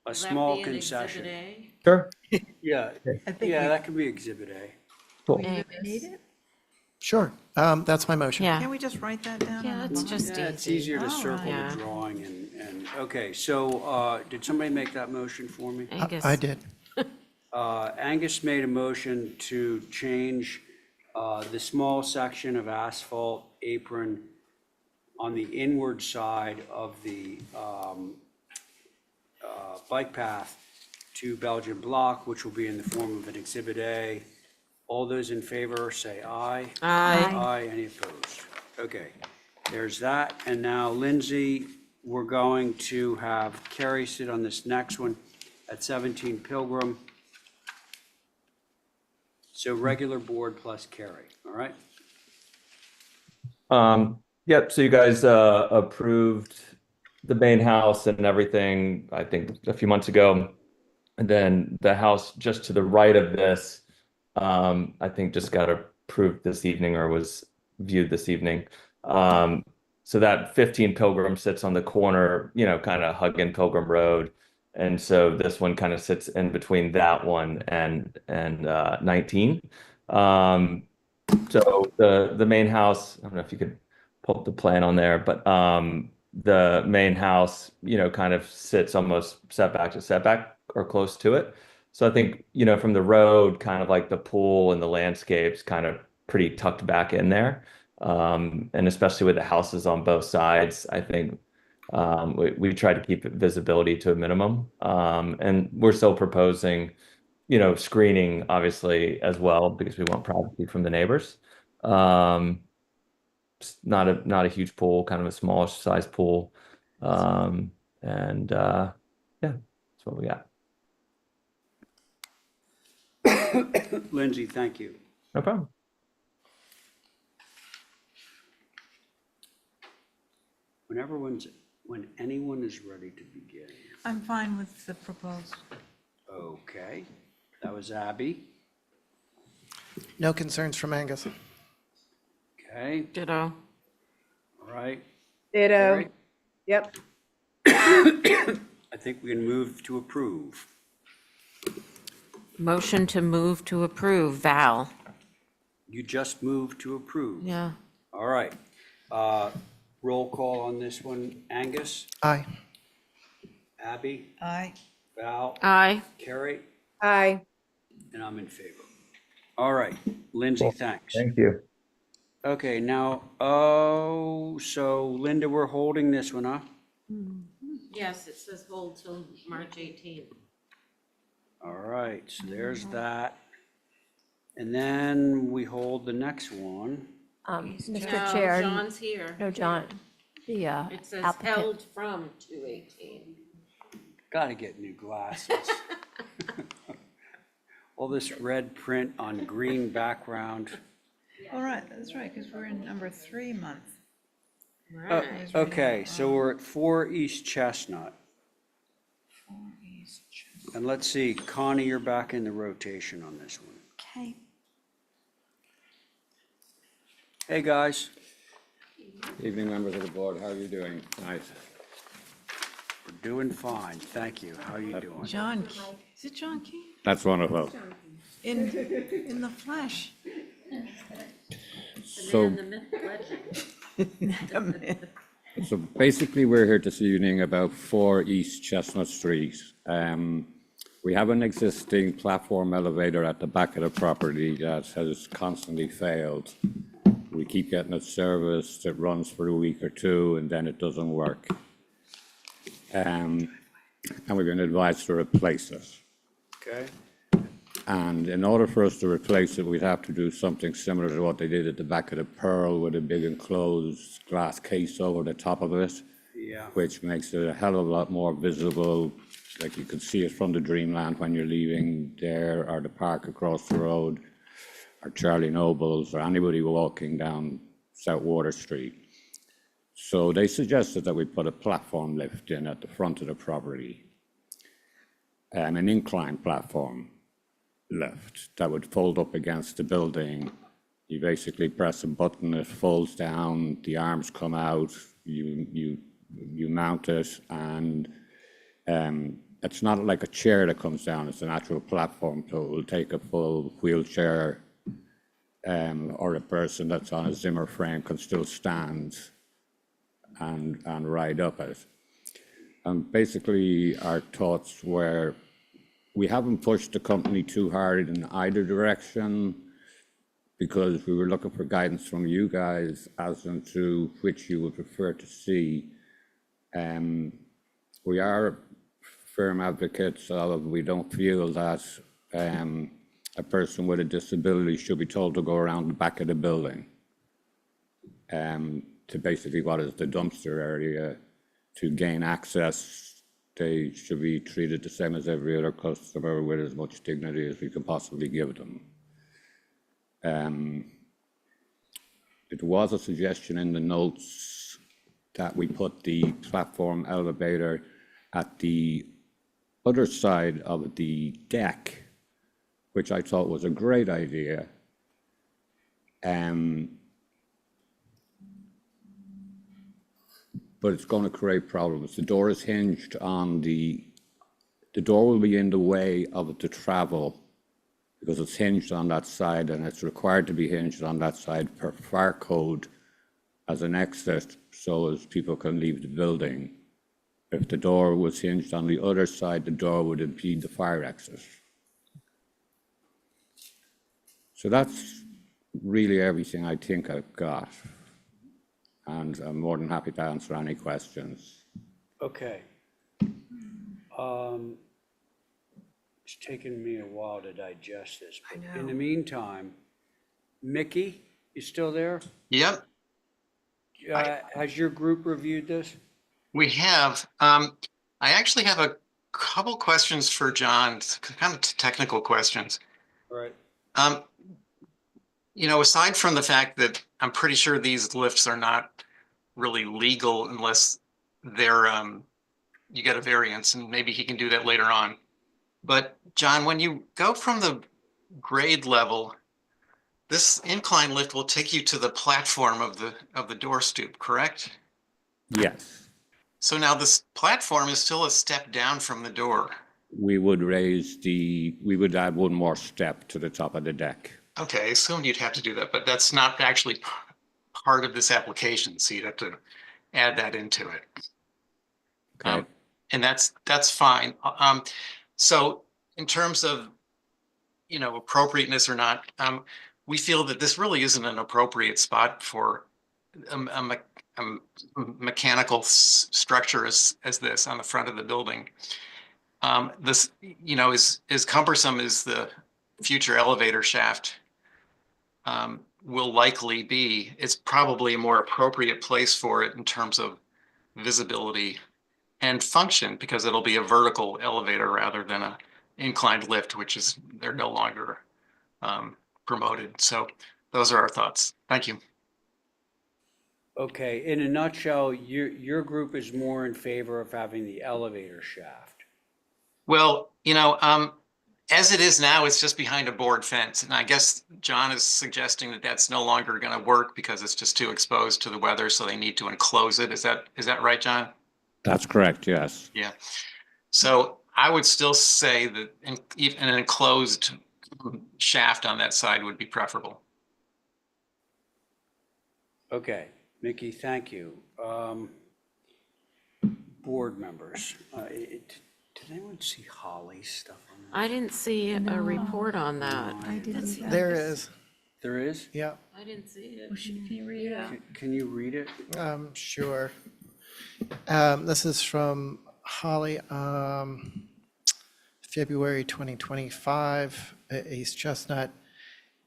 A small concession. Sure. Yeah, I think yeah, that could be Exhibit A. Cool. Need it? Sure, that's my motion. Yeah. Can't we just write that down? Yeah, on the it's bottom? just Yeah, it's easy. easier to circle Yeah. the drawing okay, so, did somebody make that motion for me? Angus. I did. Angus made a motion to change the small section of asphalt apron on the inward side of the bike path to Belgian block, which will be in the form of an Exhibit A. All those in favor, say aye. Aye. Aye, any opposed? Okay, there's that. And now Lindsay, we're going to have Carrie sit on this next one at 17 Pilgrim. So regular board plus Carrie, all right? Yep, so you guys approved the main house and everything, I think a few months ago. And then the house just to the right of this, I think just got approved this evening or was viewed this evening. So that 15 Pilgrim sits on the corner, you know, kind of hugging Pilgrim Road. And so this one kind of sits in between that one and 19. So the main house, I don't know if you could pull up the plan on there, but the main house, you know, kind of sits almost setback to setback or close to it. So I think, you know, from the road, kind of like the pool and the landscapes kind of pretty tucked back in there. And especially with the houses on both sides, I think we try to keep visibility to a minimum. And we're still proposing, you know, screening obviously as well because we want privacy from the neighbors. It's not a huge pool, kind of a smallish size pool. And yeah, that's what we got. Lindsay, thank you. No problem. When anyone is ready to begin. I'm fine with the proposed. Okay, that was Abby. No concerns from Angus. Okay, Ditto. all right. Ditto. Carrie? Yep. I think we can move to approve. Motion to move to approve, Val. You just moved to approve. Yeah. All right. Roll call on this one. Angus, Aye. Abby, Aye. Val, Aye. Carrie, Aye. and I'm in favor. All right, Lindsay, thanks. Thank you. Okay, now, so Linda, we're holding this one, huh? Yes, it says hold till March 18th. All right, so there's that. And then we hold the next one. Mr. Chair. John's here. No, John, the It says applicant. held from 2/18. Gotta get new glasses. All this red print on green background. All right, that's right, because we're in number 3 month. Right. Okay, so we're at 4 East Chestnut. And let's see, Connie, you're back in the rotation on this one. Okay. Hey, guys. Evening, members of the board. How are you doing tonight? We're doing fine, thank you. How are you doing? John, is it John Key? That's wonderful. In the flesh. So, so basically, we're here this evening about 4 East Chestnut Street. We have an existing platform elevator at the back of the property that has constantly failed. We keep getting it serviced, it runs for a week or two, and then it doesn't work. And we've been advised to replace it. Okay. And in order for us to replace it, we'd have to do something similar to what they did at the back of the Pearl with a big enclosed glass case over the top of it. Yeah. Which makes it a hell of a lot more visible. Like you can see it from the Dreamland when you're leaving there, or the park across the road, or Charlie Noble's, or anybody walking down South Water Street. So they suggested that we put a platform lift in at the front of the property, an incline platform lift that would fold up against the building. You basically press a button, it folds down, the arms come out, you mount it, and it's not like a chair that comes down, it's an actual platform, so it will take a full wheelchair or a person that's on a Zimmer frame can still stand and ride up it. And basically, our thoughts were, we haven't pushed the company too hard in either direction because we were looking for guidance from you guys as to which you would prefer to see. We are firm advocates of, we don't feel that a person with a disability should be told to go around the back of the building to basically what is the dumpster area to gain access. They should be treated the same as every other customer with as much dignity as we can possibly give them. It was a suggestion in the notes that we put the platform elevator at the other side of the deck, which I thought was a great idea. But it's going to create problems. The door is hinged on the door will be in the way of the travel because it's hinged on that side and it's required to be hinged on that side per fire code as an exit so as people can leave the building. If the door was hinged on the other side, the door would impede the fire exit. So that's really everything I think I've got. And I'm more than happy to answer any questions. Okay. It's taken me a while to digest this. But in the meantime, Mickey, you still there? Yep. Has your group reviewed this? We have. I actually have a couple questions for John, kind of technical questions. All right. Aside from the fact that I'm pretty sure these lifts are not really legal unless they're you get a variance, and maybe he can do that later on. But John, when you go from the grade level, this incline lift will take you to the platform of the door stoop, correct? Yes. So now this platform is still a step down from the door. We would we would add one more step to the top of the deck. Okay, I assumed you'd have to do that, but that's not actually part of this application, so you'd have to add that into it. Okay. And that's fine. So in terms of, appropriateness or not, we feel that this really isn't an appropriate spot for a mechanical structure as this on the front of the building. This, is cumbersome as the future elevator shaft will likely be. It's probably a more appropriate place for it in terms of visibility and function, because it'll be a vertical elevator rather than an inclined lift, which is they're no longer promoted. So those are our thoughts. Thank you. Okay, in a nutshell, your group is more in favor of having the elevator shaft. Well, as it is now, it's just behind a board fence. And I guess John is suggesting that that's no longer going to work because it's just too exposed to the weather. So they need to enclose it. Is that right, John? That's correct, yes. Yeah. So I would still say that even an enclosed shaft on that side would be preferable. Okay, Mickey, thank you. Board members, did anyone see Holly's stuff on that? I didn't see a report on that. I didn't. There is. There is? Yeah. I didn't see it. Can you read it? Can you read it? Sure. This is from Holly, February 2025, East Chestnut,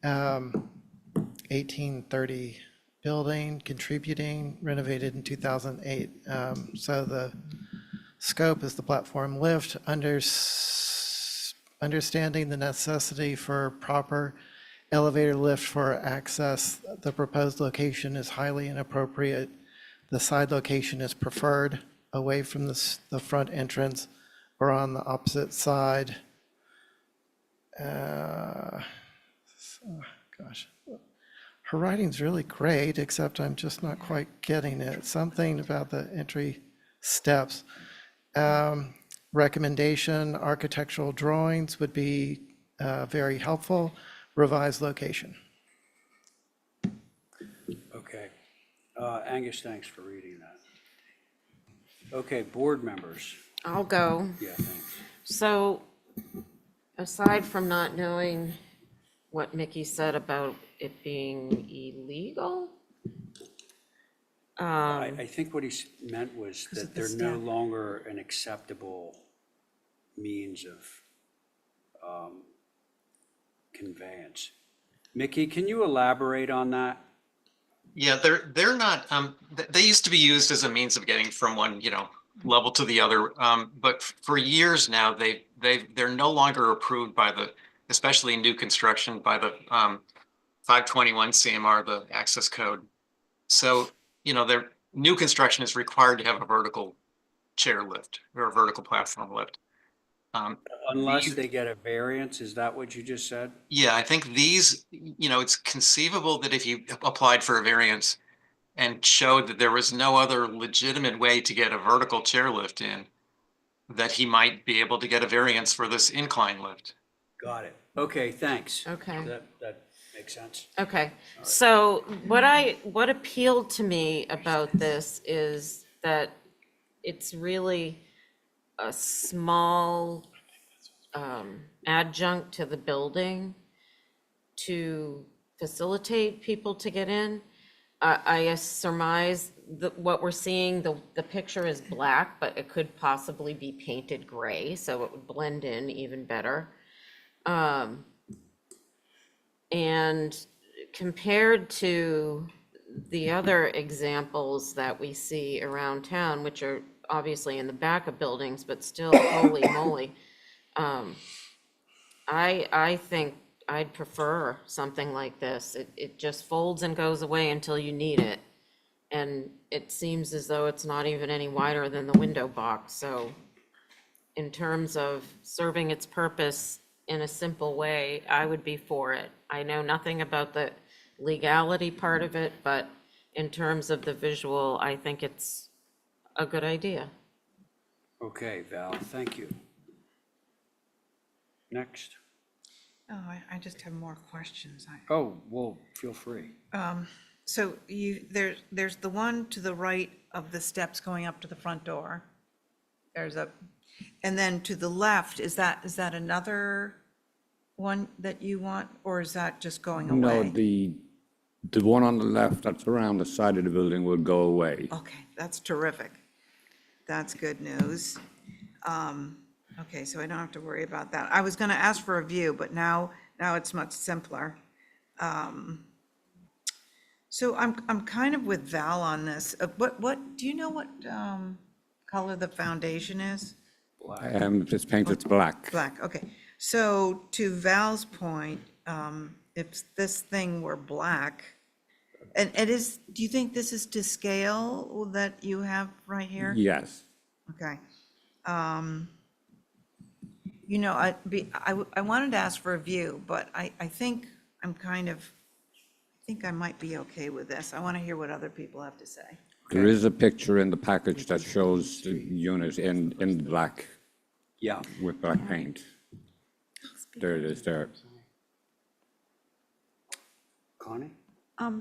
1830 building, contributing, renovated in 2008. So the scope is the platform lift, understanding the necessity for proper elevator lift for access. The proposed location is highly inappropriate. The side location is preferred, away from the front entrance or on the opposite side. Gosh, her writing's really great, except I'm just not quite getting it. Something about the entry steps. Recommendation, architectural drawings would be very helpful. Revised location. Angus, thanks for reading that. Okay, board members. I'll go. Yeah, thanks. So aside from not knowing what Mickey said about it being illegal, I think what he meant was 'Cause that of the they're no step. longer an acceptable means of conveyance. Mickey, can you elaborate on that? Yeah, they're not, they used to be used as a means of getting from one, level to the other. But for years now, they're no longer approved by the, especially new construction, by the 521 CMR, the access code. So, their new construction is required to have a vertical chair lift or a vertical platform lift. Unless These- they get a variance, is that what you just said? Yeah, I think these, it's conceivable that if you applied for a variance and showed that there was no other legitimate way to get a vertical chairlift in, that he might be able to get a variance for this incline lift. Got it. Okay, thanks. Okay. That makes sense. okay. So what appealed to me about this is that it's really a small adjunct to the building to facilitate people to get in. I surmise that what we're seeing, the picture is black, but it could possibly be painted gray, so it would blend in even better. And compared to the other examples that we see around town, which are obviously in the back of buildings, but still, holy moly. I think I'd prefer something like this. It just folds and goes away until you need it. And it seems as though it's not even any wider than the window box, so in terms of serving its purpose in a simple way, I would be for it. I know nothing about the legality part of it, but in terms of the visual, I think it's a good idea. Okay, Val, thank you. Next. Oh, I just have more questions. Oh, well, feel free. So there's the one to the right of the steps going up to the front door. And then to the left, is that another one that you want, or is that just going No, away? the one on the left that's around the side of the building will go away. Okay, that's terrific. That's good news. Okay, so I don't have to worry about that. I was gonna ask for a view, but now it's much simpler. So I'm kind of with Val on this. What, do you know what color the foundation is? It's painted black. Black, okay. So to Val's point, if this thing were black, and it is, do you think this is to scale that you have right here? Yes. Okay. I wanted to ask for a view, but I think I think I might be okay with this. I want to hear what other people have to say. There is a picture in the package that shows the unit in black. Yeah. With black paint. There it is there. Connie?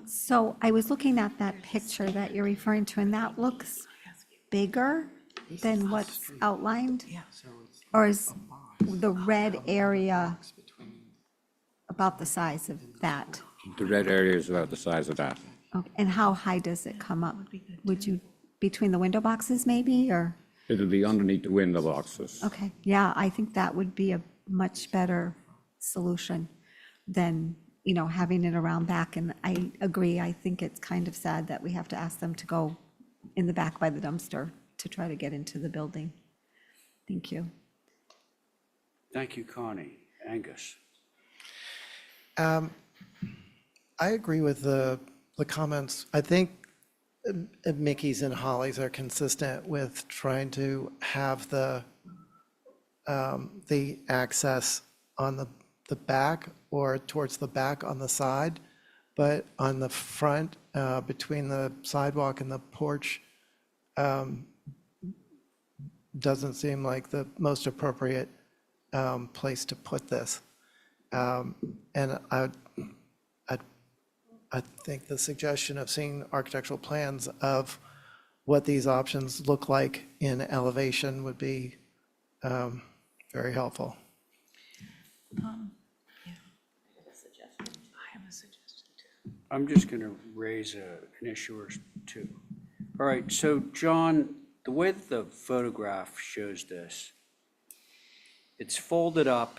So I was looking at that picture that you're referring to, and that looks bigger than what's outlined? Or is the red area about the size of that? The red area is about the size of that. Okay, and how high does it come up? Would you, between the window boxes maybe, or? It'll be underneath the window boxes. Okay, yeah, I think that would be a much better solution than, having it around back. And I agree, I think it's kind of sad that we have to ask them to go in the back by the dumpster to try to get into the building. Thank you. Thank you, Connie. Angus? I agree with the comments. I think Mickey's and Holly's are consistent with trying to have the access on the back or towards the back on the side, but on the front, between the sidewalk and the porch, doesn't seem like the most appropriate place to put this. And I think the suggestion of seeing architectural plans of what these options look like in elevation would be very helpful. I'm just going to raise an issue or two. All right, so John, the way that the photograph shows this, it's folded up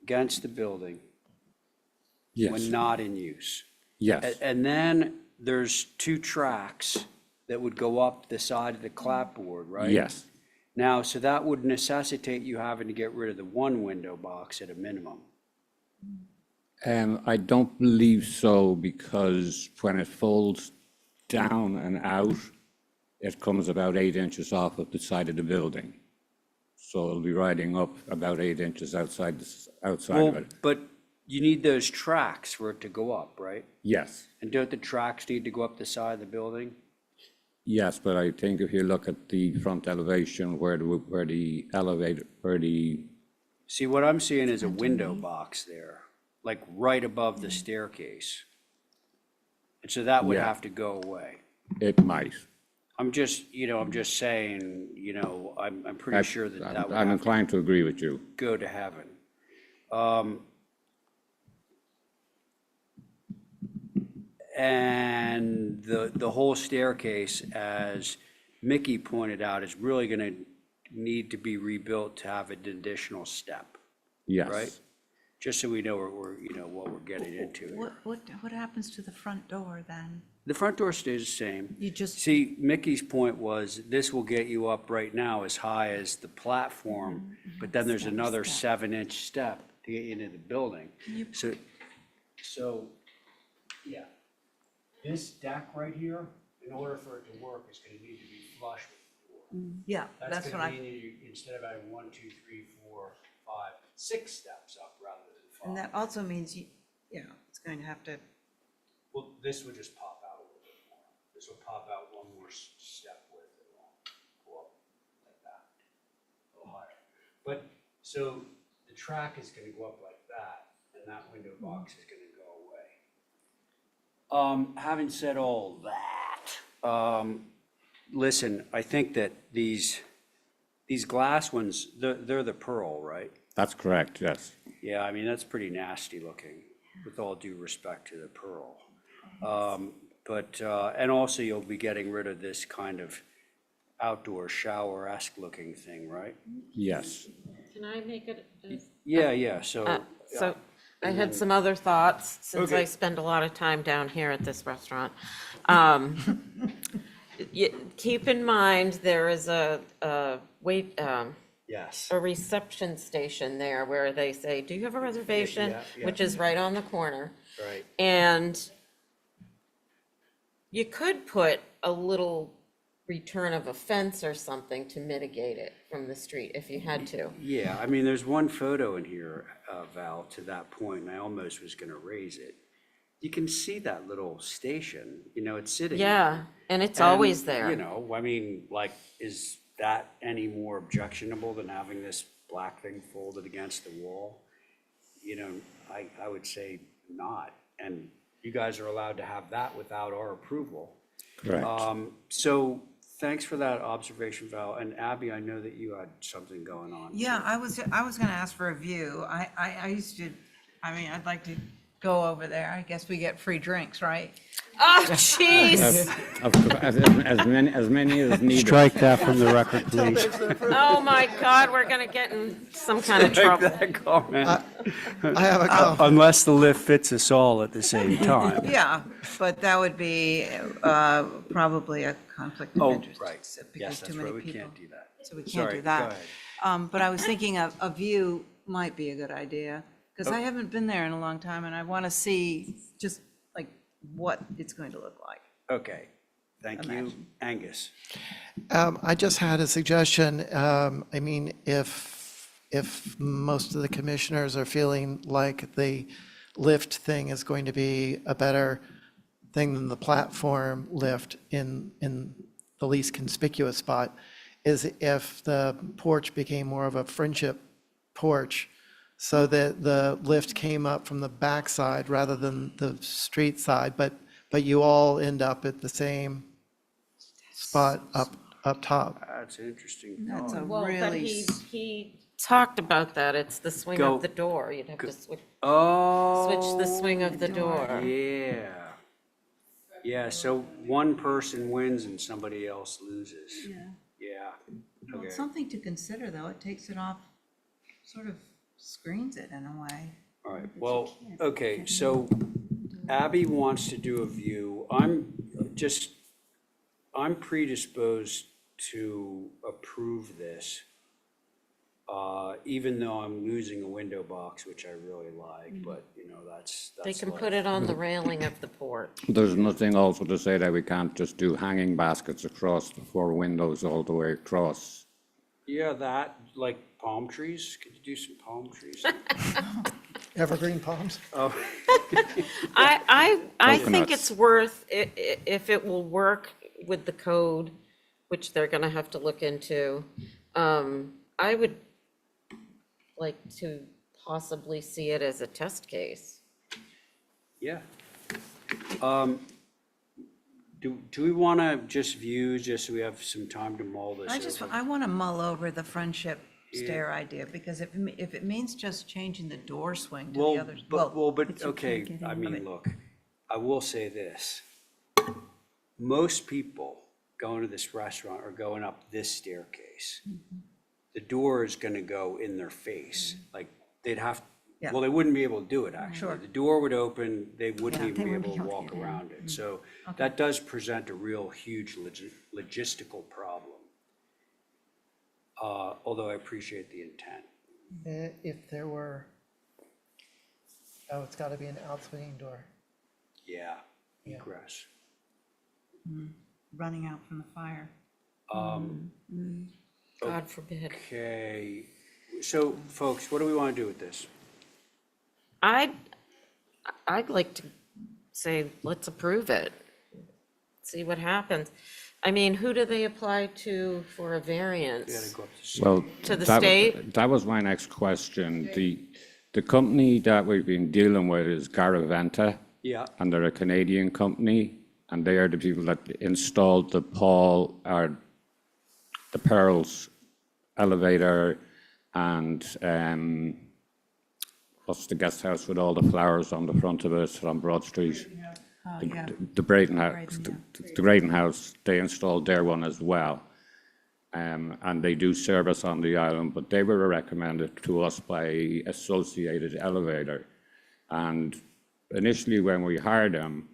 against the building Yes, when not in use. yes, And then there's two tracks that would go up the side of the clapboard, right? yes. Now, so that would necessitate you having to get rid of the one window box at a minimum. I don't believe so, because when it folds down and out, it comes about 8 inches off of the side of the building. So it'll be riding up about 8 inches outside of Well, it. but you need those tracks for it to go up, right? Yes, And don't the tracks need to go up the side of the building? yes, but I think if you look at the front elevation where the elevator, where the, See, what I'm seeing is a window box there, like right above the staircase. And so that would Yeah. have to go away. it might. I'm just saying, I'm pretty sure that that would I'm have to inclined to agree with you. go to heaven. And the whole staircase, as Mickey pointed out, is really gonna need to be rebuilt to have an additional step, Yes. right? Just so we know what we're getting into here. What happens to the front door then? The front door stays the same. You just, See, Mickey's point was, this will get you up right now as high as the platform, but then there's another 7-inch step to get you into the building. So, yeah. This deck right here, in order for it to work, is gonna need to be flush with the door. yeah, that's what gonna I, mean you, instead of having 1, 2, 3, 4, 5, 6 steps up rather than and 5. that also means it's going to have to, Well, this would just pop out a little bit more. This will pop out one more step with it, go up like that, a little higher. But, so the track is gonna go up like that, and that window box is gonna go away. Having said all that, listen, I think that these glass ones, they're the pearl, right? That's correct, yes. Yeah, I mean, that's pretty nasty looking, with all due respect to the pearl. But, and also you'll be getting rid of this kind of outdoor shower-esque looking thing, right? Yes. Can I make it? Yeah, so. So I had some other thoughts, since I Okay. spend a lot of time down here at this restaurant. Keep in mind, there is a Yes. a reception station there where they say, do you have a reservation? Yeah. Which is right on the corner. Right. And you could put a little return of a fence or something to mitigate it from the street if you had to. Yeah, I mean, there's one photo in here, Val, to that point, and I almost was gonna raise it. You can see that little station, it's sitting. Yeah, and it's And, always there. I mean, like, is that any more objectionable than having this black thing folded against the wall? I would say not. And you guys are allowed to have that without our approval. Correct. So thanks for that observation, Val. And Abby, I know that you had something going on. yeah, I was gonna ask for a view. I used to, I'd like to go over there. I guess we get free drinks, right? Oh, jeez. As many as needed. Strike that from the record, please. Oh, my God, we're gonna get in some kind of trouble. That comment. I have a comment. Unless the lift fits us all at the same time. Yeah, but that would be probably a conflict of Oh, interest. right. Because Yes, too that's many right. We people. can't do that. So we can't Sorry, do go that. ahead. But I was thinking a view might be a good idea, because I haven't been there in a long time, and I want to see just like what it's going to look like. Okay, thank you. Angus. I just had a suggestion. I mean, if most of the commissioners are feeling like the lift thing is going to be a better thing than the platform lift in the least conspicuous spot, is if the porch became more of a friendship porch so that the lift came up from the backside rather than the street side, but you all end up at the same spot up top. That's interesting. That's a Well, but really, he talked about that. It's the swing Go- of the door. You'd have to switch Oh. the swing of the door. Yeah. Yeah, so one person wins and somebody else loses. yeah. Yeah. Well, Okay. it's something to consider, though. It takes it off, sort of screens it in a way. All right, well, okay, so Abby wants to do a view. I'm predisposed to approve this, even though I'm losing a window box, which I really like, but, you know, that's They can life. put it on the railing of the porch. There's nothing also to say that we can't just do hanging baskets across the 4 windows all the way across. Yeah, that, like palm trees, could you do some palm trees? Evergreen palms? Oh. I think Coconuts. it's worth, if it will work with the code, which they're gonna have to look into, I would like to possibly see it as a test case. Yeah. Do we want to just view, just so we have some time to mull this over? I want to mull over the friendship stair idea, because if it means just changing the door swing to the Well, other, but, okay, I mean, look, I will say this. Most people going to this restaurant are going up this staircase. The door is gonna go in their face, like, they'd have, Yeah. well, they wouldn't be able to do it, actually. Sure. The door would open, they wouldn't Yeah, even they be wouldn't able to be able to walk get in. around it. So that does present a real huge logistical problem. Although I appreciate the intent. If there were, oh, it's got to be an outswinging door. Yeah, Yeah. egress. running out from the fire. God forbid. Okay, so folks, what do we want to do with this? I'd like to say, let's approve it. See what happens. I mean, who do they apply to for a We gotta variance? go up to. Well, To the that- state? That was my next question. The company that we've been dealing with is Garaventa, Yeah, and they're a Canadian company, and they are the people that installed the Pearls elevator and what's the guest house with all the flowers on the front of it on Broad Street? Oh, yeah. The Brayton House, Brayton, the Brayton House, they installed their one as well. And they do service on the island, but they were recommended to us by Associated Elevator. And initially, when we hired him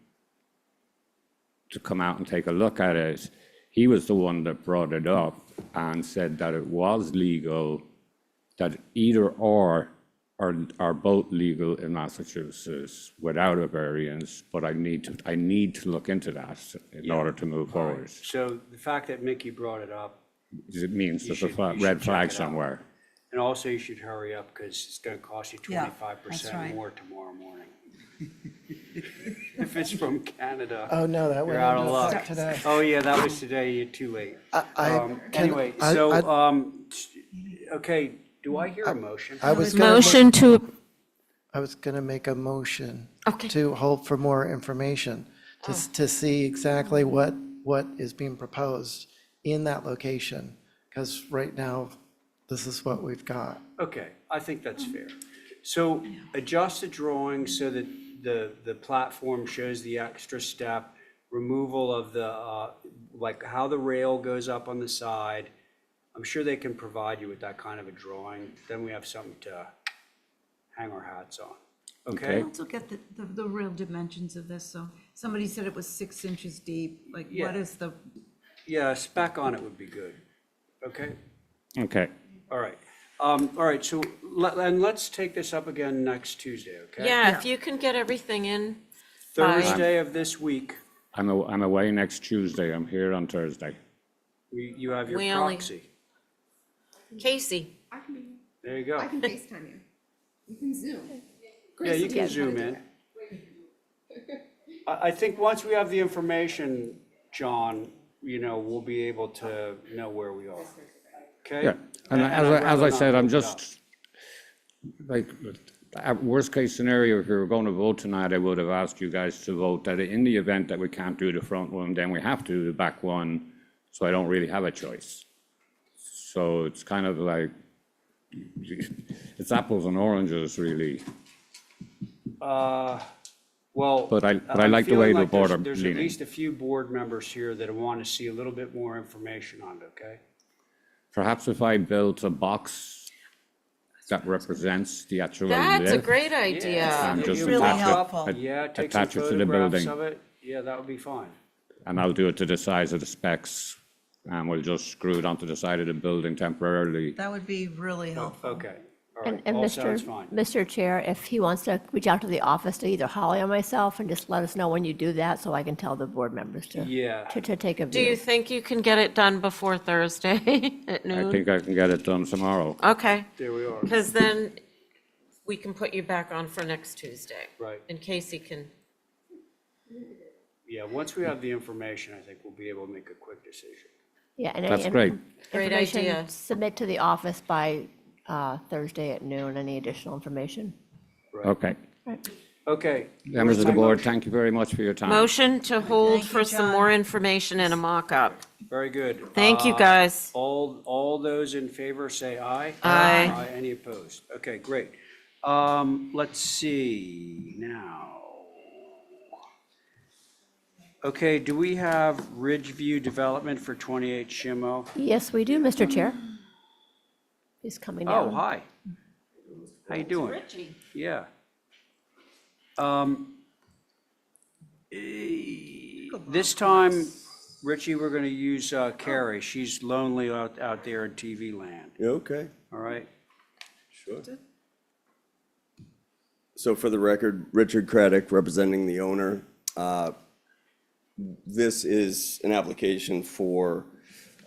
to come out and take a look at it, he was the one that brought it up and said that it was legal, that either or are both legal in Massachusetts without a variance, but I need to look into that in order to move forward. so the fact that Mickey brought it up, It means there's a you should red check flag it out. somewhere. and also you should hurry up, because it's gonna cost you Yeah, 25% right. more tomorrow morning. If it's from Canada. Oh, no, that went You're out of into luck. effect today. Oh, yeah, that was today, you're too late. Anyway, I- so, I- okay, do I hear a motion? I was gonna Motion to, I was going to make a motion Okay. to hold for more information, to see exactly what is being proposed in that location, because right now, this is what we've got. Okay, I think that's fair. So adjust the drawing so that the platform shows the extra step, removal of the, like how the rail goes up on the side. I'm sure they can provide you with that kind of a drawing. Then we have something to hang our hats on. Okay? I also get the real dimensions of this, so somebody said it was 6 inches deep, like Yeah. what is the, Yeah, a spec on it would be good. Okay? Okay. All right. All right, so let's take this up again next Tuesday, okay? yeah, if you can get everything in by, Thursday of this week, I'm away next Tuesday. I'm here on Thursday. you have your We only- proxy. Casey, There you go. FaceTime you. You can Zoom. Yeah, you can zoom in. I think once we have the information, John, you know, we'll be able to know where we are. Okay? Yeah, and I'd as I rather said, not I'm hold it up. just, like, worst case scenario, if we were going to vote tonight, I would have asked you guys to vote that in the event that we can't do the front one, then we have to do the back one, so I don't really have a choice. So it's kind of like, it's apples and oranges, really. Well, But I I'm like the way feeling the like board are there's at leaning. least a few board members here that want to see a little bit more information on it, okay? Perhaps if I built a box that represents the actual That's a lift, great idea. and just Really attach helpful. it, Yeah, take some attach it to the photographs building. of it. Yeah, that would be fine. And I'll do it to the size of the specs, and we'll just screw it onto the side of the building temporarily. That would be really helpful. Okay, all right, And all sounds fine. Mr. Chair, if he wants to reach out to the office to either Holly or myself and just let us know when you do that, so I can tell the board members to, Yeah. to take a Do you view. think you can get it done before Thursday at I noon? think I can get it done tomorrow. Okay, There we are. because then we can put you back on for next Tuesday. Right. And Casey can, Yeah, once we have the information, I think we'll be able to make a quick decision. Yeah, and That's any great. Great information, idea. submit to the office by Thursday at noon, any additional information. Okay. Okay. Members of the board, thank you very much for your time. motion to hold Thank you, for some John. more information and a mock-up. Very good. Thank you, guys. All those in favor say aye. Aye. Any opposed? Okay, great. Let's see now. Okay, do we have Ridgeview Development for 28 Shimo? Yes, we do, Mr. Chair. He's coming down. Oh, hi. How you doing? Yeah. This time, Richie, we're going to use Carrie. She's lonely out there in TV land. Okay, All right? sure. So for the record, Richard Craddock, representing the owner. This is an application for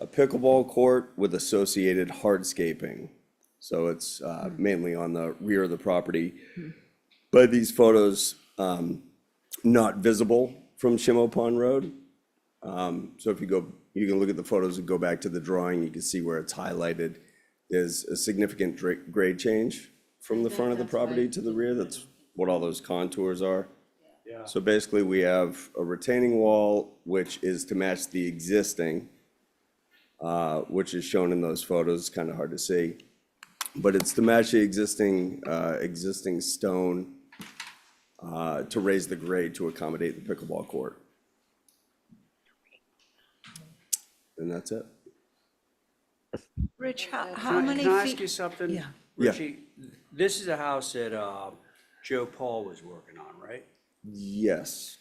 a pickleball court with associated hardscaping. So it's mainly on the rear of the property. But these photos, not visible from Shimo Pond Road. So if you go, you can look at the photos and go back to the drawing, you can see where it's highlighted. There's a significant grade change from the front of the property to the rear. That's what all those contours are. Yeah. So basically, we have a retaining wall, which is to match the existing, which is shown in those photos, kind of hard to see. But it's to match the existing stone to raise the grade to accommodate the pickleball court. And that's it. Rich, how Can I many ask feet? you something? Yeah. Yeah. Richie, this is a house that Joe Paul was working on, right? Yes,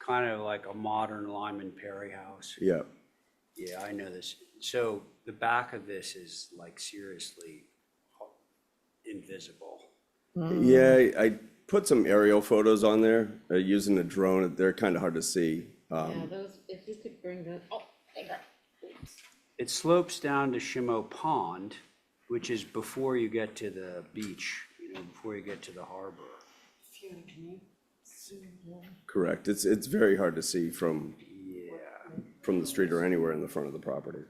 Kind of like a modern Lyman Perry house. yeah. Yeah, I know this. So the back of this is like seriously invisible. Yeah, I put some aerial photos on there using the drone. They're kind of hard to see. those, if you could bring the, oh, hang on. It slopes down to Shimo Pond, which is before you get to the beach, before you get to the harbor. Correct. It's very hard to see from the street or anywhere in the front of the property.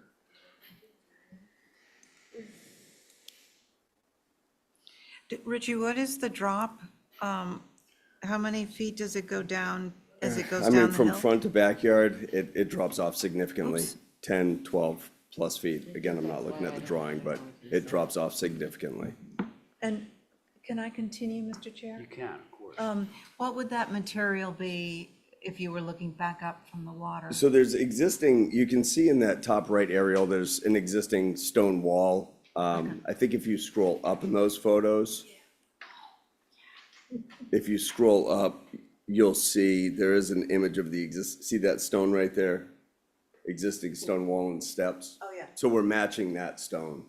Richie, what is the drop? How many feet does it go down as it goes I down mean, the from hill? front to backyard, it drops off significantly, Oops. 10, 12 plus feet. Again, I'm not looking at the drawing, but it drops off significantly. And can I continue, Mr. Chair? You can, of course. What would that material be if you were looking back up from the water? So there's existing, you can see in that top right aerial, there's an existing stone wall. I think if you scroll up in those photos, if you scroll up, you'll see there is an image of the see that stone right there? Existing stone wall and steps. Oh, yeah. So we're matching that stone.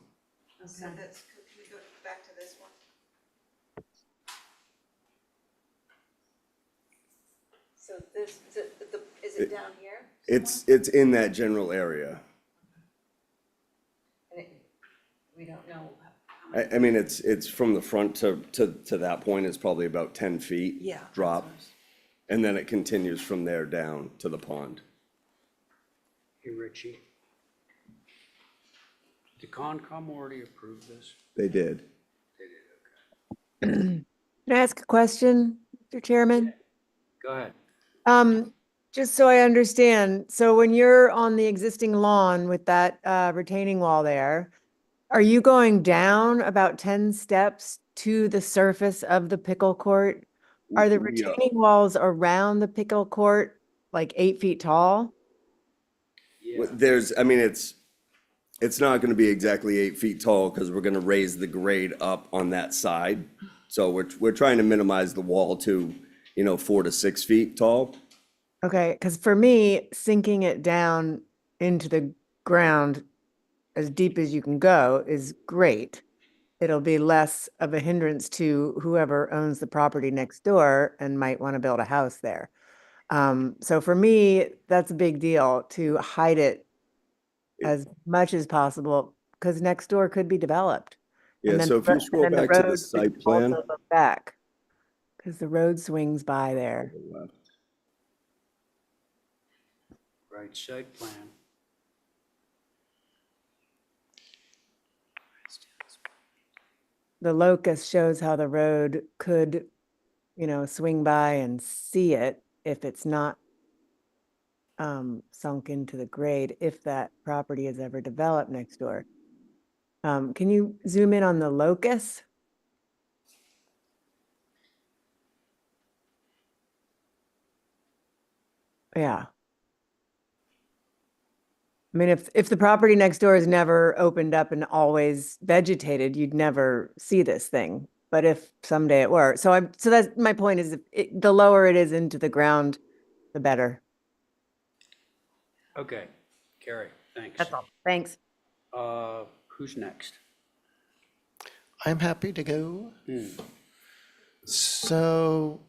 So that's, can we go back to this one? So this, is it down here? It's in that general area. And we don't know. I mean, it's from the front to that point is probably about 10 feet. Yeah. Drop. And then it continues from there down to the pond. Hey, Richie. Did Concom already approve this? They did. They did, okay. Can I ask a question, Mr. Chairman? Go ahead. Just so I understand, so when you're on the existing lawn with that retaining wall there, are you going down about 10 steps to the surface of the pickle court? Are the We, retaining walls around the pickle court like 8 feet tall? There's, I mean, it's not gonna be exactly 8 feet tall, because we're gonna raise the grade up on that side. So we're trying to minimize the wall to, 4 to 6 feet tall. Okay, because for me, sinking it down into the ground as deep as you can go is great. It'll be less of a hindrance to whoever owns the property next door and might want to build a house there. So for me, that's a big deal to hide it as much as possible because next door could be developed. Yeah, And then, so if you scroll the back to the road site could plan. also look back because the road swings by there. Right, site plan. The locus shows how the road could, swing by and see it if it's not sunk into the grade, if that property is ever developed next door. Can you zoom in on the locus? Yeah. I mean, if the property next door is never opened up and always vegetated, you'd never see this thing. But if someday it were, so that's my point is, the lower it is into the ground, the better. Okay, Carrie, thanks. That's all. Thanks. Who's next? I'm happy to go. So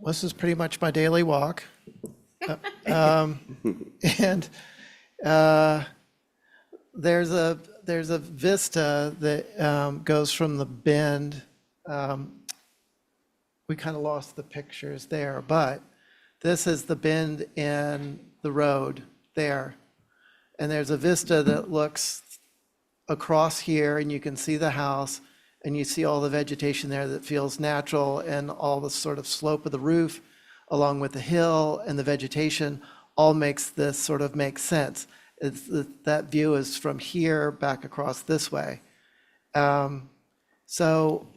this is pretty much my daily walk. And there's a vista that goes from the bend. We kind of lost the pictures there, but this is the bend in the road there. And there's a vista that looks across here, and you can see the house, and you see all the vegetation there that feels natural, and all the sort of slope of the roof along with the hill and the vegetation all makes this sort of make sense. That view is from here back across this way. So,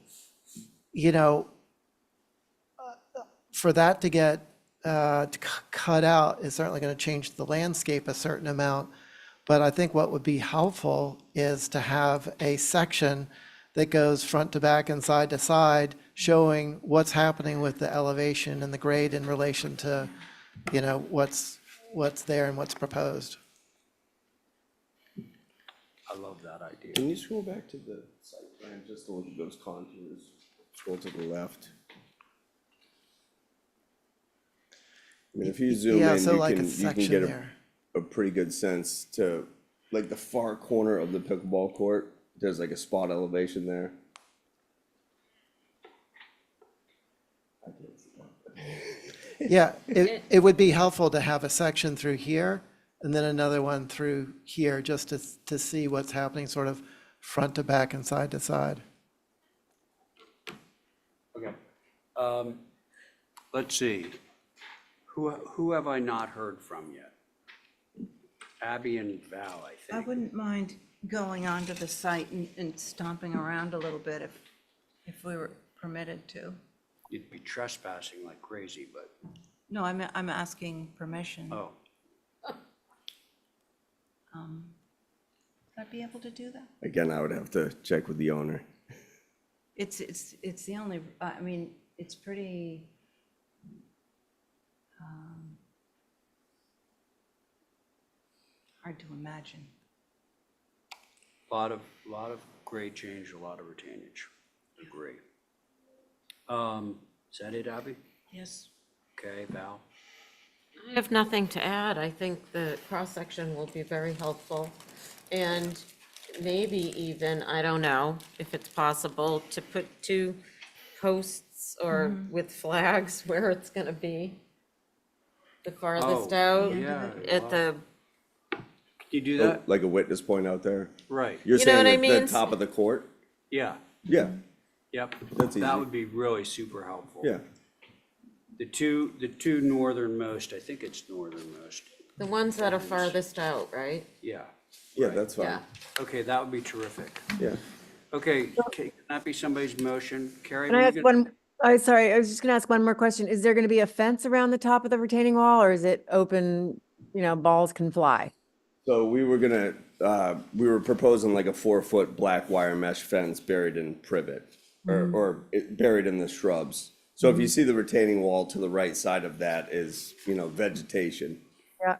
for that to get cut out is certainly going to change the landscape a certain amount. But I think what would be helpful is to have a section that goes front to back and side to side, showing what's happening with the elevation and the grade in relation to, what's there and what's proposed. I love that idea. Can you scroll back to the site plan, just to look at those contours? Scroll to the left. I mean, if you zoom Yeah, in, so you like a can section get there. a pretty good sense to, like, the far corner of the pickleball court. There's like a spot elevation there. Yeah, it would be helpful to have a section through here and then another one through here, just to see what's happening sort of front to back and side to side. Okay. Let's see. Who have I not heard from yet? Abby and Val, I I think. wouldn't mind going onto the site and stomping around a little bit if we were permitted to. You'd be trespassing like crazy, but, No, I'm asking permission. oh, Would I be able to do that? Again, I would have to check with the owner. It's the only, I mean, it's pretty, hard to imagine. lot of grade change, a lot of retainage. Agree. Is that it, Abby? Yes. Okay, Val? I have nothing to add. I think the cross-section will be very helpful. And maybe even, I don't know, if it's possible to put 2 posts or with flags where it's gonna be. The farthest Oh, out yeah, at the, Can you do Oh, that? like a witness point out there? Right, You're You know saying what I at the mean? top of the court? yeah. Yeah. Yep. That's easy. That would be really super helpful. Yeah. The two northernmost, I think it's northernmost. The ones that are farthest out, right? Yeah. Yeah, right. that's fine. Yeah. Okay, that would be terrific. Yeah. Okay, can that be somebody's motion? Carrie, Can were I you ask gonna- one, sorry, I was just gonna ask one more question. Is there gonna be a fence around the top of the retaining wall, or is it open, balls can fly? So we were proposing like a 4-foot black wire mesh fence buried in privet, buried in the shrubs. So if you see the retaining wall to the right side of that is, vegetation. Yeah.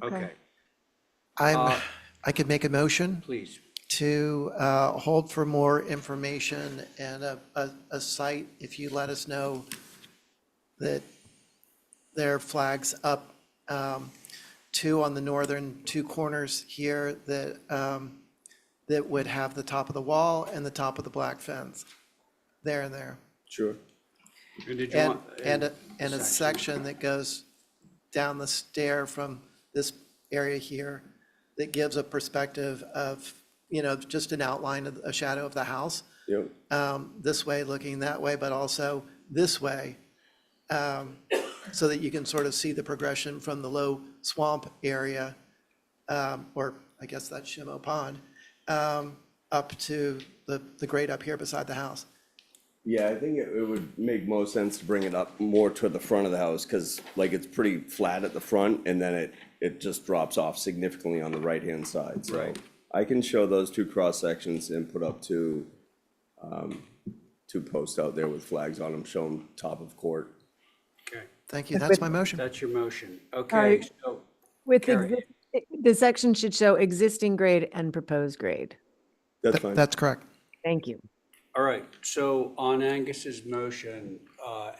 Okay, I could make a motion please. to hold for more information and a site, if you let us know that there are flags up, two on the northern two corners here that would have the top of the wall and the top of the black fence, there and there. Sure. And did you And, want- and a section that goes down the stair from this area here that gives a perspective of, just an outline of a shadow of the house. Yep. This way, looking that way, but also this way, so that you can sort of see the progression from the low swamp area, or I guess that's Shimo Pond, up to the grade up here beside the house. Yeah, I think it would make most sense to bring it up more to the front of the house, because like it's pretty flat at the front, and then it just drops off significantly on the right-hand side, so. Right. I can show those two cross sections and put up two posts out there with flags on them, showing top of court. Okay, Thank you, that's my motion. that's your motion. Okay, Alright. so, With Carrie. the section should show existing grade and proposed grade. That's fine. That's correct. Thank you. all right, so on Angus's motion,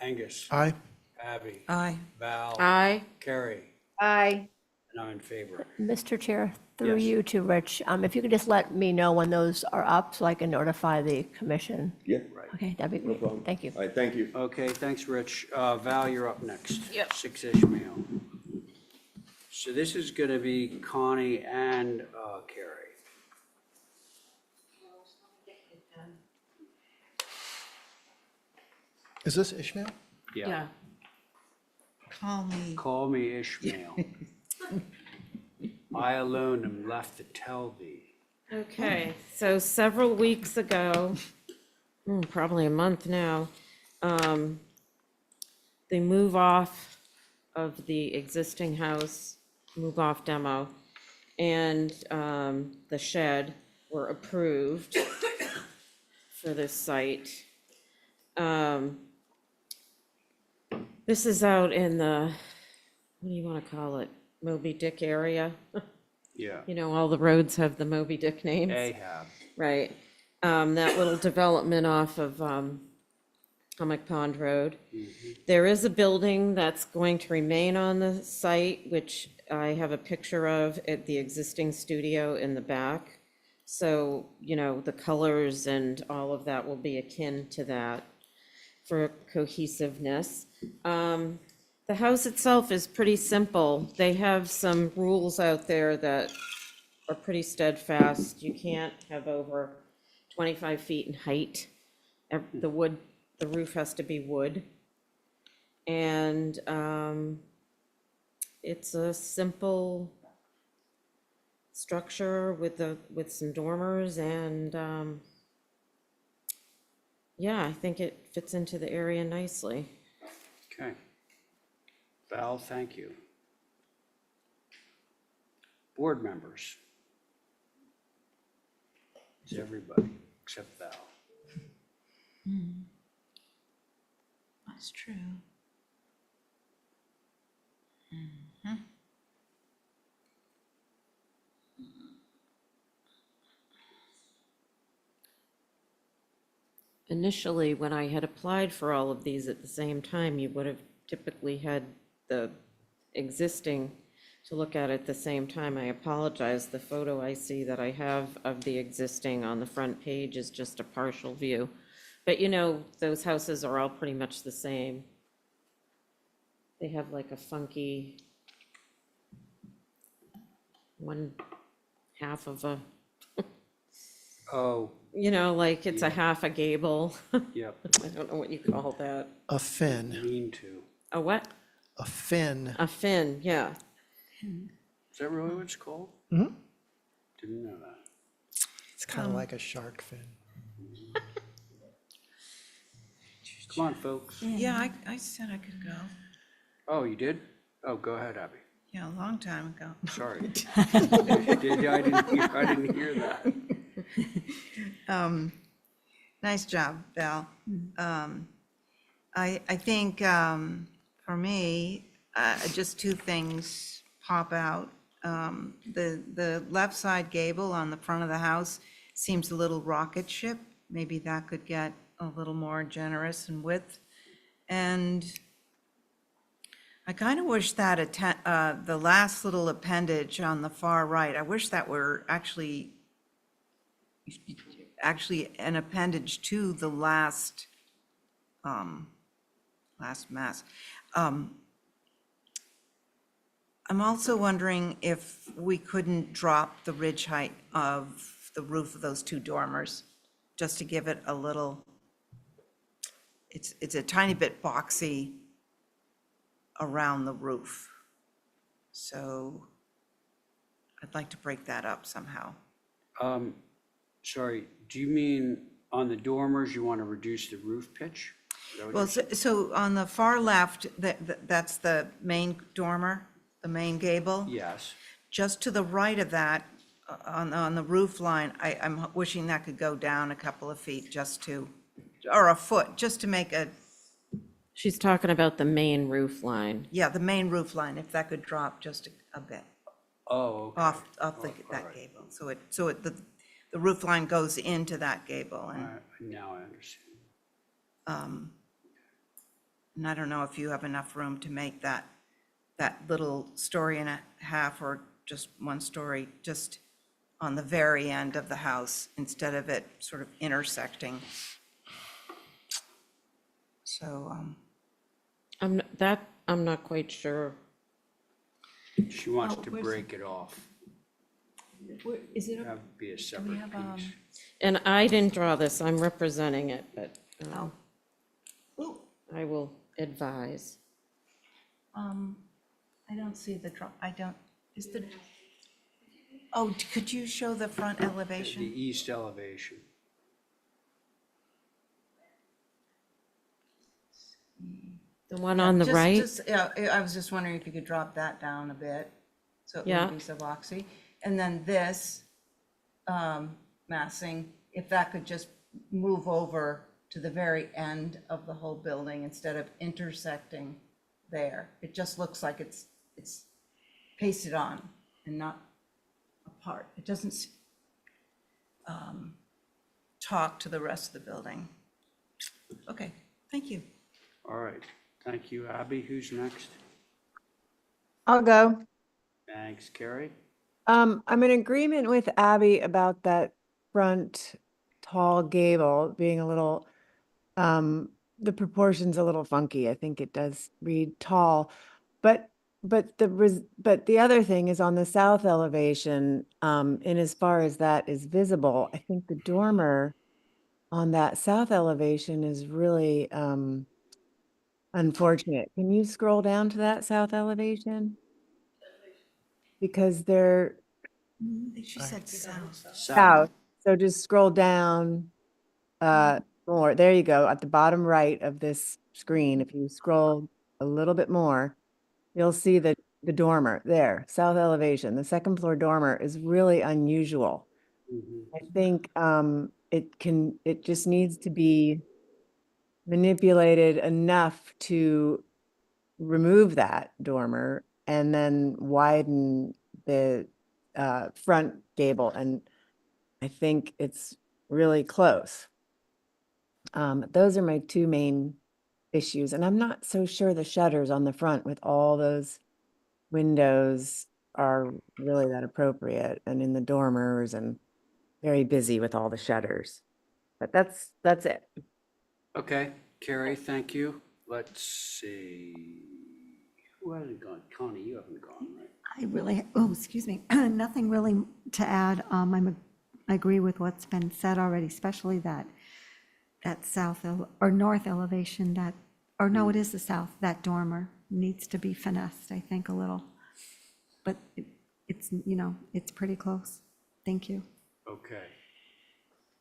Angus. Aye. Abby. Aye. Val. Aye. Carrie. Aye. And I'm in favor. Mr. Chair, through Yes. you to Rich, if you could just let me know when those are up so I can notify the commission. Yeah, Okay, that'd be no great. problem. Thank you. All right, thank you. Okay, thanks, Rich. Val, you're up next. Yep. 6 Ishmael. So this is gonna be Connie and Carrie. Is this Ishmael? Yeah. Call me. Call me Ishmael. I alone am left to tell thee. Okay, so several weeks ago, probably a month now, the move off of the existing house, move off demo, and the shed were approved for this site. This is out in the, what do you want to call it, Moby Dick area? Yeah. All the roads have the Moby Dick names. Ahab. Right. That little development off of Hummock Pond Road. There is a building that's going to remain on the site, which I have a picture of at the existing studio in the back. So, the colors and all of that will be akin to that for cohesiveness. The house itself is pretty simple. They have some rules out there that are pretty steadfast. You can't have over 25 feet in height. The roof has to be wood. And it's a simple structure with some dormers, and yeah, I think it fits into the area nicely. Okay. Val, thank you. Board members. It's everybody except Val. That's true. Initially, when I had applied for all of these at the same time, you would have typically had the existing to look at at the same time. I apologize. The photo I see that I have of the existing on the front page is just a partial view. But those houses are all pretty much the same. They have like a funky one half of a, Oh, You know, like it's a half a gable. Yep. I don't know what you call that. A fin, Lean to. A what? a fin. A fin, yeah. Is that really what it's called? Mhm. Didn't know that. It's kind of like a shark fin. Come on, folks. Yeah, I said I could go. Oh, you did? Oh, go ahead, Abby. Yeah, a long time ago. Sorry. I didn't hear that. Nice job, Val. I think, for me, just two things pop out. The left side gable on the front of the house seems a little rocket ship. Maybe that could get a little more generous in width. And I kind of wish that the last little appendage on the far right, I wish that were actually an appendage to the last mass. I'm also wondering if we couldn't drop the ridge height of the roof of those two dormers, just to give it a little, it's a tiny bit boxy around the roof. So I'd like to break that up somehow. Sorry, do you mean on the dormers, you want to reduce the roof pitch? Is that what Well, you're so on the far left, that's the main dormer, the main gable. Yes. Just to the right of that, on the roof line, I'm wishing that could go down a couple of feet just to, or a foot, just to make a, She's talking about the main roof line. yeah, the main roof line, if that could drop just a bit Oh, okay. off that gable. So the roof line goes into that gable. And Now I understand. and I don't know if you have enough room to make that little story and a half or just one story, just on the very end of the house, instead of it sort of intersecting. So, I'm not quite sure. She wants Oh, to where's- break it off. Is it, That would be a separate have, piece. And I didn't draw this, I'm representing it, but oh, I will advise. I don't see the oh, could you show the front The elevation? east elevation. The one on the Just- right? Yeah, I was just wondering if you could drop that down a bit, so it Yeah. wouldn't be so boxy. And then this, massing, if that could just move over to the very end of the whole building instead of intersecting there. It just looks like it's pasted on and not apart. It doesn't talk to the rest of the building. Okay, thank you. All right. Thank you, Abby. Who's next? I'll go. Thanks, Carrie. I'm in agreement with Abby about that front tall gable being a little, the proportion's a little funky. I think it does read tall. But the other thing is on the south elevation, in as far as that is visible, I think the dormer on that south elevation is really unfortunate. Can you scroll down to that south elevation? Because they're She said south. south. So just scroll down more. There you go. At the bottom right of this screen, if you scroll a little bit more, you'll see the dormer there, south elevation. The second floor dormer is really unusual. I think it just needs to be manipulated enough to remove that dormer and then widen the front gable. And I think it's really close. Those are my two main issues. And I'm not so sure the shutters on the front with all those windows are really that appropriate, and in the dormers, and very busy with all the shutters. But that's it. Okay, Carrie, thank you. Let's see. Who hasn't gone? Connie, you haven't gone, right? I really, oh, excuse me, nothing really to add. I'm agree with what's been said already, especially that south or north elevation or no, it is the south, that dormer needs to be finessed, I think, a little. But it's, it's pretty close. Thank you. Okay.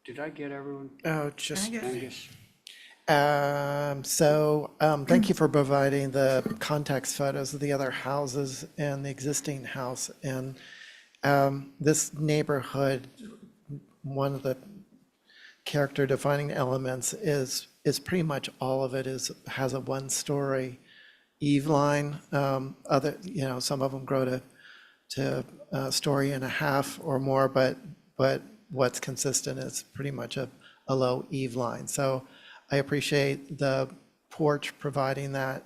Did I get everyone? Oh, just, Angus? thank you for providing the context photos of the other houses and the existing house. And this neighborhood, one of the character defining elements is pretty much all of it has a one-story eave line. Some of them grow to a story and a half or more, but what's consistent is pretty much a low eave line. So I appreciate the porch providing that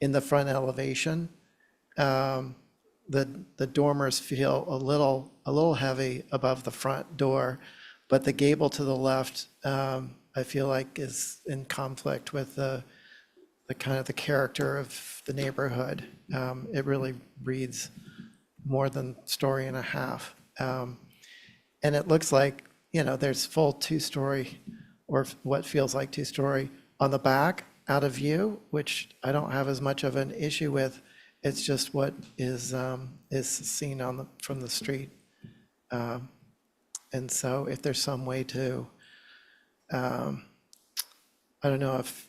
in the front elevation. The dormers feel a little heavy above the front door, but the gable to the left, I feel like is in conflict with the kind of the character of the neighborhood. It really reads more than story and a half. And it looks like, there's full two-story or what feels like two-story on the back out of view, which I don't have as much of an issue with. It's just what is seen from the street. And so if there's some way to, I don't know if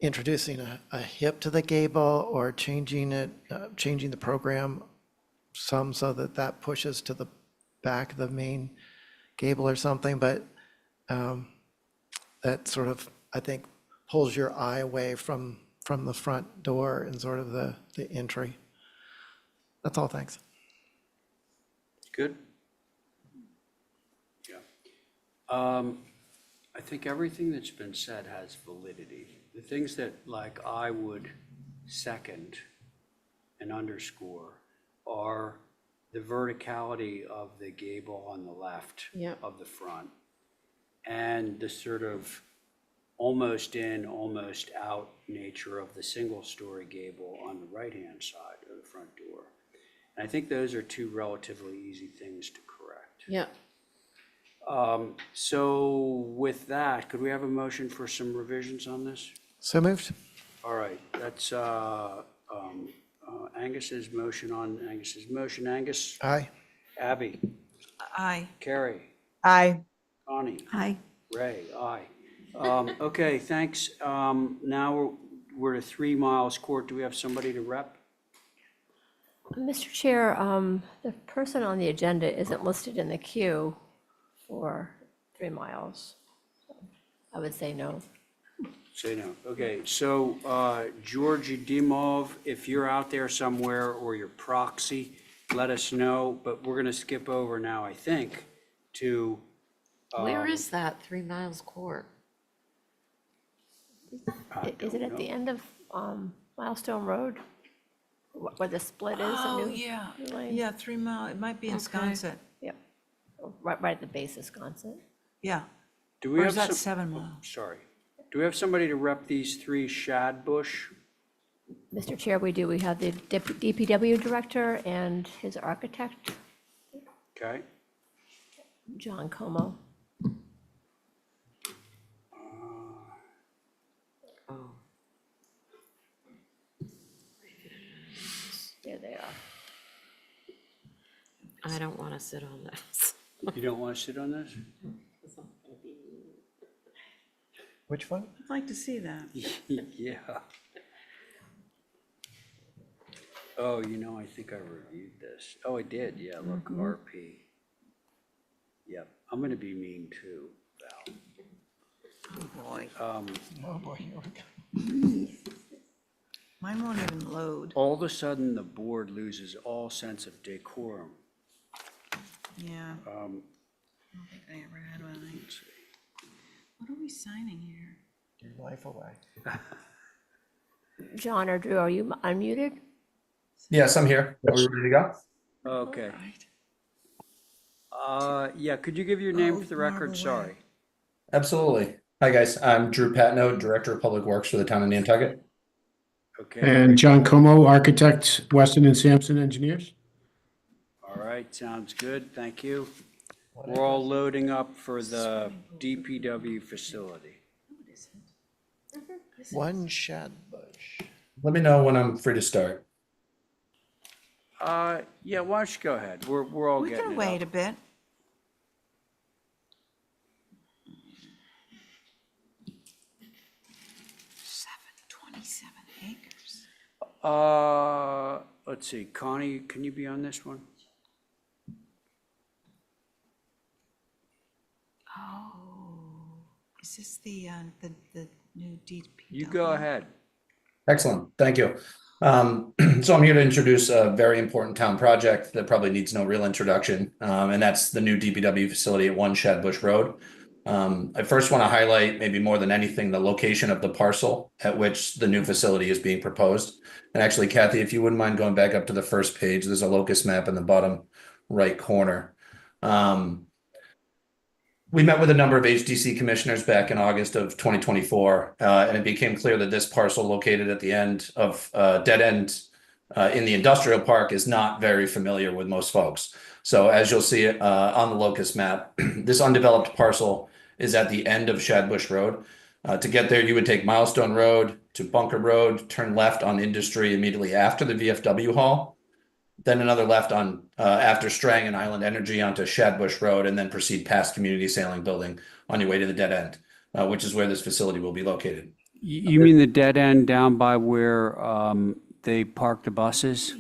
introducing a hip to the gable or changing the program so that pushes to the back of the main gable or something, but that sort of, I think, pulls your eye away from the front door and sort of the entry. That's all, thanks. Good? Yeah. I think everything that's been said has validity. The things that I would second and underscore are the verticality of the gable on the left of the front and the sort of almost in, almost out nature of the single-story gable on the right-hand side of the front door. And I think those are two relatively easy things to correct. Yeah. So with that, could we have a motion for some revisions on this? So moved. All right, that's Angus's motion on Angus's motion. Angus? Aye. Abby? Aye. Carrie? Aye. Connie? Aye. Ray? Aye. Okay, thanks. Now we're to 3 Miles Court. Do we have somebody to rep? Mr. Chair, the person on the agenda isn't listed in the queue for 3 Miles. I would say no. Say no. Okay, so Georgie Dimov, if you're out there somewhere or your proxy, let us know. But we're going to skip over now, I think, to. Where is that 3 Miles Court? Is it at the end of Milestone Road? Where the split is? Oh, yeah. Yeah, 3 Mile, it might be in Sconset. Yep. Right at the base of Sconset. Yeah. Do we Or have is that some- 7 Mile? Sorry. Do we have somebody to rep these 3 Shad Bush? Mr. Chair, we do. We have the DPW director and his architect, Okay. John Como. Oh. There they are. I don't want to sit on this. You don't want to sit on this? Which one? I'd like to see that. Yeah. Oh, I think I reviewed this. Oh, I did. Yeah, look, RP. Yep. I'm going to be mean too, Val. Oh, boy. Oh, boy, here we go. Mine won't even load. All of a sudden, the board loses all sense of decorum. Yeah. I don't think I ever had one. What are we signing here? Give your life away. John or Drew, are you unmuted? Yes, I'm here. Are we ready to go? Okay. Yeah, could you give your name for the record? Sorry. Absolutely. Hi, guys. I'm Drew Patno, Director of Public Works for the town of Nantucket. Okay. And John Como, Architect, Weston and Sampson Engineers. All right, sounds good. Thank you. We're all loading up for the DPW facility. One shed bush. Let me know when I'm free to start. Yeah, why don't you go ahead? We're all We getting can it wait up. a bit. Acres. Let's see, Connie, can you be on this one? Oh, is this the new DP? You go ahead. Excellent, thank you. So I'm here to introduce a very important town project that probably needs no real introduction, and that's the new DPW facility at 1 Shadbush Road. I first want to highlight, maybe more than anything, the location of the parcel at which the new facility is being proposed. And actually, Kathy, if you wouldn't mind going back up to the first page, there's a locus map in the bottom right corner. We met with a number of HDC commissioners back in August of 2024, and it became clear that this parcel located at the end of dead end in the industrial park is not very familiar with most folks. So as you'll see on the locus map, this undeveloped parcel is at the end of Shadbush Road. To get there, you would take Milestone Road to Bunker Road, turn left on Industry immediately after the VFW Hall, then another left on after Strang and Island Energy onto Shadbush Road, and then proceed past Community Sailing Building on your way to the dead end, which is where this facility will be located. You mean the dead end down by where they park the buses?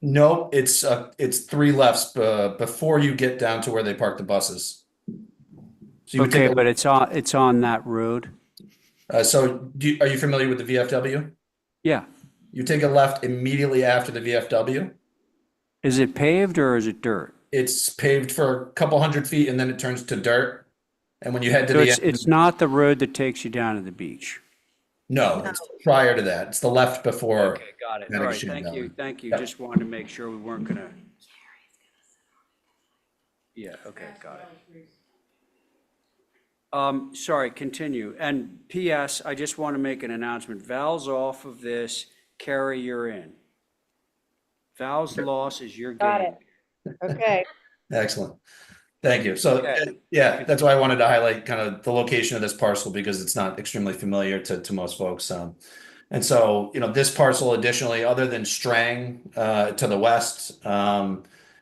No, it's 3 lefts before you get down to where they park the buses. So you would Okay, take but it's on that road? so are you familiar with the VFW? Yeah. You take a left immediately after the VFW. Is it paved or is it dirt? It's paved for a couple hundred feet and then it turns to dirt. And when you head to So the it's end, it's not the road that takes you down to the beach? no, it's prior to that. It's the left before. Okay, got it. All heading right, to thank you, Valley. thank you. Yep. Just wanted to make sure we weren't gonna. Yeah, okay, got it. Sorry, continue. And PS, I just want to make an announcement. Val's off of this. Carrie, you're in. Val's loss is your Got gain. it. Okay. Excellent. Thank you. So, Okay. yeah, that's why I wanted to highlight kind of the location of this parcel because it's not extremely familiar to most folks. And so, this parcel additionally, other than Strang to the west,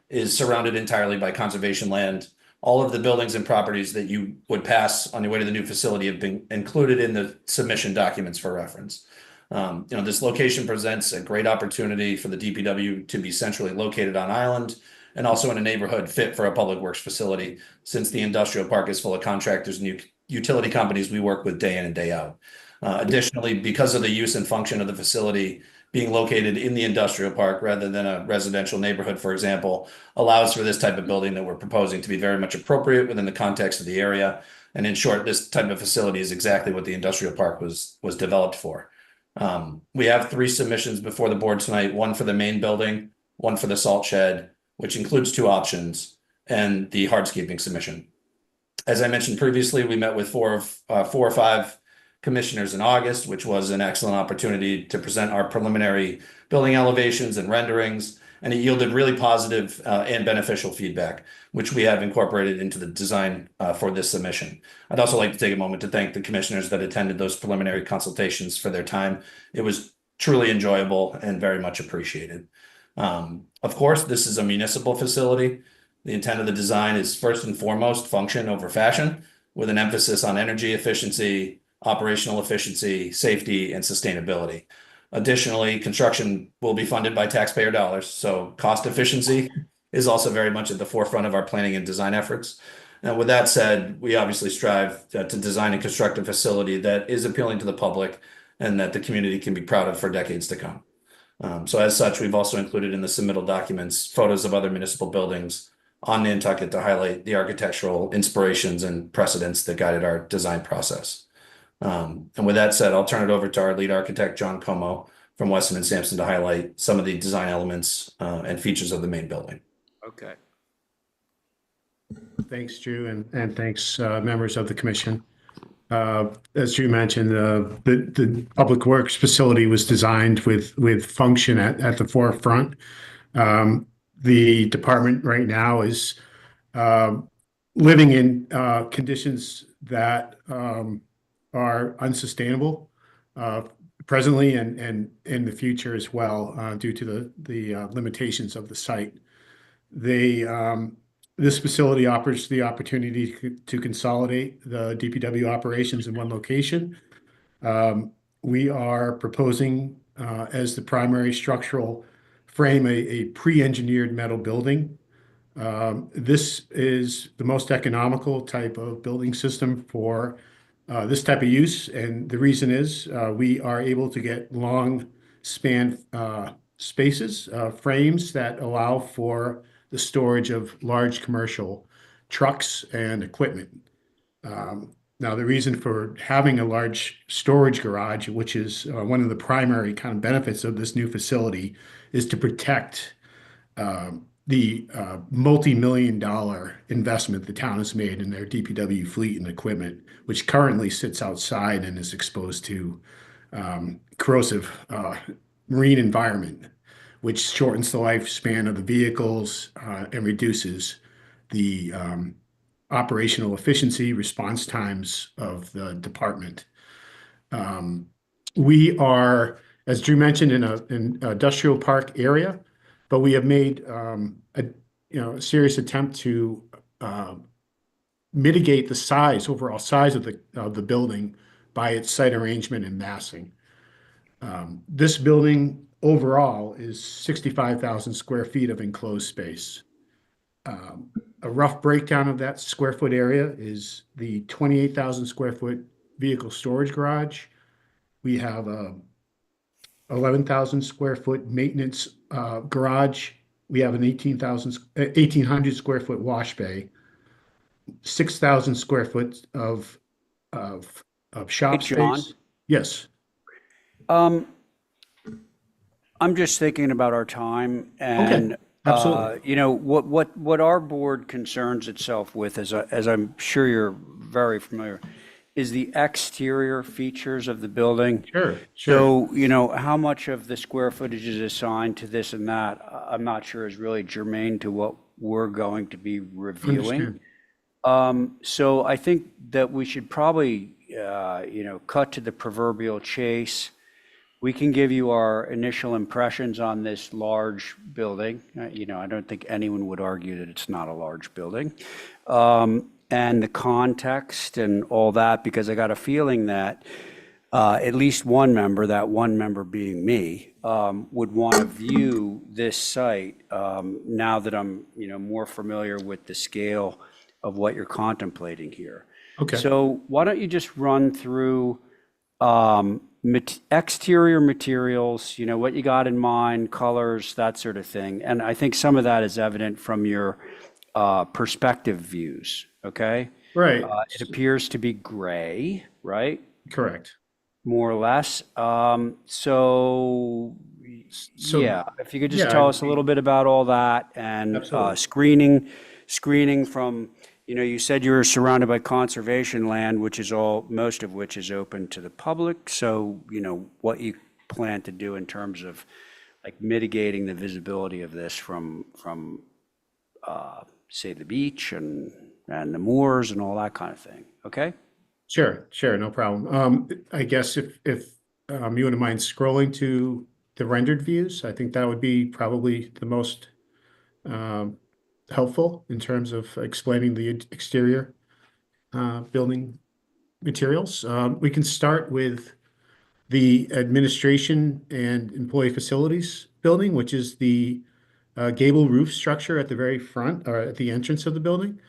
is surrounded entirely by conservation land. All of the buildings and properties that you would pass on your way to the new facility have been included in the submission documents for reference. This location presents a great opportunity for the DPW to be centrally located on island and also in a neighborhood fit for a public works facility, since the industrial park is full of contractors and utility companies we work with day in and day out. Additionally, because of the use and function of the facility being located in the industrial park rather than a residential neighborhood, for example, allows for this type of building that we're proposing to be very much appropriate within the context of the area. And in short, this type of facility is exactly what the industrial park was developed for. We have 3 submissions before the board tonight, one for the main building, one for the salt shed, which includes 2 options, and the hardscaping submission. As I mentioned previously, we met with 4 or 5 commissioners in August, which was an excellent opportunity to present our preliminary building elevations and renderings, and it yielded really positive and beneficial feedback, which we have incorporated into the design for this submission. I'd also like to take a moment to thank the commissioners that attended those preliminary consultations for their time. It was truly enjoyable and very much appreciated. Of course, this is a municipal facility. The intent of the design is first and foremost function over fashion, with an emphasis on energy efficiency, operational efficiency, safety, and sustainability. Additionally, construction will be funded by taxpayer dollars, so cost efficiency is also very much at the forefront of our planning and design efforts. And with that said, we obviously strive to design and construct a facility that is appealing to the public and that the community can be proud of for decades to come. So as such, we've also included in the submittal documents photos of other municipal buildings on Nantucket to highlight the architectural inspirations and precedents that guided our design process. And with that said, I'll turn it over to our lead architect, John Como from Weston and Sampson, to highlight some of the design elements and features of the main building. Okay. Thanks, Drew, and thanks, members of the commission. As Drew mentioned, the Public Works facility was designed with function at the forefront. The department right now is living in conditions that are unsustainable presently and in the future as well, due to the limitations of the site. This facility offers the opportunity to consolidate the DPW operations in one location. We are proposing, as the primary structural frame, a pre-engineered metal building. This is the most economical type of building system for this type of use, and the reason is we are able to get long span spaces, frames that allow for the storage of large commercial trucks and equipment. Now, the reason for having a large storage garage, which is one of the primary kind of benefits of this new facility, is to protect the multi-million-dollar investment the town has made in their DPW fleet and equipment, which currently sits outside and is exposed to corrosive marine environment, which shortens the lifespan of the vehicles and reduces the operational efficiency, response times of the department. We are, as Drew mentioned, in an industrial park area, but we have made a serious attempt to mitigate the overall size of the building by its site arrangement and massing. This building overall is 65,000 square feet of enclosed space. A rough breakdown of that square foot area is the 28,000 square foot vehicle storage garage. We have a 11,000 square foot maintenance garage. We have an 1,800 square foot wash bay, 6,000 square foot of shop Hey, John. space. Yes. I'm just thinking about our time and, absolutely. you know, what our board concerns itself with, as I'm sure you're very familiar, is the exterior features of the building. Sure. So, you know, how much of the square footage is assigned to this and that, I'm not sure is really germane to what we're going to be reviewing. So I think that we should probably, you know, cut to the proverbial chase. We can give you our initial impressions on this large building. You know, I don't think anyone would argue that it's not a large building. And the context and all that, because I got a feeling that at least one member, that one member being me, would want to view this site now that I'm, you know, more familiar with the scale of what you're contemplating here. Okay. So why don't you just run through exterior materials, you know, what you got in mind, colors, that sort of thing. And I think some of that is evident from your perspective views, okay? Right. It appears to be gray, right? Correct. More or less. So yeah, if you could just yeah, tell us a little bit about all that and Absolutely. screening from, you know, you said you were surrounded by conservation land, which is most of which is open to the public. So, you know, what you plan to do in terms of like mitigating the visibility of this from say the beach and the moors and all that kind of thing. Okay? Sure, no problem. I guess if you wouldn't mind scrolling to the rendered views, I think that would be probably the most helpful in terms of explaining the exterior building materials. We can start with the administration and employee facilities building, which is the gable roof structure at the very front or at the entrance of the building.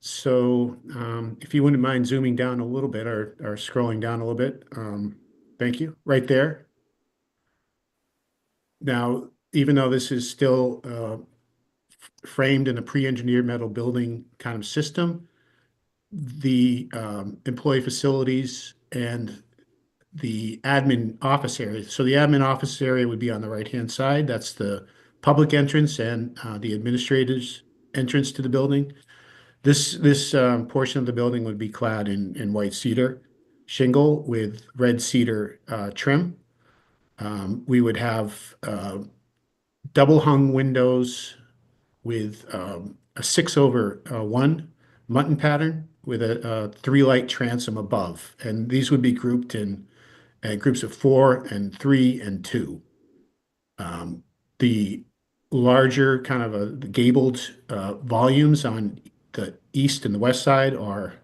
So if you wouldn't mind zooming down a little bit or scrolling down a little bit, thank you, right there. Now, even though this is still framed in a pre-engineered metal building kind of system, the employee facilities and the admin office area. So the admin office area would be on the right-hand side. That's the public entrance and the administrator's entrance to the building. This portion of the building would be clad in white cedar shingle with red cedar trim. We would have double hung windows with a 6/1 mutton pattern with a 3-light transom above. And these would be grouped in groups of 4 and 3 and 2. The larger kind of the gabled volumes on the east and the west side are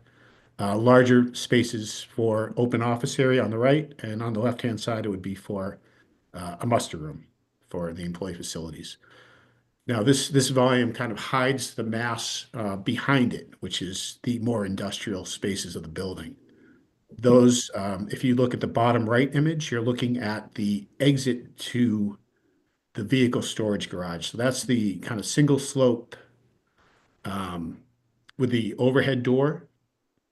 larger spaces for open office area on the right, and on the left-hand side, it would be for a muster room for the employee facilities. Now, this volume kind of hides the mass behind it, which is the more industrial spaces of the building. Those, if you look at the bottom right image, you're looking at the exit to the vehicle storage garage. So that's the kind of single slope with the overhead door.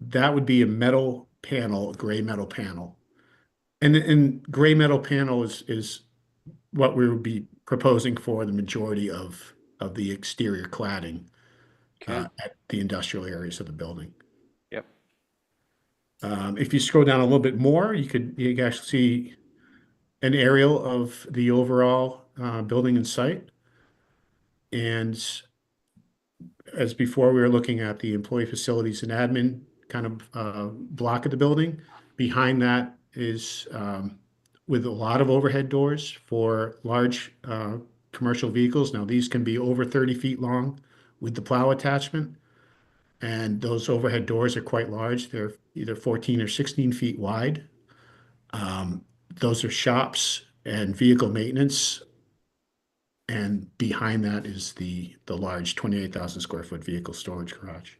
That would be a metal panel, a gray metal panel. And gray metal panel is what we would be proposing for the majority of the exterior cladding at the industrial areas of the building. Yep. If you scroll down a little bit more, you can actually see an aerial of the overall building and site. And as before, we were looking at the employee facilities and admin kind of block of the building. Behind that is with a lot of overhead doors for large commercial vehicles. Now, these can be over 30 feet long with the plow attachment. And those overhead doors are quite large. They're either 14 or 16 feet wide. Those are shops and vehicle maintenance. And behind that is the large 28,000 square foot vehicle storage garage.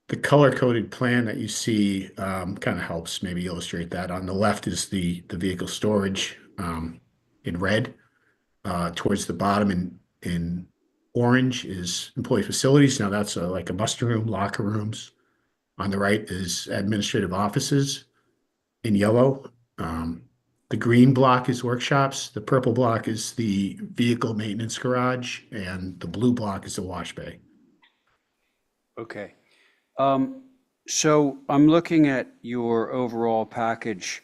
The color-coded plan that you see kind of helps maybe illustrate that. On the left is the vehicle storage in red. Towards the bottom in orange is employee facilities. Now that's like a muster room, locker rooms. On the right is administrative offices in yellow. The green block is workshops. The purple block is the vehicle maintenance garage, and the blue block is the wash bay. Okay. So I'm looking at your overall package,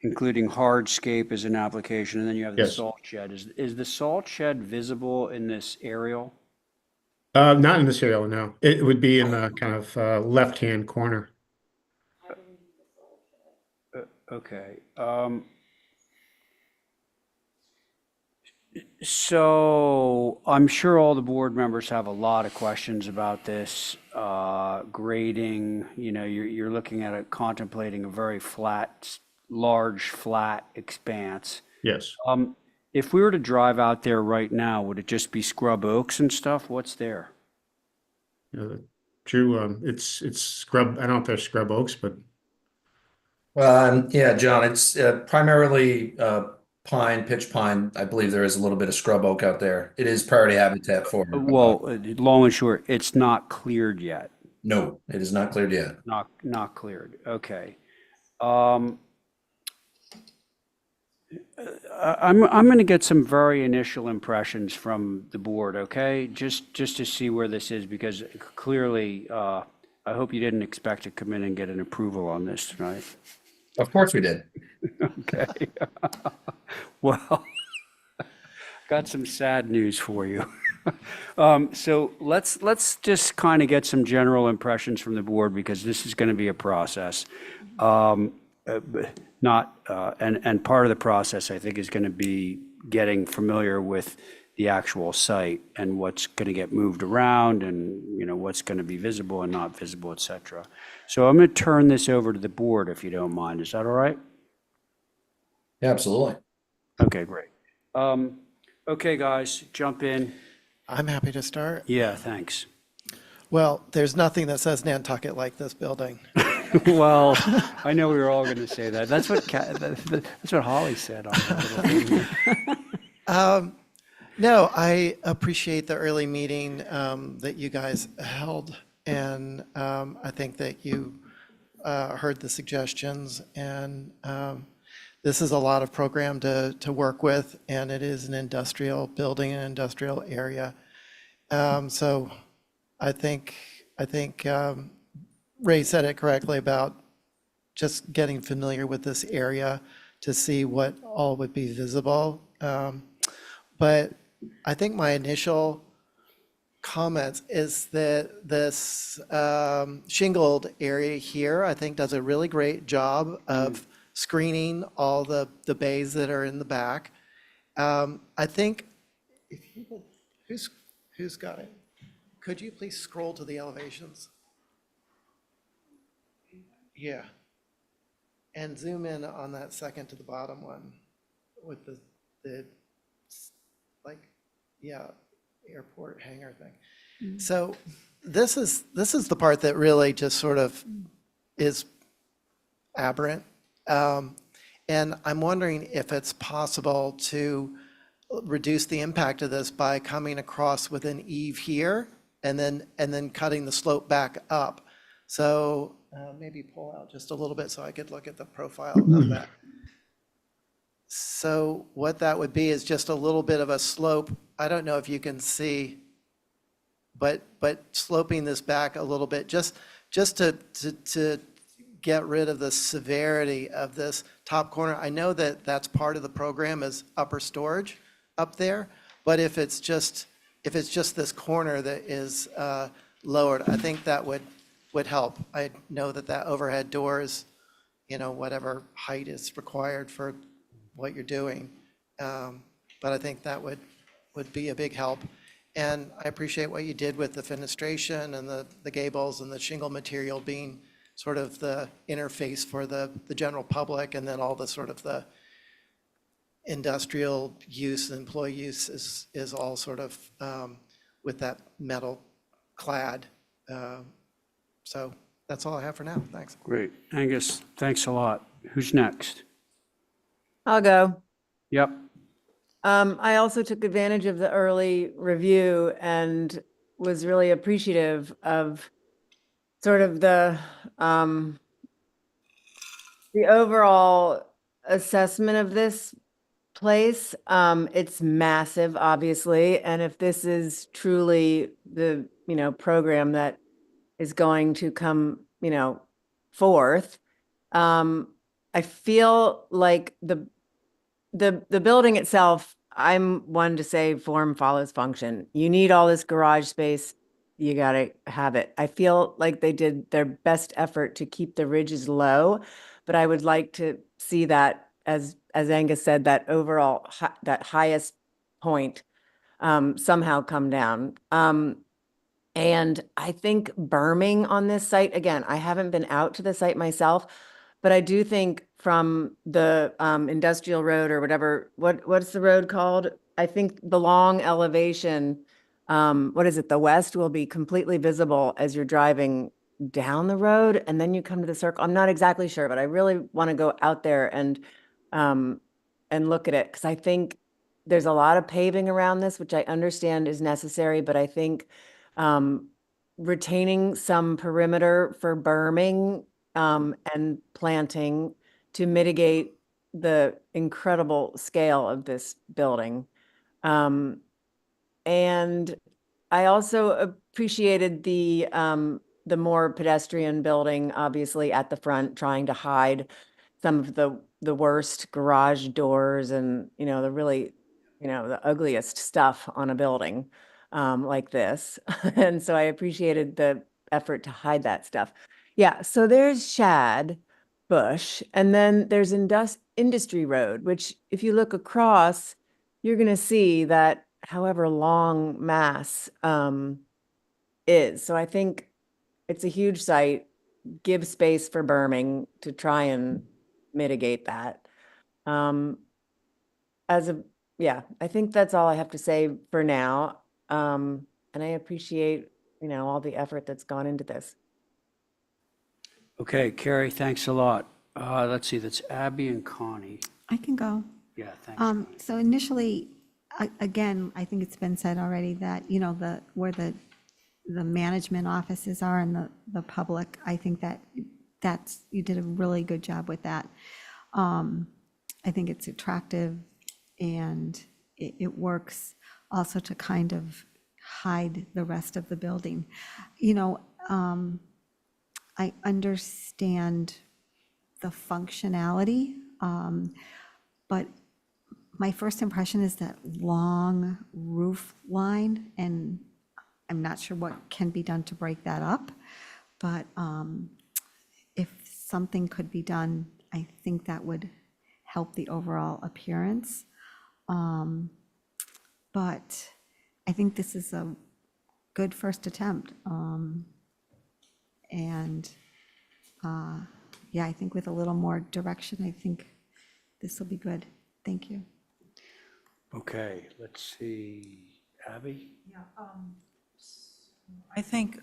including hardscape as an application, and then you have the Yes. salt shed. Is the salt shed visible in this aerial? Not in this area, no. It would be in the kind of left-hand corner. Okay. So I'm sure all the board members have a lot of questions about this grading. You know, you're looking at it, contemplating a very flat, large, flat expanse. Yes. If we were to drive out there right now, would it just be scrub oaks and stuff? What's there? Drew, it's scrub. I don't know if they're scrub oaks, but Yeah, John, it's primarily pine, pitch pine. I believe there is a little bit of scrub oak out there. It is priority habitat for. Well, long and short, it's not cleared yet. No, it is not cleared yet. Not cleared. Okay. I'm going to get some very initial impressions from the board, okay? Just to see where this is, because clearly, I hope you didn't expect to come in and get an approval on this tonight. Of course we did. Okay. Well, got some sad news for you. So let's just kind of get some general impressions from the board, because this is going to be a process. And part of the process, I think, is going to be getting familiar with the actual site and what's going to get moved around, and you know what's going to be visible and not visible, et cetera. So I'm going to turn this over to the board, if you don't mind. Is that all right? Yeah, absolutely. Okay, great. Okay, guys, jump in. I'm happy to start. Yeah, thanks. Well, there's nothing that says Nantucket like this building. Well, I know we were all going to say that. That's what Holly said on the little thing. No, I appreciate the early meeting that you guys held, and I think that you heard the suggestions, and this is a lot of program to work with, and it is an industrial building, an industrial area. So I think Ray said it correctly about just getting familiar with this area to see what all would be visible. But I think my initial comments is that this shingled area here, I think, does a really great job of screening all the bays that are in the back. I think, if you could, who's got it? Could you please scroll to the elevations? Yeah. And zoom in on that second to the bottom one with the like, yeah, airport hangar thing. So this is the part that really just sort of is aberrant. And I'm wondering if it's possible to reduce the impact of this by coming across with an eave here and then cutting the slope back up. So maybe pull out just a little bit so I could look at the profile of that. So what that would be is just a little bit of a slope. I don't know if you can see, but sloping this back a little bit, just to get rid of the severity of this top corner. I know that that's part of the program is upper storage up there, but if it's just this corner that is lowered, I think that would help. I know that overhead door is, whatever height is required for what you're doing. But I think that would be a big help. And I appreciate what you did with the fenestration and the gables and the shingle material being sort of the interface for the general public, and then all the sort of the industrial use, employee use is all sort of with that metal clad. So that's all I have for now. Thanks. Great. Angus, thanks a lot. Who's next? I'll go. Yep. I also took advantage of the early review and was really appreciative of sort of the overall assessment of this place. It's massive, obviously, and if this is truly the, program that is going to come, forth, I feel like the building itself, I'm one to say form follows function. You need all this garage space, you gotta have it. I feel like they did their best effort to keep the ridges low, but I would like to see that, as Angus said, that overall, that highest point somehow come down. And I think berming on this site, again, I haven't been out to the site myself, but I do think from the industrial road or whatever, what's the road called? I think the long elevation, what is it? The west will be completely visible as you're driving down the road, and then you come to the circle. I'm not exactly sure, but I really want to go out there and look at it, because I think there's a lot of paving around this, which I understand is necessary, but I think retaining some perimeter for berming and planting to mitigate the incredible scale of this building. And I also appreciated the more pedestrian building, obviously at the front, trying to hide some of the worst garage doors and, the really, the ugliest stuff on a building like this. And so I appreciated the effort to hide that stuff. Yeah, so there's Shad Bush, and then there's Industry Road, which if you look across, you're going to see that however long Mass is. So I think it's a huge site. Give space for berming to try and mitigate that. I think that's all I have to say for now. And I appreciate, all the effort that's gone into this. Okay, Carrie, thanks a lot. Let's see, that's Abby and Connie. I can go. Yeah, thanks. So initially, again, I think it's been said already that, where the management offices are and the public, I think that's, you did a really good job with that. I think it's attractive, and it works also to kind of hide the rest of the building. I understand the functionality, but my first impression is that long roof line, and I'm not sure what can be done to break that up, but if something could be done, I think that would help the overall appearance. But I think this is a good first attempt. And yeah, I think with a little more direction, I think this will be good. Thank you. Okay, let's see, Abby? Yeah, I think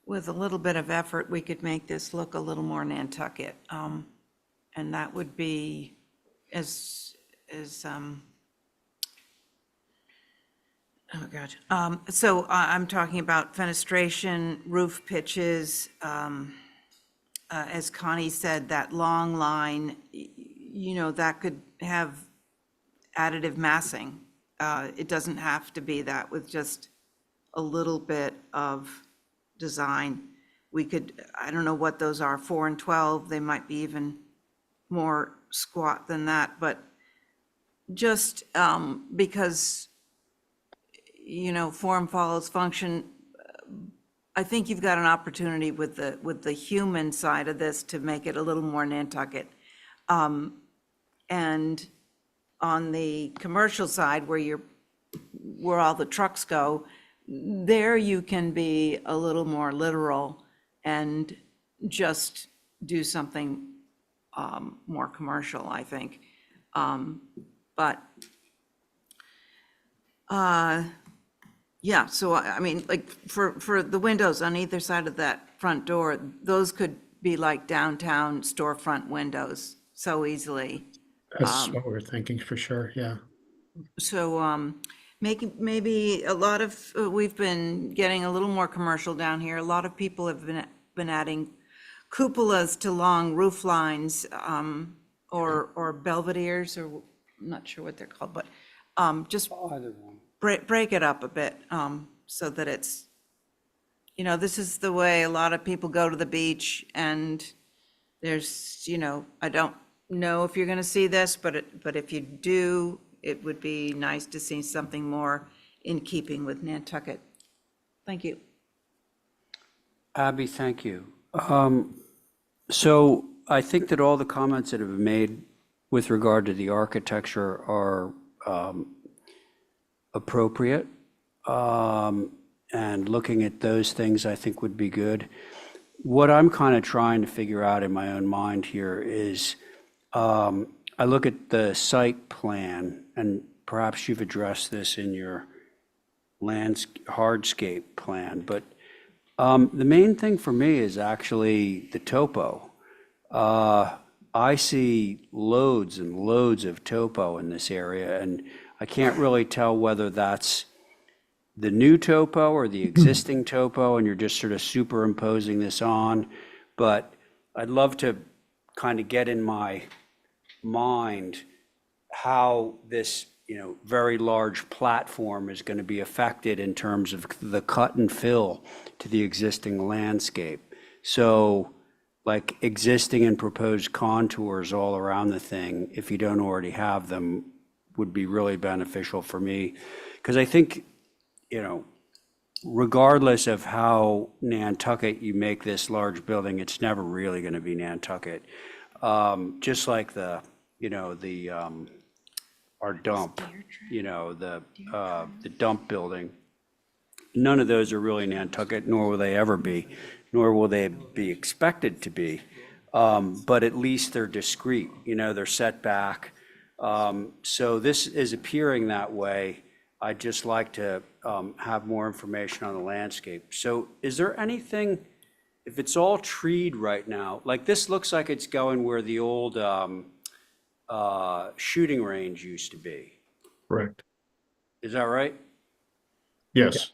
with a little bit of effort, we could make this look a little more Nantucket. And that would be oh God. So I'm talking about fenestration, roof pitches, as Connie said, that long line, that could have additive massing. It doesn't have to be that with just a little bit of design. We could, I don't know what those are, 4 and 12, they might be even more squat than that, but just because, form follows function, I think you've got an opportunity with the human side of this to make it a little more Nantucket. And on the commercial side, where all the trucks go, there you can be a little more literal and just do something more commercial, I think. But yeah, so I mean, like for the windows on either side of that front door, those could be like downtown storefront windows so easily. That's what we're thinking for sure, yeah. So maybe a lot of, we've been getting a little more commercial down here. A lot of people have been adding cupolas to long roof lines, or belvederes, or I'm not sure what they're called, but just Either one. break it up a bit, so that it's, this is the way a lot of people go to the beach, and there's, I don't know if you're gonna see this, but if you do, it would be nice to see something more in keeping with Nantucket. Thank you. Abby, thank you. So I think that all the comments that have been made with regard to the architecture are appropriate. And looking at those things, I think would be good. What I'm kind of trying to figure out in my own mind here is, I look at the site plan, and perhaps you've addressed this in your hardscape plan, but the main thing for me is actually the topo. I see loads and loads of topo in this area, and I can't really tell whether that's the new topo or the existing topo, and you're just sort of superimposing this on. But I'd love to kind of get in my mind how this, very large platform is going to be affected in terms of the cut and fill to the existing landscape. So like existing and proposed contours all around the thing, if you don't already have them, would be really beneficial for me. Because I think, regardless of how Nantucket you make this large building, it's never really going to be Nantucket. Just like our dump, the dump building. None of those are really Nantucket, nor will they ever be, nor will they be expected to be. But at least they're discrete, they're set back. So this is appearing that way. I'd just like to have more information on the landscape. So is there anything, if it's all treed right now, like this looks like it's going where the old shooting range used to be. Correct. Is that right? Yes.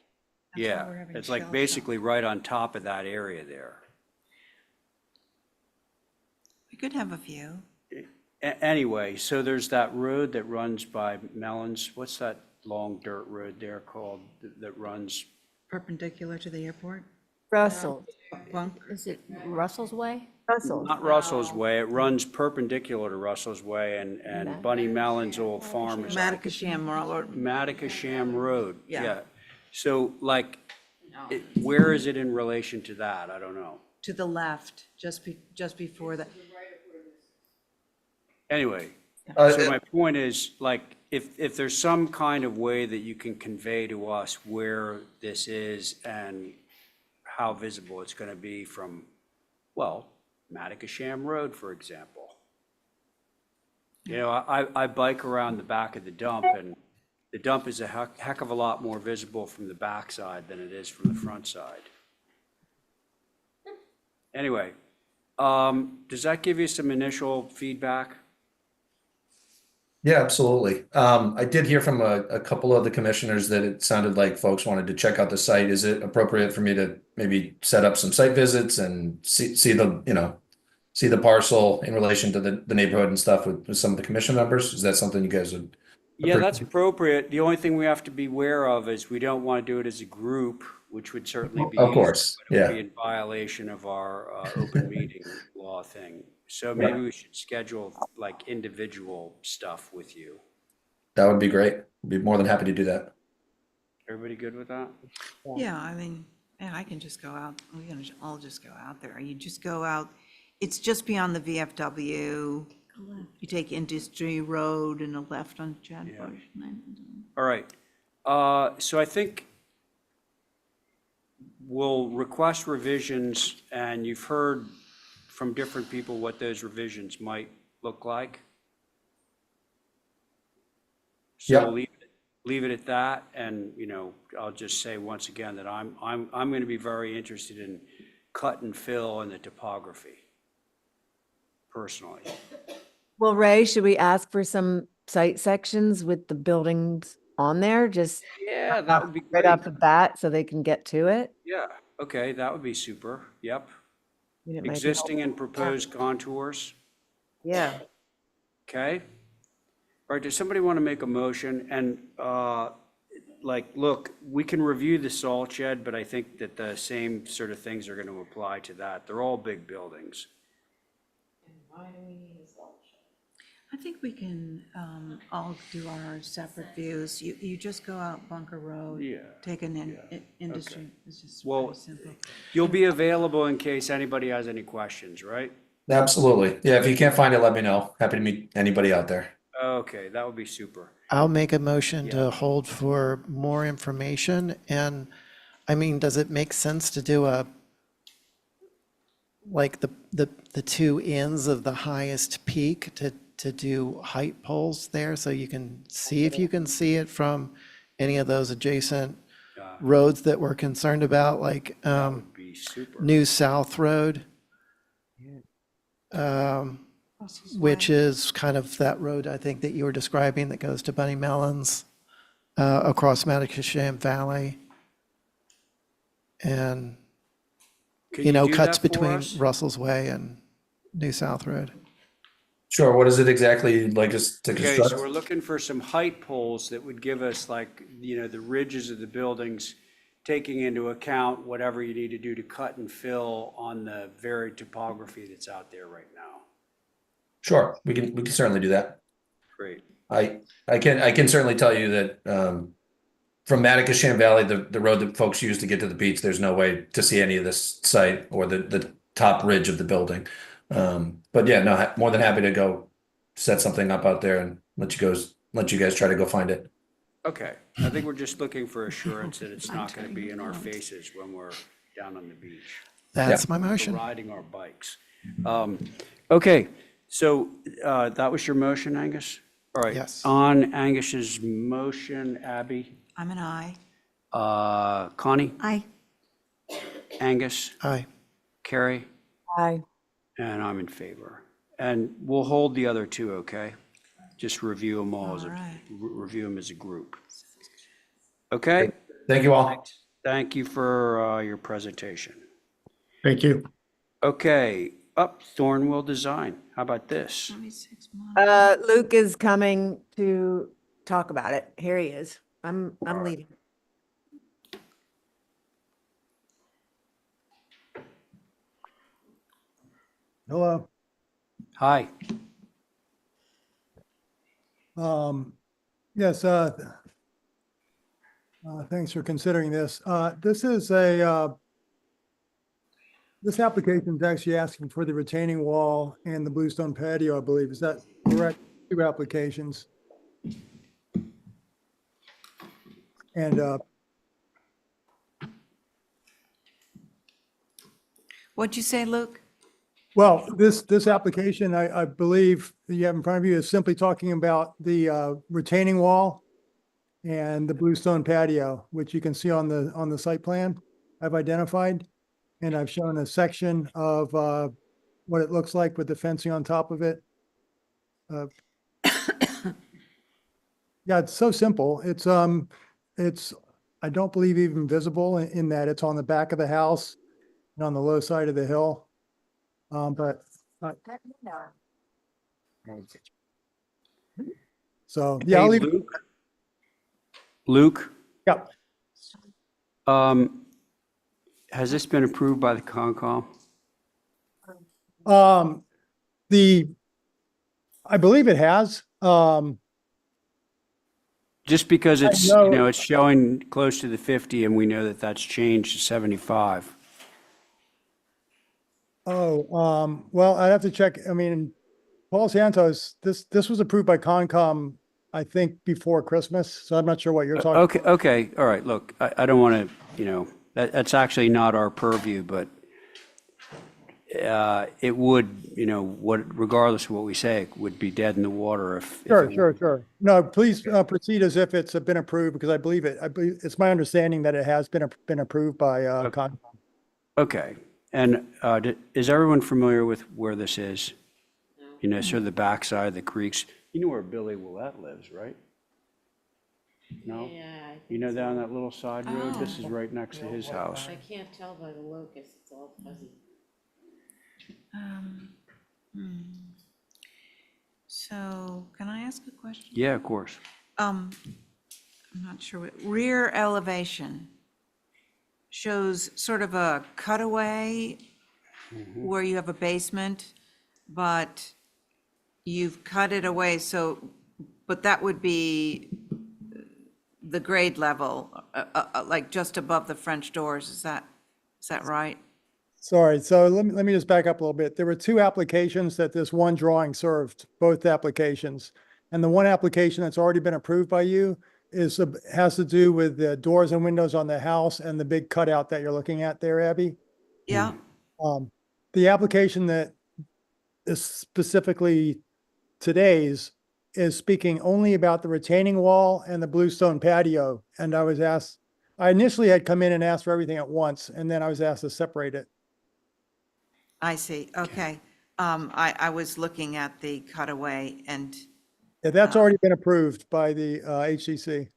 Yeah, it's like basically right on top of that area there. We could have a view. Anyway, so there's that road that runs by Mellons. What's that long dirt road there called that runs? Perpendicular to the airport? Russell. Well, Is it Russell's Way? Russell. Not Russell's Way. It runs perpendicular to Russell's Way, and Bunny Mellon's old farm is on Matacasham Road. Matacasham Road. Yeah. So like, where is it in relation to that? I don't know. To the left, just before that. Anyway, Uh, so my point is, like, if there's some kind of way that you can convey to us where this is and how visible it's gonna be from, well, Matacasham Road, for example. You know, I bike around the back of the dump, and the dump is a heck of a lot more visible from the backside than it is from the front side. Anyway, does that give you some initial feedback? Yeah, absolutely. I did hear from a couple of the commissioners that it sounded like folks wanted to check out the site. Is it appropriate for me to maybe set up some site visits and see the, see the parcel in relation to the neighborhood and stuff with some of the commission members? Is that something you guys would? Yeah, that's appropriate. The only thing we have to be aware of is we don't want to do it as a group, which would certainly be Of easy, course, but it would yeah. be in violation of our open meeting law thing. So maybe we should schedule like individual stuff with you. That would be great. Be more than happy to do that. Everybody good with that? Yeah, I mean, yeah, I can just go out, we're gonna all just go out there. You just go out, it's just beyond the VFW. You take Industry Road and a left on Chad Bush. All right. So I think we'll request revisions, and you've heard from different people what those revisions might look like. So Yep. we'll leave it at that, and, I'll just say once again that I'm going to be very interested in cut and fill and the topography, personally. Well, Ray, should we ask for some site sections with the buildings on there, just Yeah, that would be right great. off the bat so they can get to it? Yeah, okay, that would be super. Yep. I mean, it might be Existing and helpful. proposed contours. Yeah. Okay. All right, does somebody want to make a motion? And, look, we can review the salt shed, but I think that the same sort of things are going to apply to that. They're all big buildings. And why do we need a salt shed? I think we can all do our separate views. You just go out Bunker Road. Yeah, Take industry, it's just Well, pretty simple. You'll be available in case anybody has any questions, right? Absolutely. Yeah, if you can't find it, let me know. Happy to meet anybody out there. Okay, that would be super. I'll make a motion Yeah. to hold for more information. And I mean, does it make sense to do like the two ends of the highest peak to do height poles there so you can see if you can see it from any of those adjacent roads that we're concerned about, like Be super. New South Road, which is kind of that road I think that you were describing that goes to Bunny Mellons, across Matacasham Valley. And, Can you do cuts that for between us? Russell's Way and New South Road. Sure. What is it exactly you'd like us to Okay, construct? so we're looking for some height poles that would give us the ridges of the buildings, taking into account whatever you need to do to cut and fill on the varied topography that's out there right now. Sure, we can certainly do that. Great. I can certainly tell you that from Matacasham Valley, the road that folks use to get to the beach, there's no way to see any of this site or the top ridge of the building. But yeah, no, more than happy to go set something up out there and let you guys try to go find it. Okay, I think we're just looking for assurance that it's not gonna be in our faces when we're down on the beach. That's my We're motion. riding our bikes. Okay, so that was your motion, Angus? All right. Yes. On Angus's motion, Abby, I'm an aye. Connie, Aye. Angus, Aye. Carrie, Aye. and I'm in favor. And we'll hold the other two, okay? Just review them all as All right. review them as a group. Okay? Thank you all. Thank you for your presentation. Thank you. Okay, up Thornwell Design. How about this? 26 months. Luke is coming to talk about it. Here he is. I'm leaving. Hello. Hi. Yes, Thanks for considering this. This application is actually asking for the retaining wall and the bluestone patio, I believe. Is that correct? Two applications. And What'd you say, Luke? well, this application, I believe that you have in front of you is simply talking about the retaining wall and the bluestone patio, which you can see on the site plan I've identified. And I've shown a section of what it looks like with the fencing on top of it. Yeah, it's so simple. It's, I don't believe even visible in that it's on the back of the house and on the low side of the hill. But so, yeah, Hey, I'll leave. Luke, Yeah. has this been approved by the Concom? I believe it has. Just because it's, know- you know, it's showing close to the 50 and we know that that's changed to 75. Well, I'd have to check. I mean, Paul Santos, this was approved by Concom, I think, before Christmas. So I'm not sure what you're talking. Okay, all right, look, I don't want to, you know, that's actually not our purview, but it would, you know, regardless of what we say, it would be dead in the water if. Sure. No, please proceed as if it's been approved because I believe it's my understanding that it has been approved by Concom. Okay, and is everyone familiar with where this is? You know, sort of the backside of the creeks. You know where Billy Willett lives, right? No? Yeah. You know down that little side road? This is right next to his house. I can't tell by the locus, it's all fuzzy. So can I ask a question? Yeah, of course. I'm not sure what, rear elevation shows sort of a cutaway where you have a basement, but you've cut it away, so, but that would be the grade level, like just above the French doors, is that right? Sorry, so let me just back up a little bit. There were two applications that this one drawing served, both applications. And the one application that's already been approved by you has to do with the doors and windows on the house and the big cutout that you're looking at there, Abby. Yeah, The application that is specifically today's is speaking only about the retaining wall and the bluestone patio. And I initially had come in and asked for everything at once, and then I was asked to separate it. I see, okay. I was looking at the cutaway and, Yeah, that's already been approved by the HCC.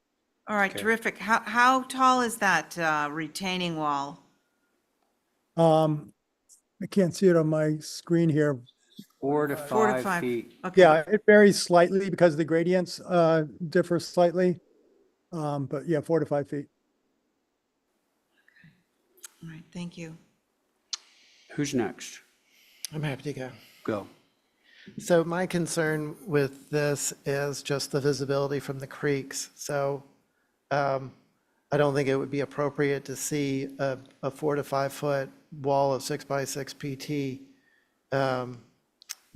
all right, terrific. How tall is that retaining wall? I can't see it on my screen here. 4 to 5 feet. Okay. Yeah, it varies slightly because the gradients differ slightly. But yeah, 4 to 5 feet. All right, thank you. Who's next? I'm happy to go. Go. So my concern with this is just the visibility from the creeks. So I don't think it would be appropriate to see a 4 to 5 foot wall of 6 by 6 PT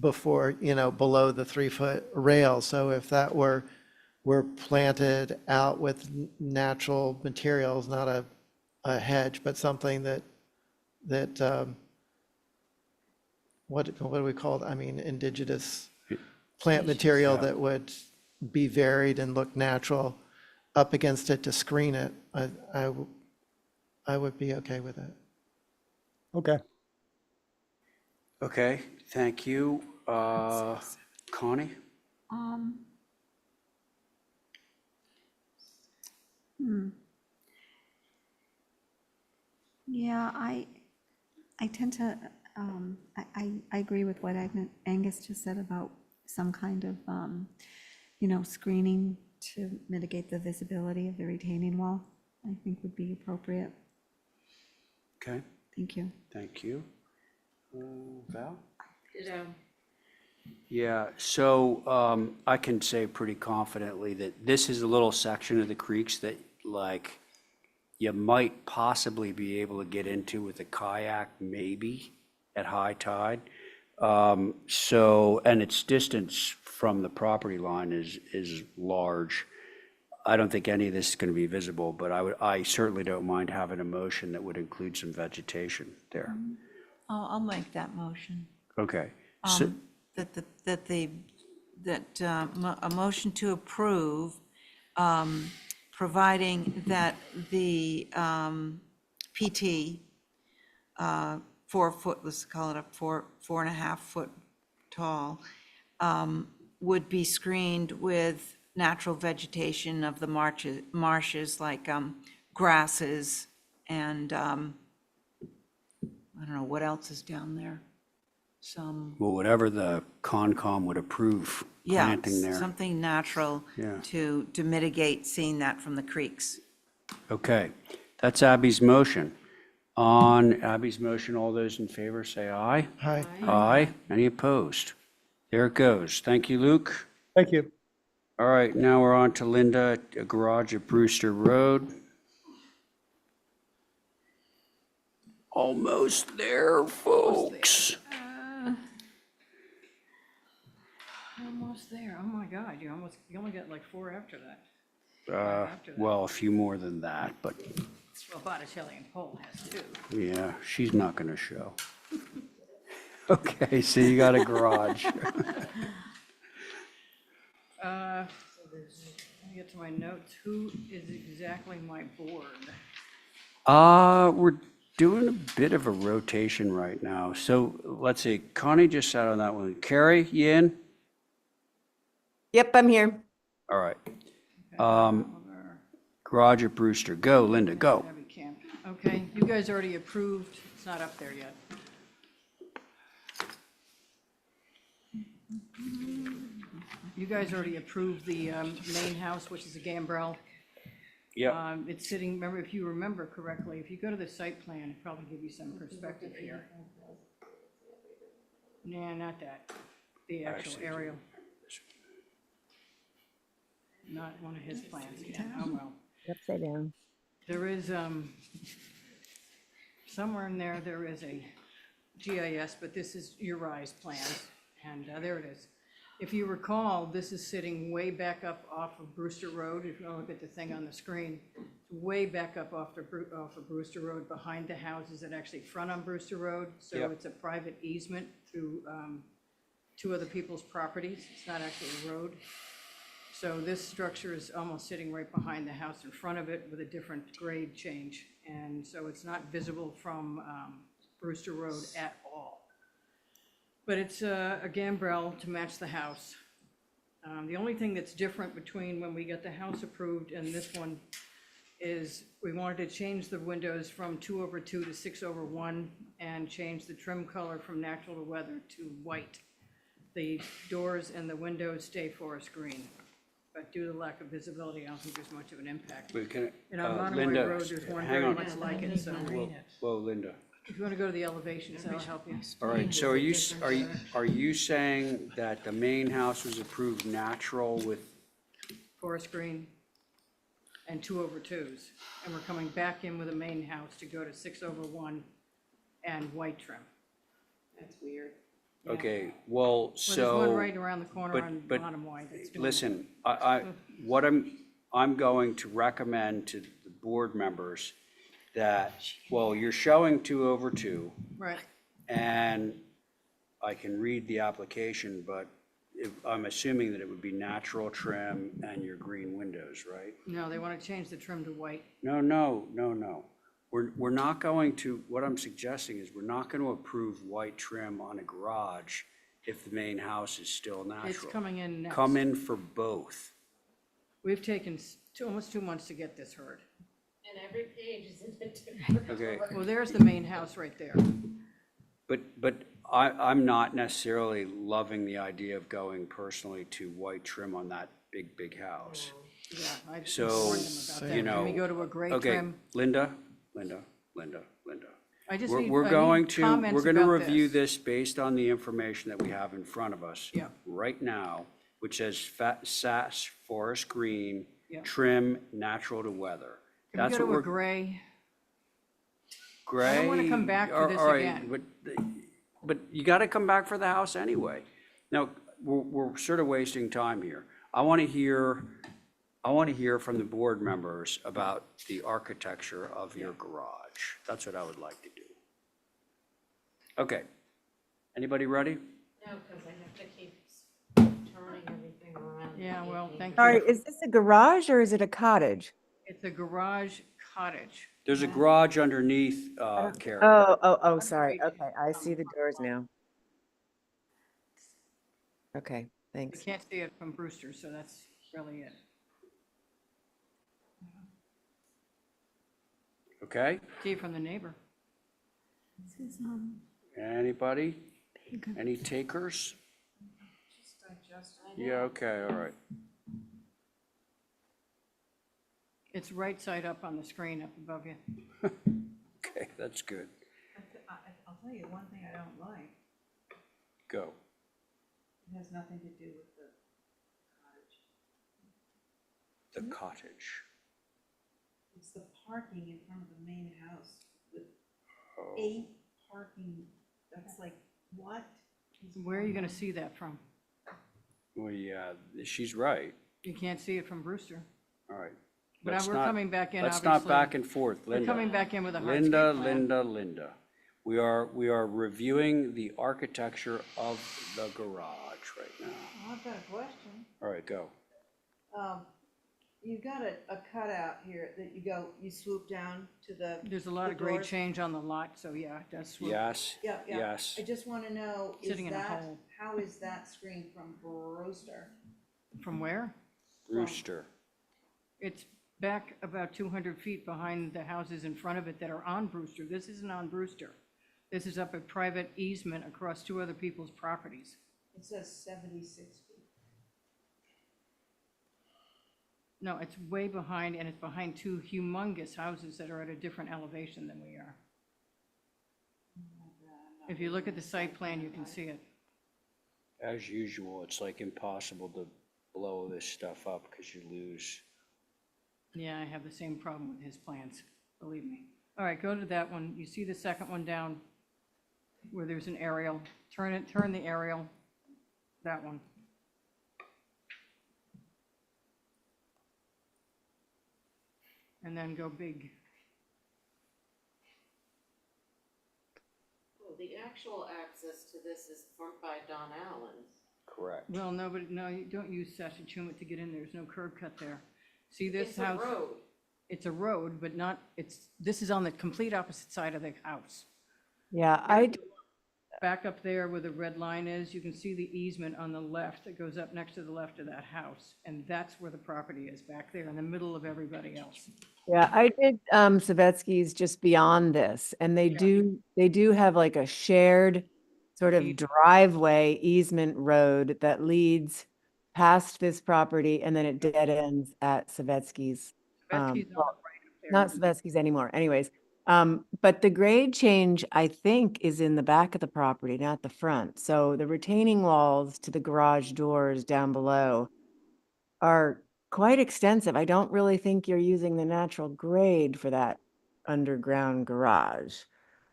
before, below the 3 foot rail. So if that were planted out with natural materials, not a hedge, but something that what do we call it? I mean, indigenous plant material that would be varied and look natural up against it to screen it, I would be okay with it. Okay. Okay, thank you. Connie? Yeah, I tend to, I agree with what Angus just said about some kind of, screening to mitigate the visibility of the retaining wall, I think would be appropriate. Okay, Thank you. thank you. Val? Ditto. Yeah, so I can say pretty confidently that this is a little section of the creeks that like you might possibly be able to get into with a kayak, maybe at high tide. So, and its distance from the property line is large. I don't think any of this is going to be visible, but I certainly don't mind having a motion that would include some vegetation there. I'll make that motion. Okay. So, A motion to approve, providing that the PT, 4 foot, let's call it a 4.5 foot tall, would be screened with natural vegetation of the marshes like grasses and, I don't know, what else is down there? well, whatever the Concom would approve planting there. Something natural Yeah. to mitigate seeing that from the creeks. Okay, that's Abby's motion. On Abby's motion, all those in favor say aye. Hi. Aye. Any opposed? There it goes. Thank you, Luke. Thank you. All right, now we're on to Linda, a garage at Brewster Road. Almost there, folks. Almost there. Oh my God, you only got like 4 after that. Well, a few more than that, but Well, Botticelli and Pole has 2. yeah, she's not going to show. Okay, so you got a garage. Let me get to my notes. Who is exactly my board? We're doing a bit of a rotation right now. So let's see, Connie just sat on that one. Carrie, you in? Yep, I'm here. All right. Garage at Brewster. Go, Linda, go. Heavy camp. Okay, you guys already approved. It's not up there yet. You guys already approved the main house, which is a gambrel. Yep. It's sitting, remember, if you remember correctly, if you go to the site plan, it'll probably give you some perspective here. Nah, not that. The actual aerial. Not one of his plans again. Oh, well. Upside down. There is, somewhere in there, there is a GIS, but this is Uri's plans, and there it is. If you recall, this is sitting way back up off of Brewster Road. If you look at the thing on the screen, it's way back up off of Brewster Road, behind the houses that actually front on Brewster Road. So Yep. it's a private easement through 2 other people's properties. It's not actually a road. So this structure is almost sitting right behind the house in front of it with a different grade change. And so it's not visible from Brewster Road at all. But it's a gambrel to match the house. The only thing that's different between when we got the house approved and this one is we wanted to change the windows from 2/2 to 6/1 and change the trim color from natural to weather to white. The doors and the windows stay forest green. But due to the lack of visibility, I don't think there's much of an impact. We can, And on Monomoy Linda, Road, there's one hang very on. much like it, so Whoa, Linda. if you want to go to the elevations, that'll help you. All right, so are you saying that the main house was approved natural with, Forest green and 2/2s. And we're coming back in with a main house to go to 6/1 and white trim. That's weird. okay, well, Well, there's so. one right around the corner on but Monomoy that's doing. Listen, what I'm going to recommend to the board members that, well, you're showing 2/2, Right, and I can read the application, but I'm assuming that it would be natural trim and your green windows, right? no, they want to change the trim to white. No. We're not going to, what I'm suggesting is we're not going to approve white trim on a garage if the main house is still natural. It's coming in next. Come in for both. We've taken almost 2 months to get this heard. And every page is in a different. Okay. Well, there's the main house right there. But I'm not necessarily loving the idea of going personally to white trim on that big house. Yeah, I just So, warned them about that. you know. Can we go to a gray Okay, trim? Linda. I just We're need- we're I going need to, comments we're going to about review this based on the information that we have in front of us. Yeah. Right now, which says SAS Forest Green Yeah. trim, natural to weather. Can we That's go what to a we're, gray? gray. I don't wanna come back for this all right, again. But you gotta come back for the house anyway. Now, we're sort of wasting time here. I wanna hear from the board members about the architecture of your garage. That's what I would like to do. Okay. Anybody ready? No, because I have to keep turning everything around. Yeah, well, thank Sorry, you. is this a garage or is it a cottage? It's a garage cottage. There's a garage underneath, Carrie. Oh, sorry. Okay, I see the doors now. Okay, You thanks. can't see it from Brewster, so that's really it. Okay? See it from the neighbor. Anybody? Any takers? Yeah, okay, all right. It's right side up on the screen up above you. Okay, that's good. I'll tell you one thing I don't like. Go. It has nothing to do with the cottage. The cottage. It's the parking in front of the main house with Oh. 8 parking, that's like, what? Where are you gonna see that from? Well, yeah, she's right. You can't see it from Brewster. All right. But Let's we're not- coming back in, Let's obviously. not back and forth, We're Linda. coming back in with a hardscape Linda, plan. Linda. We are reviewing the architecture of the garage right now. I've got a question. All right, go. You've got a cutout here that you swoop down to the. There's a lot the of grade doors. change on the lot, so yeah, it does swoop. Yes, Yeah, yeah. yes. I just want to know, is Sitting in a that, hole. how is that screened from Brewster? From where? Rooster. It's back about 200 feet behind the houses in front of it that are on Brewster. This isn't on Brewster. This is up a private easement across 2 other people's properties. It says 76 feet. No, it's way behind, and it's behind 2 humongous houses that are at a different elevation than we are. If you look at the site plan, you can see it. As usual, it's like impossible to blow this stuff up because you lose. Yeah, I have the same problem with his plans, believe me. All right, go to that one. You see the second one down where there's an aerial? Turn the aerial, that one. And then go big. Well, the actual access to this is by Don Allen's. Correct. Well, no, you don't use Sashachumett to get in. There's no curb cut there. See this It's a house? road. It's a road, but not, this is on the complete opposite side of the house. Yeah, Back up there where the red line is, you can see the easement on the left that goes up next to the left of that house. And that's where the property is, back there in the middle of everybody else. yeah, I did Savetsky's just beyond this, and they do have like a shared sort of driveway easement road that leads past this property, and then it dead ends at Savetsky's. Savetsky's Well, right up there. not Savetsky's anymore, anyways. But the grade change, I think, is in the back of the property, not the front. So the retaining walls to the garage doors down below are quite extensive. I don't really think you're using the natural grade for that underground garage.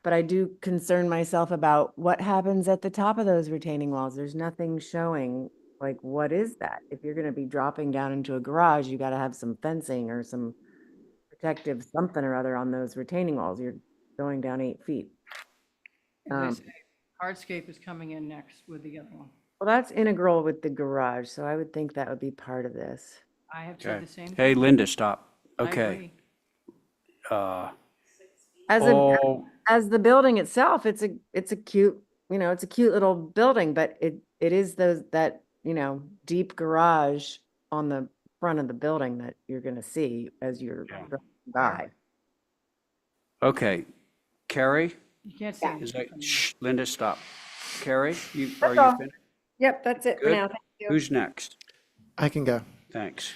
But I do concern myself about what happens at the top of those retaining walls. There's nothing showing, like, what is that? If you're going to be dropping down into a garage, you got to have some fencing or some protective something or other on those retaining walls. You're going down 8 feet. As I say, hardscape is coming in next with the other one. Well, that's integral with the garage, so I would think that would be part of this. I have said Okay. the same thing. Hey, Linda, stop. I Okay. agree. As the building itself, it's a cute, it's a cute little building, but it is that deep garage on the front of the building that you're going to see as you're driving by. Okay. Carrie? You can't see Is it. that, shh, Linda, stop. Carrie, are all. you finished? Yep, that's it for Good. now. Thank you. Who's next? I can go. Thanks.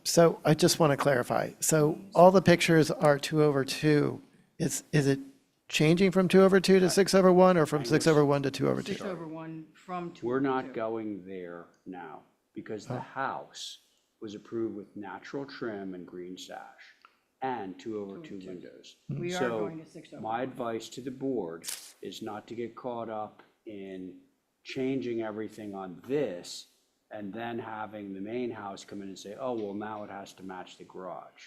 So I just want to clarify. So all the pictures are 2/2. Is it changing from 2/2 to 6/1 or from 6/1 to 2/2? 6/1 from 2/2. We're not going there now because the house was approved with natural trim and green sash and 2/2 windows. We are So going to 6/2. my advice to the board is not to get caught up in changing everything on this and then having the main house come in and say, oh, well, now it has to match the garage.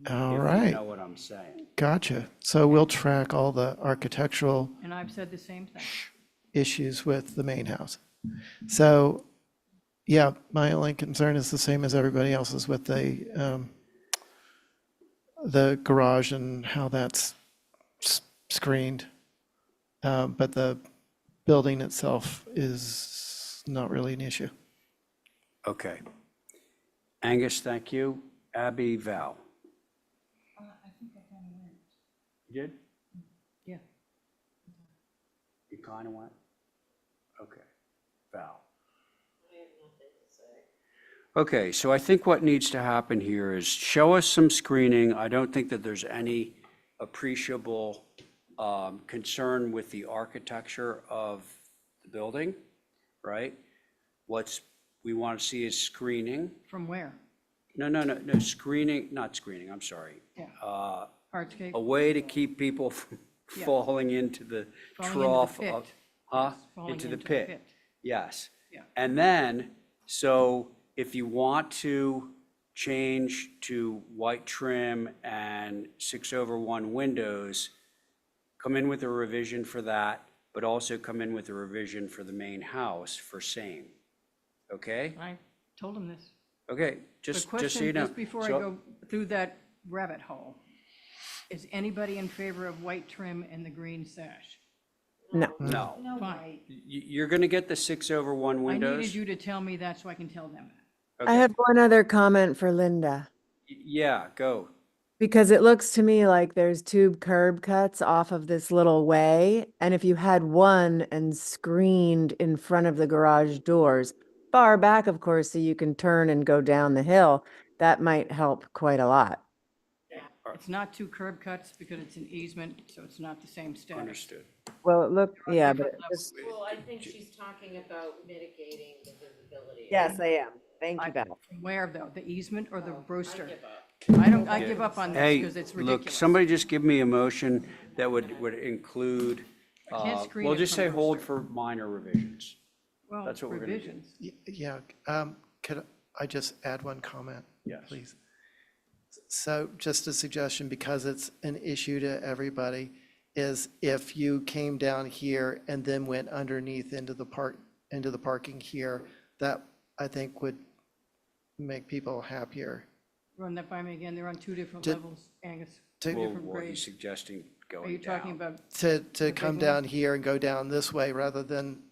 All If you right, know what I'm saying. gotcha. So we'll track all the architectural And I've said the same thing. issues with the main house. So, yeah, my only concern is the same as everybody else's with the garage and how that's screened. But the building itself is not really an issue. Okay. Angus, thank you. Abby, Val. I think I kind of went. You did? Yeah. You kind of went? Okay. Val. Okay, so I think what needs to happen here is show us some screening. I don't think that there's any appreciable concern with the architecture of the building, right? What we want to see is screening. From where? No, screening, not screening, I'm sorry. Yeah. Uh, Hardscape? A way to keep people from Yeah. falling into the Falling into the trough pit. of, huh? Yes, falling Into the into the pit. pit. Yes. Yeah. And then, so if you want to change to white trim and 6/1 windows, come in with a revision for that, but also come in with a revision for the main house for same. Okay? I told him this. Okay, The just so you question, know. just before I So- go through that rabbit hole, is anybody in favor of white trim and the green sash? No. No. Fine. You're gonna get the 6/1 I windows? needed you to tell me that so I can tell them that. I have one other comment for Linda, Yeah, go. because it looks to me like there's two curb cuts off of this little way. And if you had one and screened in front of the garage doors, far back, of course, so you can turn and go down the hill, that might help quite a lot. It's not two curb cuts because it's an easement, so it's not the same status. Understood. Well, it looked, There are yeah, but different it just, Well, I think she's talking about mitigating the visibility. yes, I am. Thank you, Val. From where though? The easement or the brewster? give up. I give up on this Hey, because it's look, ridiculous. somebody just give me a motion that would include, can't screen we'll it just from say the hold for minor revisions. Well, that's what we're gonna do. revisions. Yeah, could I just add one comment? Yes. Please. So just a suggestion, because it's an issue to everybody, is if you came down here and then went underneath into the parking here, that I think would make people happier. Run that by me again. They're on two different Did- levels, Angus. to- Two Well, different what are you grades. suggesting Are going you talking down? about? To big come one? down here and go down this way rather than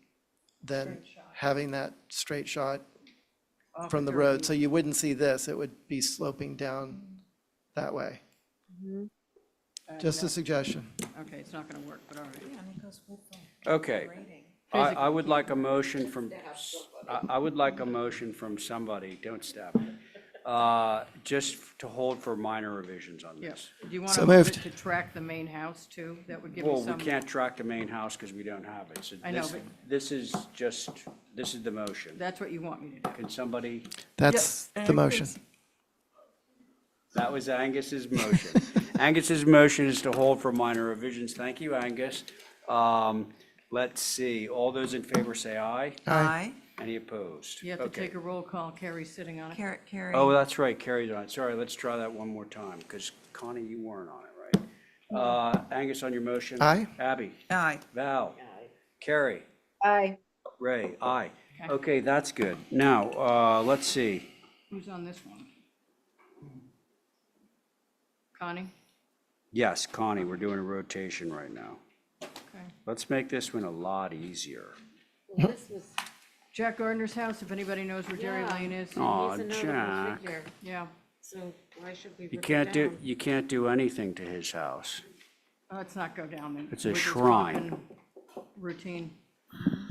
having that straight shot off from of the road. 13? So you wouldn't see this, it would be sloping down that way. Just a suggestion. Okay, it's not gonna work, but all right. Okay. I would like a motion from, I would like a motion from somebody, don't stab me, just to hold for minor revisions on Yeah. this. Do you want So to move moved. it to track the main house too? That would give you Well, some. we can't track the main house because we don't have it. So I know, this, but- this is just, this is the motion. That's what you want me to do. Can somebody, That's the motion. that was Angus's motion. Angus's motion is to hold for minor revisions. Thank you, Angus. Let's see, all those in favor say aye. Aye. Any opposed? You have to Okay. take a roll call. Carrie's sitting on it. Carrie. Oh, that's right, Carrie's on it. Sorry, let's try that one more time, because Connie, you weren't on it, right? Angus on your motion? Aye. Abby? Aye. Val? Carrie? Aye. Ray? Aye. Okay. Okay, that's good. Now, let's see. Who's on this one? Connie? Yes, Connie, we're doing a rotation right now. Okay. Let's make this one a lot easier. This was, Jack Gardner's house, if anybody knows where Dairy Yeah. Lane is. Aw, he's a notable Jack. figure, Yeah. so why should we You rip it can't do, down? you can't do anything to his house. Let's not go down then. It's a We're just shrine. talking Routine.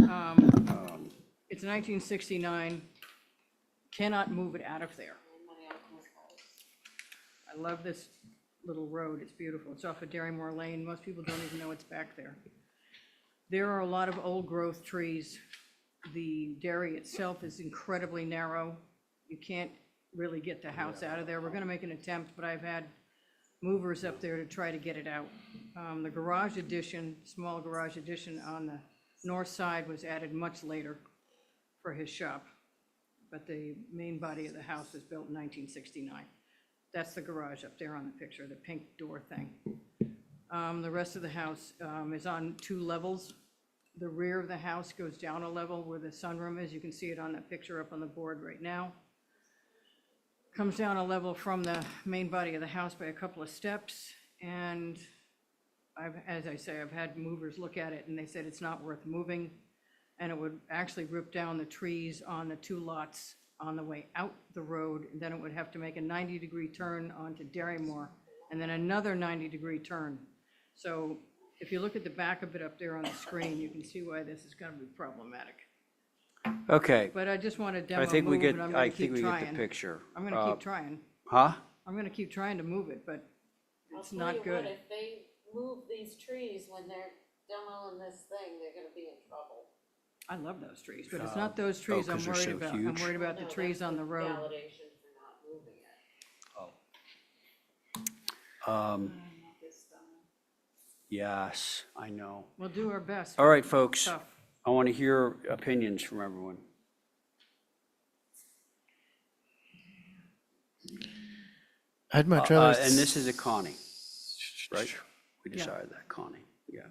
Um, It's 1969. Cannot move it out of there. I love this little road. It's beautiful. It's off of Darrymore Lane. Most people don't even know it's back there. There are a lot of old growth trees. The dairy itself is incredibly narrow. You can't really get the house out of there. We're gonna make an attempt, but I've had movers up there to try to get it out. The garage addition, small garage addition on the north side was added much later for his shop, but the main body of the house was built in 1969. That's the garage up there on the picture, the pink door thing. The rest of the house is on 2 levels. The rear of the house goes down a level where the sunroom is. You can see it on that picture up on the board right now. Comes down a level from the main body of the house by a couple of steps. And as I say, I've had movers look at it and they said it's not worth moving. And it would actually rip down the trees on the 2 lots on the way out the road. And then it would have to make a 90-degree turn onto Darrymore and then another 90-degree turn. So if you look at the back of it up there on the screen, you can see why this is gonna be problematic. Okay, But I just want to demo I think we move, get, and I'm I gonna think keep we get the trying. picture. I'm gonna keep trying. Huh? I'm gonna keep trying to move it, but it's not good. If they move these trees when they're demoing this thing, they're gonna be in trouble. I love those trees, but it's not those trees I'm 'cause they're worried so about. I'm huge? worried about the trees on the road. Validation for not moving it. Yes, I know. We'll do our best. All right, folks, Tough. I want to hear opinions from everyone. I'd much rather. And this is a Connie, right? We decided that, Connie, yeah.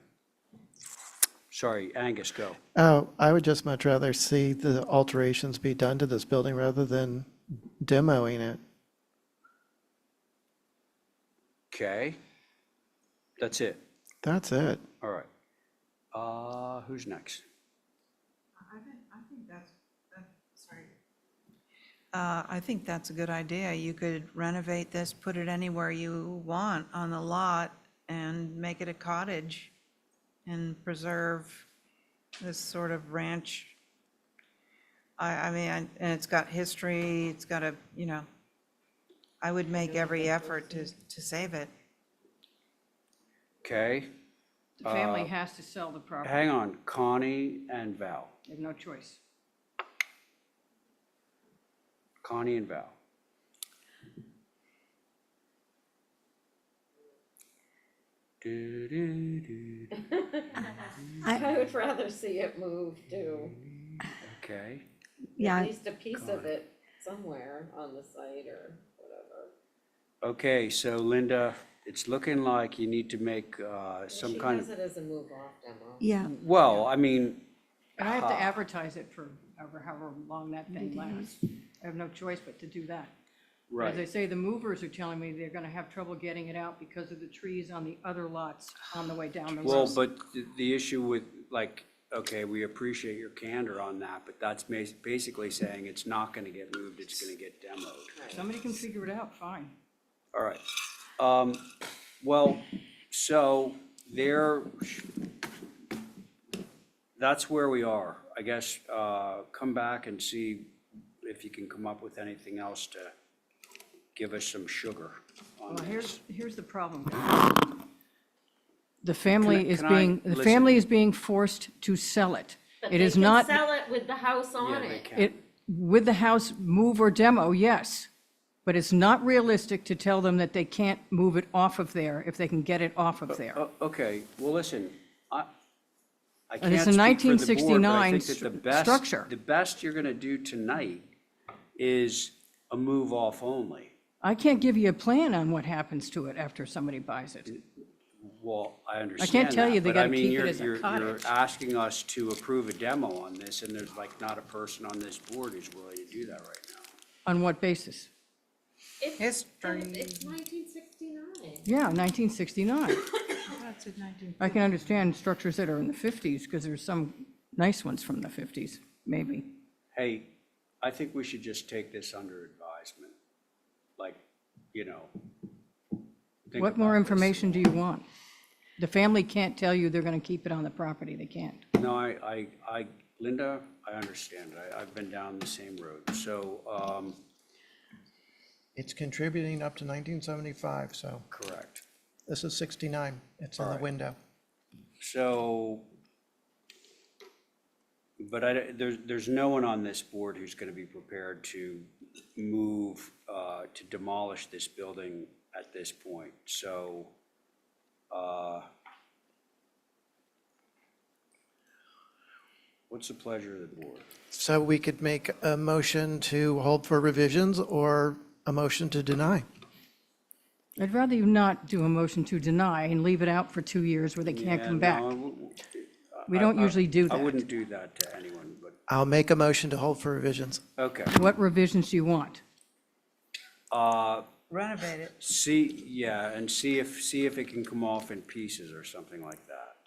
Sorry, Angus, go. Oh, I would just much rather see the alterations be done to this building rather than demoing it. Okay. That's it. That's it. All right. Who's next? I think that's, sorry. I think that's a good idea. You could renovate this, put it anywhere you want on the lot and make it a cottage and preserve this sort of ranch. I mean, and it's got history, it's got I would make every effort to save it. Okay. The family has to sell the property. Hang on, Connie and Val. They have no choice. Connie and Val. I would rather see it move too. Okay. Yeah. At least a piece of it somewhere on the site or whatever. Okay, so Linda, it's looking like you need to make some kind She of, has it as a move off demo. Yeah, well, I mean, And I have to advertise it for however long that thing lasts. I have no choice but to do that. But As I right. say, the movers are telling me they're gonna have trouble getting it out because of the trees on the other lots on the way down the road. Well, but the issue with, like, okay, we appreciate your candor on that, but that's basically saying it's not gonna get moved, it's gonna get demoed. Somebody can figure it out, fine. All right. Well, so that's where we are. I guess, come back and see if you can come up with anything else to give us some sugar on Well, this. here's the problem. The family is can I- being, the listen. family is being forced to sell it. But It they is can not, sell it with the house Yeah, on they it. can. it, with the house move or demo, yes. But it's not realistic to tell them that they can't move it off of there if they can get it off of there. Okay, well, listen, I And can't it's a speak for the board, but I 1969 think that the structure. best, the best you're gonna do tonight is a move off only. I can't give you a plan on what happens to it after somebody buys it. Well, I understand tell that, you they but I gotta mean, keep it as a you're cottage. asking us to approve a demo on this, and there's like not a person on this board who's willing to do that right now. On what basis? History. It's 1969. Yeah, 1969. That's in 19. I can understand structures that are in the 50s, because there's some nice ones from the 50s, maybe. Hey, I think we should just take this under advisement, like, think What more about this. information do you want? The family can't tell you they're gonna keep it on the property, they can't. No, Linda, I understand. I've been down the same road. So, It's contributing up to 1975, so correct. this is 69. It's in the Alright. window. So But there's no one on this board who's going to be prepared to move, to demolish this building at this point. So, what's the pleasure of the board? So we could make a motion to hold for revisions or a motion to deny. I'd rather you not do a motion to deny and leave it out for 2 years where they can't Yeah, come back. no, We don't usually do I that. wouldn't do that to anyone, but, I'll make a motion to hold for revisions. okay. What revisions do you want? Renovate it. And see if it can come off in pieces or something like that.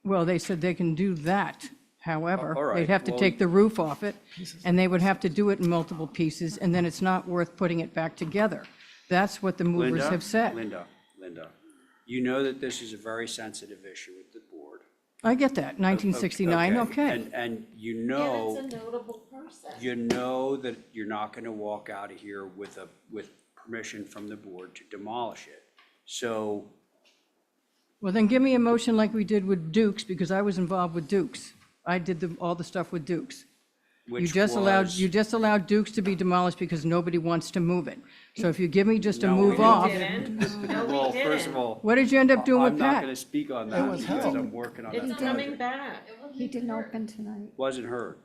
Well, they said they can do that. However, All right, they'd have to well- take the roof off it, and they would have to do it in multiple pieces, and then it's not worth putting it back together. That's what the movers Linda, have said. Linda, you know that this is a very sensitive issue with the board. I get that, 1969, okay. And you And know, it's a notable person. you know that you're not going to walk out of here with permission from the board to demolish it. So, Well, then give me a motion like we did with Dukes, because I was involved with Dukes. I did all the stuff with Dukes. You which just allowed Dukes to be demolished because nobody wants to move it. So if you give me just a No, we move didn't. off, Well, first of all, what did you end up doing with I'm not Pat? going to speak on that because I'm working on It's that coming project. back. He didn't open tonight. Wasn't heard.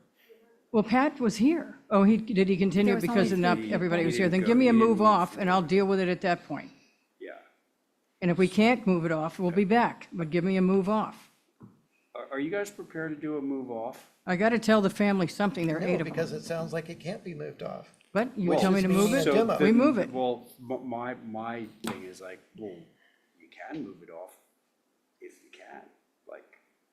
Well, Pat was here. Oh, did he continue There was because only not three everybody people. was He here? didn't Then give go- me a he didn't move move off and I'll deal with it at that point. Yeah. And if we can't move it off, we'll be back, but give me a move off. Are you guys prepared to do a move off? I got to tell the family something, there are 8 No, of because them. it sounds like it can't be moved off. But you Well, tell me to it's move being it, a demo. we move it. Well, my thing is like, well, you can move it off if you can, like,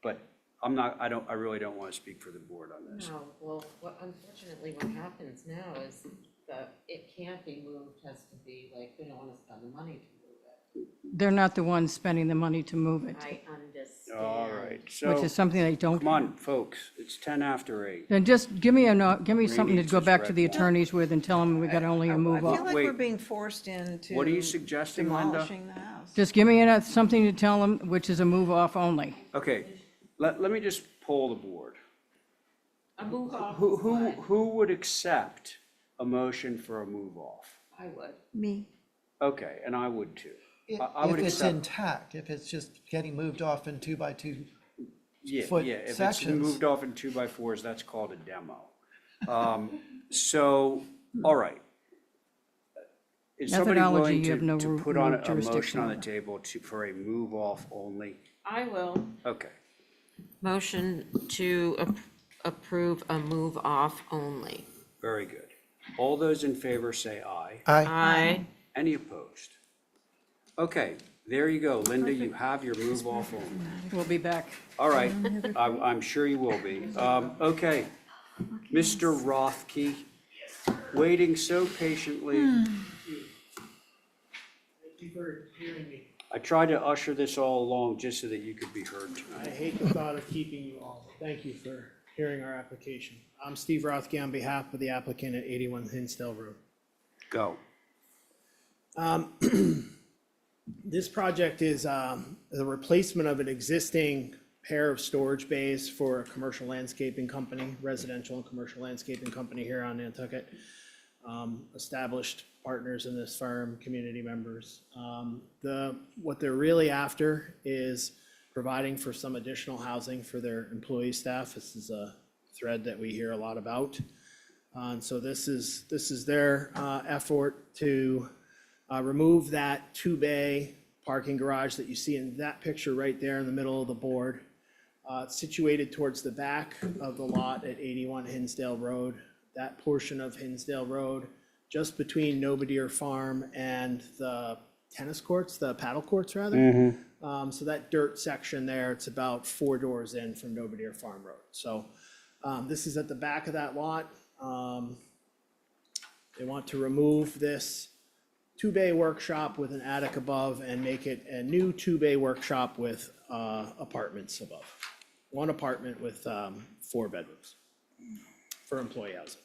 but I really don't want to speak for the board on this. No, well, unfortunately, what happens now is that it can't be moved, has to be like, we don't want to spend the money to move it. They're not the ones spending the money to move it, I understand. All right, which so, is something they don't. come on, folks, it's 10 after 8. Then just give me something to needs go his back to red the wine. attorneys with and tell them we got only a move I off. feel like Wait. we're being forced into. What are you suggesting, Linda? Demolishing the house. Just give me something to tell them, which is a move off only. Okay, let me just poll the board. A move off Who, is who, fine. who would accept a motion for a move off? I would. Me. Okay, and I would too. I would If it's accept, intact, if it's just getting moved off in 2x2 yeah, foot if it's sections. moved off in 2x4s, that's called a demo. So, all right. Is somebody Methodology, willing you have no to put on a jurisdiction motion on the over. table for a move off only? I will. Okay, Motion to approve a move off only. very good. All those in favor say aye. Aye. Any opposed? Okay, there you go. Linda, you have your move off only. We'll be back. All right, I'm sure you will be. Okay, Mr. Rothke, waiting so patiently. Thank you for hearing me. I tried to usher this all along just so that you could be heard I tonight. hate the thought of keeping you all. Thank you for hearing our application. I'm Steve Rothke on behalf of the applicant at 81 Hinsdale Road. Go. This project is the replacement of an existing pair of storage bays for a commercial landscaping company, residential and commercial landscaping company here on Nantucket. Established partners in this firm, community members. What they're really after is providing for some additional housing for their employee staff. This is a thread that we hear a lot about. And so this is their effort to remove that two-bay parking garage that you see in that picture right there in the middle of the board. It's situated towards the back of the lot at 81 Hinsdale Road. That portion of Hinsdale Road, just between Nobodere Farm and the tennis courts, the paddle courts rather. So that dirt section there, it's about 4 doors in from Nobodere Farm Road. So this is at the back of that lot. They want to remove this two-bay workshop with an attic above and make it a new two-bay workshop with apartments above. One apartment with 4 bedrooms for employee housing.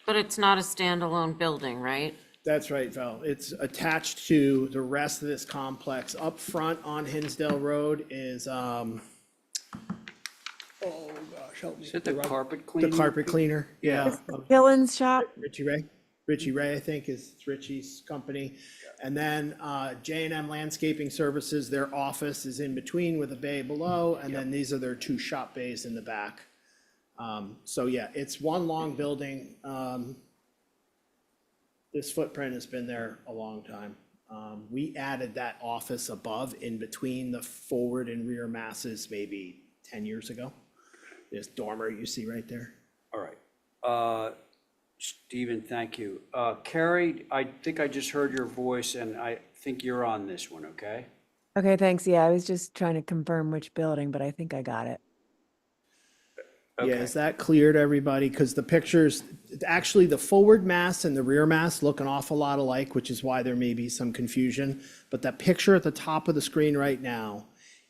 But it's not a standalone building, right? That's right, Val. It's attached to the rest of this complex. Up front on Hinsdale Road is, oh gosh, help me. Is it the carpet The cleaning? carpet cleaner, yeah. Killen's shop? Richie Ray. Richie Ray, I think, is Richie's company. And then J&M Landscaping Services, their office is in between with a bay below, and then these are their two shop bays in the back. So yeah, it's one long building. This footprint has been there a long time. We added that office above in between the forward and rear masses maybe 10 years ago. This dormer you see right there. All right. Stephen, thank you. Carrie, I think I just heard your voice, and I think you're on this one, okay? Okay, thanks. Yeah, I was just trying to confirm which building, but I think I got it. Yeah, is that clear to everybody? Because the pictures, actually the forward mass and the rear mass look an awful lot alike, which is why there may be some confusion. But that picture at the top of the screen right now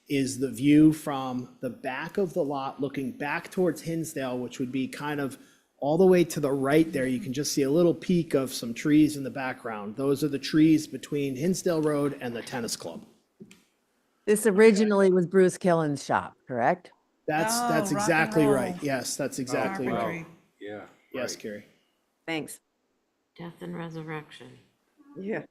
is the view from the back of the lot looking back towards Hinsdale, which would be kind of all the way to the right there. You can just see a little peak of some trees in the background. Those are the trees between Hinsdale Road and the tennis club. This originally was Bruce Killen's shop, correct? That's rock and exactly roll. right. Yes, that's exactly right. Carpentry. Yeah. Yes, Carrie. Thanks. Death and resurrection. Yeah.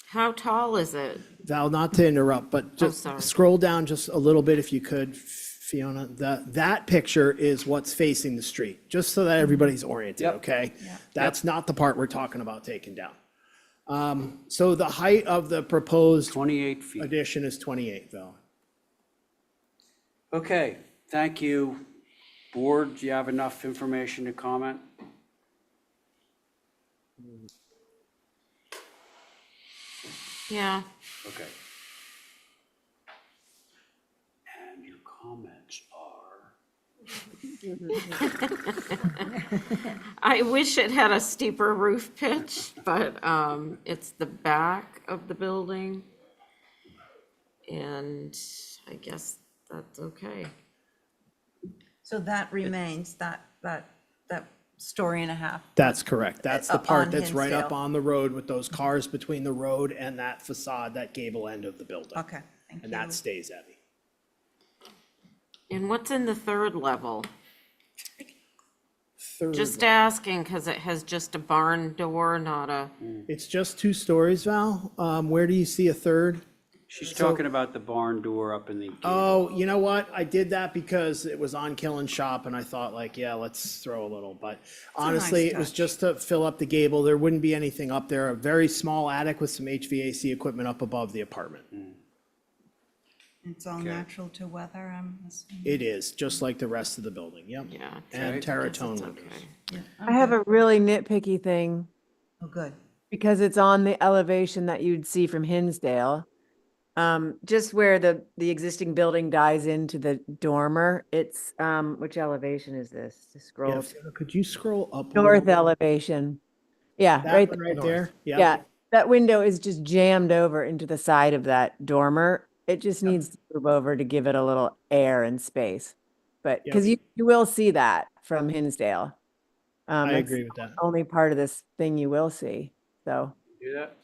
How tall is it? Val, not to interrupt, but just sorry. scroll down just a little bit if you could, Fiona. That picture is what's facing the street, just so that everybody's oriented, okay? That's not the part we're talking about taking down. So the height of the proposed 28 feet. addition is 28, Val. Okay, thank you. Board, do you have enough information to comment? Yeah. Okay. And your comments are? I wish it had a steeper roof pitch, but it's the back of the building. And I guess that's okay. So that remains, that story and a half. That's correct. That's the Up part on that's right up Hinsdale. on the road with those cars between the road and that facade, that gable end of the building. Okay, thank you. And that stays heavy. And what's in the third level? Third Just level. asking, because it has just a barn door, not a, It's just 2 stories, Val. Where do you see a third? She's talking about the barn door up in the. Oh, you know what? I did that because it was on Killen's shop and I thought like, yeah, let's throw a little, but honestly, it was touch. just to fill up the gable. There wouldn't be anything up there. A very small attic with some HVAC equipment up above the apartment. It's all natural to weather, I'm assuming. It is, just like the rest of the building, yep. yeah. And it's Terratone okay. windows. Yeah, I have a really nitpicky thing Oh, good. because it's on the elevation that you'd see from Hinsdale. Just where the existing building dies into the dormer, it's, which elevation is this? Just Yeah, scroll. Fiona, could you scroll up? a little North bit? elevation. Yeah, That right one there. right there? Yeah, that window is just jammed over into the side of that dormer. It just needs to move over to give it a little air and space. But, because you will see that from Hinsdale. I That's agree with that. the only part of this thing you will see, so. Do that?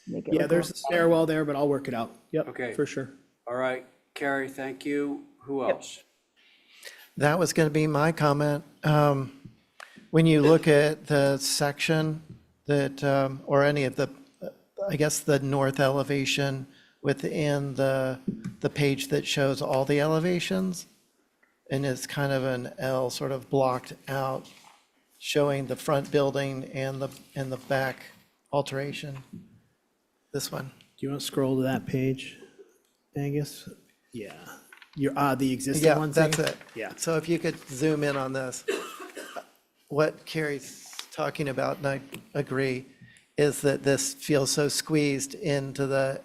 Make it Yeah, look there's a little- stairwell there, but I'll work it out. Yep, Okay. for sure. All right, Carrie, thank you. Who else? That was going to be my comment. When you look at the section that, or any of the, I guess, the north elevation within the page that shows all the elevations, and it's kind of an L sort of blocked out, showing the front building and the back alteration. This one. Do you want to scroll to that page, Angus? Yeah. The existing Yeah, one. that's it. Yeah. So if you could zoom in on this. What Carrie's talking about, and I agree, is that this feels so squeezed into the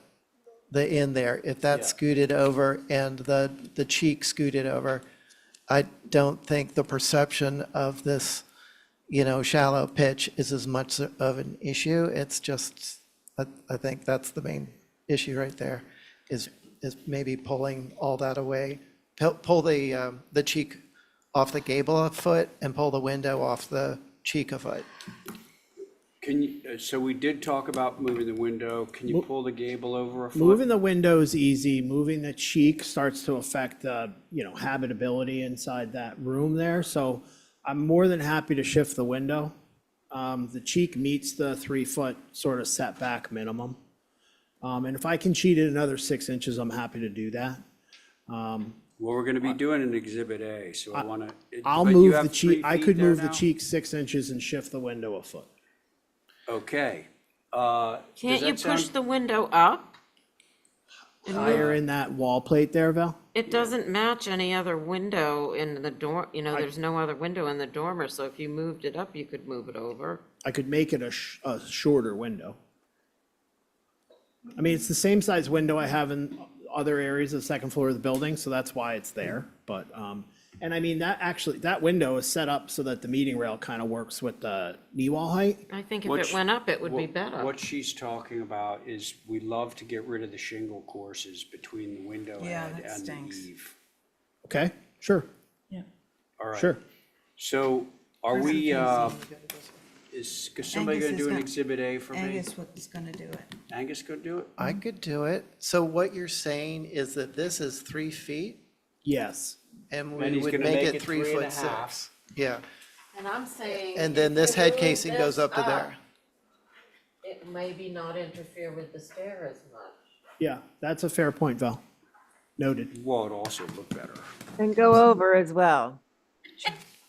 end there. If that's scooted over and the cheek scooted over, I don't think the perception of this, shallow pitch is as much of an issue. It's just, I think that's the main issue right there, is maybe pulling all that away. Pull the cheek off the gable a foot and pull the window off the cheek a foot. Can you, so we did talk about moving the window. Can you pull the gable over a foot? Moving the window is easy. Moving the cheek starts to affect the, habitability inside that room there. So I'm more than happy to shift the window. The cheek meets the 3-foot sort of setback minimum. And if I can cheat it another 6 inches, I'm happy to do that. Well, we're gonna be doing an Exhibit A, so I wanna. I'll but you move have the cheek, 3 I feet could there move the now? cheek 6 inches and shift the window a foot. Okay. Can't Does you that push sound- the window up? Higher in that wall plate there, Val? It doesn't match any other window in the dorm, there's no other window in the dormer, so if you moved it up, you could move it over. I could make it a shorter window. I mean, it's the same size window I have in other areas of the second floor of the building, so that's why it's there. But, and I mean, that window is set up so that the meeting rail kind of works with the knee wall height. I think if What it sh- went up, it would be what- better. What she's talking about is we love to get rid of the shingle courses between the window Yeah, head that and the stinks. eave. Okay, sure, All right. sure. So are Person we, facing. is somebody Angus gonna is do an gonna- Exhibit A for me? Angus is gonna do it. Angus gonna do it? I could do it. So what you're saying is that this is 3 feet Yes. and And we he's would gonna make make it it 3 3 and a foot half. 6. Yeah, And I'm saying. and then if this you head move casing goes this up to there. It maybe not interfere with the stair as much. Yeah, that's a fair point, Val. Noted. Well, it'd also look better. And go over as well.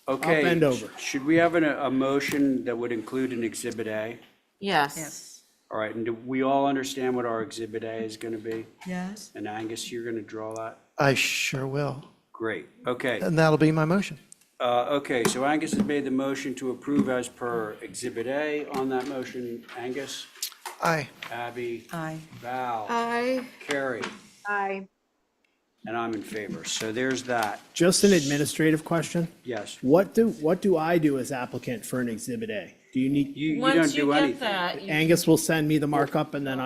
Okay. bend over. Should we have a motion that would include an Exhibit A? Yes. All right, and do we all understand what our Exhibit A is gonna be? Yes? And Angus, you're gonna draw that? I sure will. Great, okay. And that'll be my motion. Okay, so Angus has made the motion to approve as per Exhibit A. On that motion, Angus, Aye. Abby, Aye. Val, Aye. Carrie, Aye. and I'm in favor. So there's that. Just an administrative question. Yes. What do I do as applicant for an Exhibit A? Do you need, You Once don't you do get anything. that, you Angus will send me the markup and then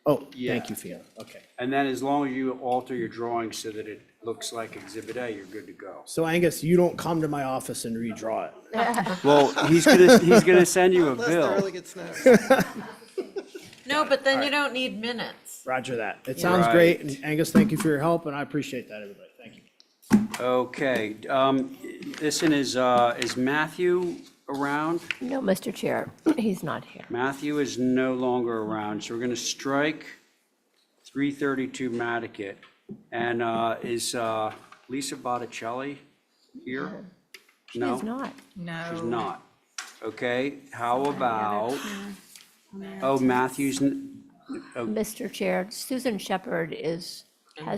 oh, Yeah. thank you, Fiona. Okay. And then as long as you alter your drawing so that it looks like Exhibit A, you're good to go. So Angus, you don't come to my office and redraw it. Well, he's gonna send you a Unless the bill. early gets snapped. No, but then you don't need minutes. Roger that. It sounds Right. great. And Angus, thank you for your help and I appreciate that, everybody. Thank you. Okay, listen, is Matthew around? No, Mr. Chair, he's not here. Matthew is no longer around, so we're gonna strike 332 Nantucket. And is Lisa Botticelli here? She No, is not. she's not. Okay, how about, oh, Matthew's, Mr. Chair, Susan Shepherd has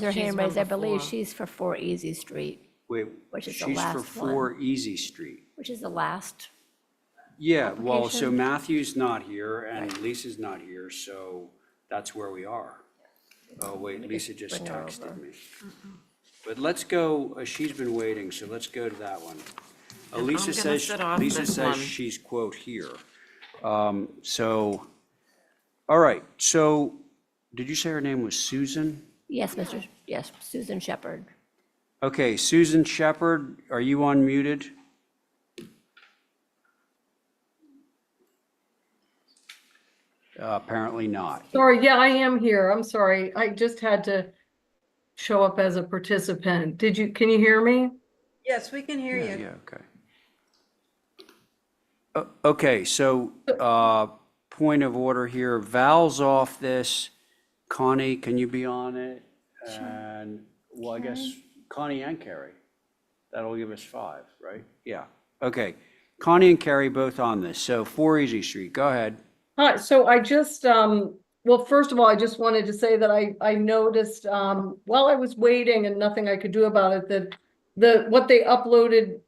her She's hand raised. I number believe 4. she's for 4 Easy Street, wait, Which is the she's for last 4 Easy Street. which is the last. Yeah, well, so Application. Matthew's not here and Lisa's not here, so that's where we are. Oh, wait, Lisa just bring her texted over. me. But let's go, she's been waiting, so let's go to that one. Lisa gonna says, set off Lisa this says one. she's quote here. So, all right, so, did you say her name was Susan? Yes, Susan Shepherd. Okay, Susan Shepherd, are you unmuted? Apparently not. Sorry, yeah, I am here. I'm sorry. I just had to show up as a participant. Can you hear me? Yes, we can hear Yeah, you. yeah, okay. Okay, so, point of order here, Val's off this. Connie, can you be on it? And, well, I guess Connie and Carrie. That'll give us 5, right? Yeah, okay. Connie and Carrie both on this, so 4 Easy Street, go ahead. Hi, so I just, well, first of all, I just wanted to say that I noticed, while I was waiting and nothing I could do about it, that what they uploaded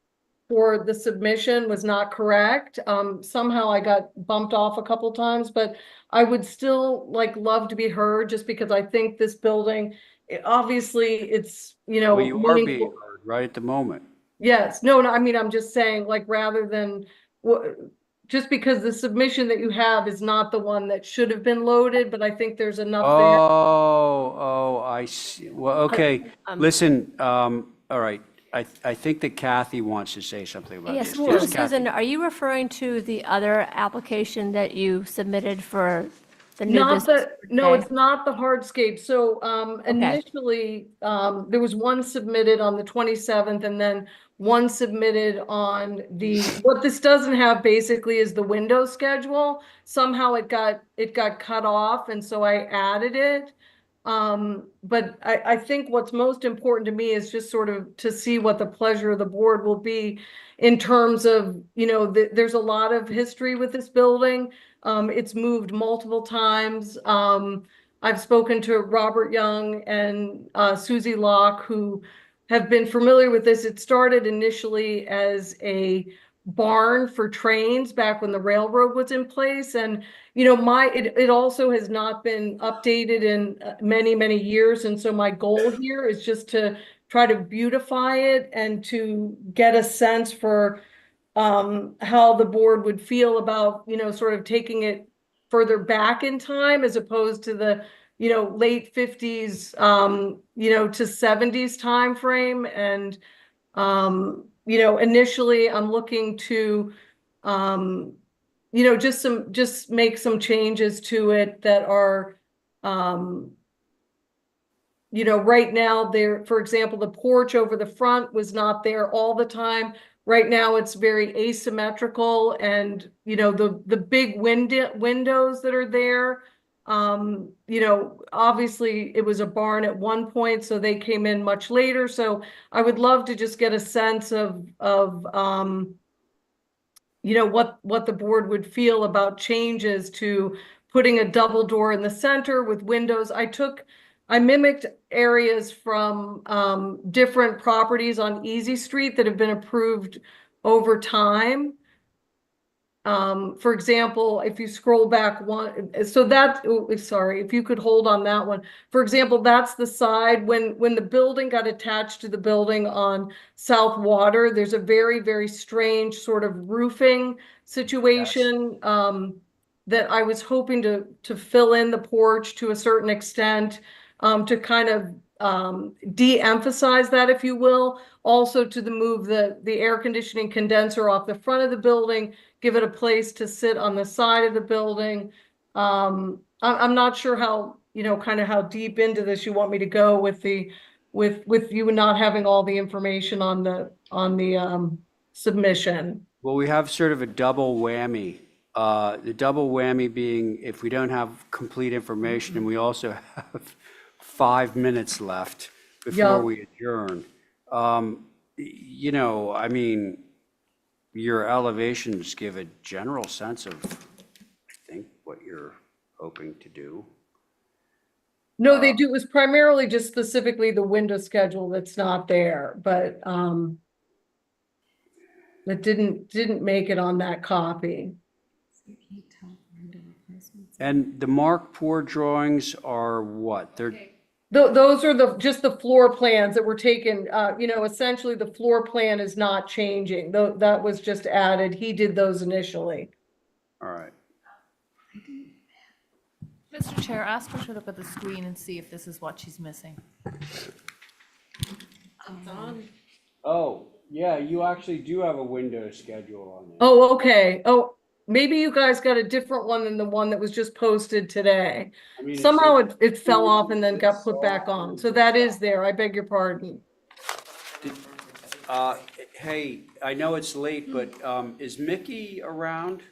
for the submission was not correct. Somehow I got bumped off a couple times, but I would still love to be heard just because I think this building, obviously it's, Well, you are being meaningful- heard right at the moment. Yes, no, I mean, I'm just saying, rather than, just because the submission that you have is not the one that should have been loaded, but I think there's enough there. Oh, I see. Well, okay, listen, all right. I think that Kathy wants to say something about Yes, this. well, Yes, Kathy. Susan, are you referring to the other application that you submitted for the new Not business? the, no, Okay. it's not the hardscape. So, initially, there was one submitted on the 27th and then one submitted on what this doesn't have basically is the window schedule. Somehow it got cut off, and so I added it. But I think what's most important to me is just sort of to see what the pleasure of the board will be in terms of, there's a lot of history with this building. It's moved multiple times. I've spoken to Robert Young and Susie Locke, who have been familiar with this. It started initially as a barn for trains back when the railroad was in place. And, it also has not been updated in many, many years. And so my goal here is just to try to beautify it and to get a sense for how the board would feel about, sort of taking it further back in time as opposed to the, late 50s, to 70s timeframe. And, initially I'm looking to, just make some changes to it that are, right now there, for example, the porch over the front was not there all the time. Right now it's very asymmetrical, and, the big windows that are there, obviously it was a barn at one point, so they came in much later. So I would love to just get a sense of, what the board would feel about changes to putting a double door in the center with windows. I mimicked areas from different properties on Easy Street that have been approved over time. For example, if you scroll back one, so sorry, if you could hold on that one. For example, that's the side when the building got attached to the building on South Water, there's a very, very strange sort of roofing situation that I was hoping to fill in the porch to a certain extent, to kind of de-emphasize that, if you will. Also to move the air conditioning condenser off the front of the building, give it a place to sit on the side of the building. I'm not sure how, kind of how deep into this you want me to go with you not having all the information on the submission. Well, we have sort of a double whammy. The double whammy being if we don't have complete information, and we also have 5 minutes left before we adjourn. I mean, your elevations give a general sense of, I think, what you're hoping to do. No, they do. It was primarily just specifically the window schedule that's not there, but that didn't make it on that copy. And the Mark Poor drawings are what? They're, Those are just the floor plans that were taken, essentially the floor plan is not changing. Though that was just added. He did those initially. all right. Mr. Chair, ask her to look at the screen and see if this is what she's missing. Oh, yeah, you actually do have a window schedule on it. Oh, okay. Oh, maybe you guys got a different one than the one that was just posted today. I mean, Somehow it fell off and then got put back on. So that is there. I beg your pardon. Hey, I know it's late, but is Mickey around?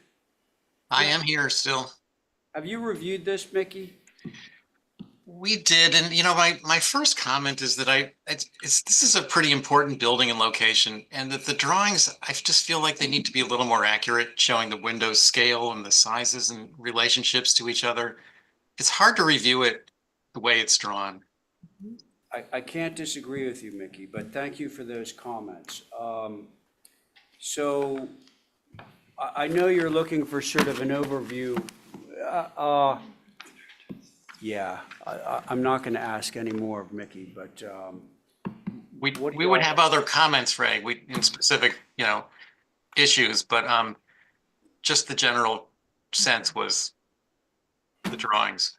I am here still. Have you reviewed this, Mickey? We did, and my first comment is that this is a pretty important building and location, and that the drawings, I just feel like they need to be a little more accurate, showing the window scale and the sizes and relationships to each other. It's hard to review it the way it's drawn. I can't disagree with you, Mickey, but thank you for those comments. So I know you're looking for sort of an overview. Yeah, I'm not going to ask any more of Mickey, but we would have other comments, Ray, in specific, issues, but just the general sense was the drawings.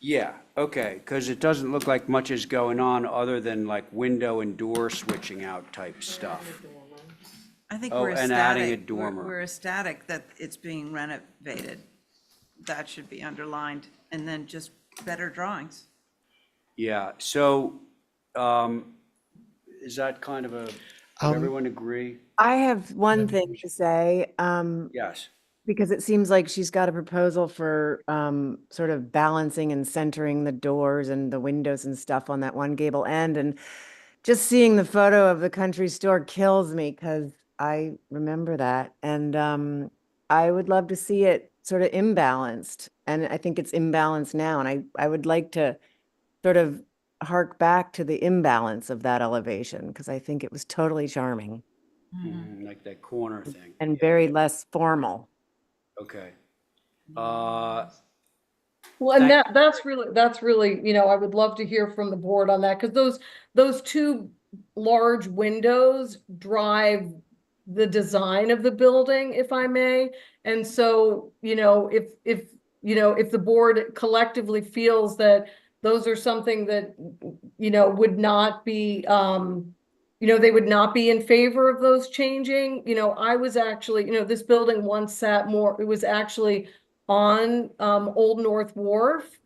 Yeah, okay, because it doesn't look like much is going on other than like window and door switching out type stuff. I think Oh, we're and adding a ecstatic. dormer. We're ecstatic that it's being renovated. That should be underlined, and then just better drawings. Yeah, so, is that kind of a, does everyone agree? I have one thing to say. Yes. Because it seems like she's got a proposal for sort of balancing and centering the doors and the windows and stuff on that one gable end. And just seeing the photo of the country store kills me because I remember that. And I would love to see it sort of imbalanced. And I think it's imbalanced now. And I would like to sort of hark back to the imbalance of that elevation because I think it was totally charming Like that corner thing. and very less formal. Okay. Well, and Thank- that's really, I would love to hear from the board on that, because those two large windows drive the design of the building, if I may. And so, if the board collectively feels that those are something that, would not be, they would not be in favor of those changing. I was actually, this building once sat more, it was actually on Old North Wharf.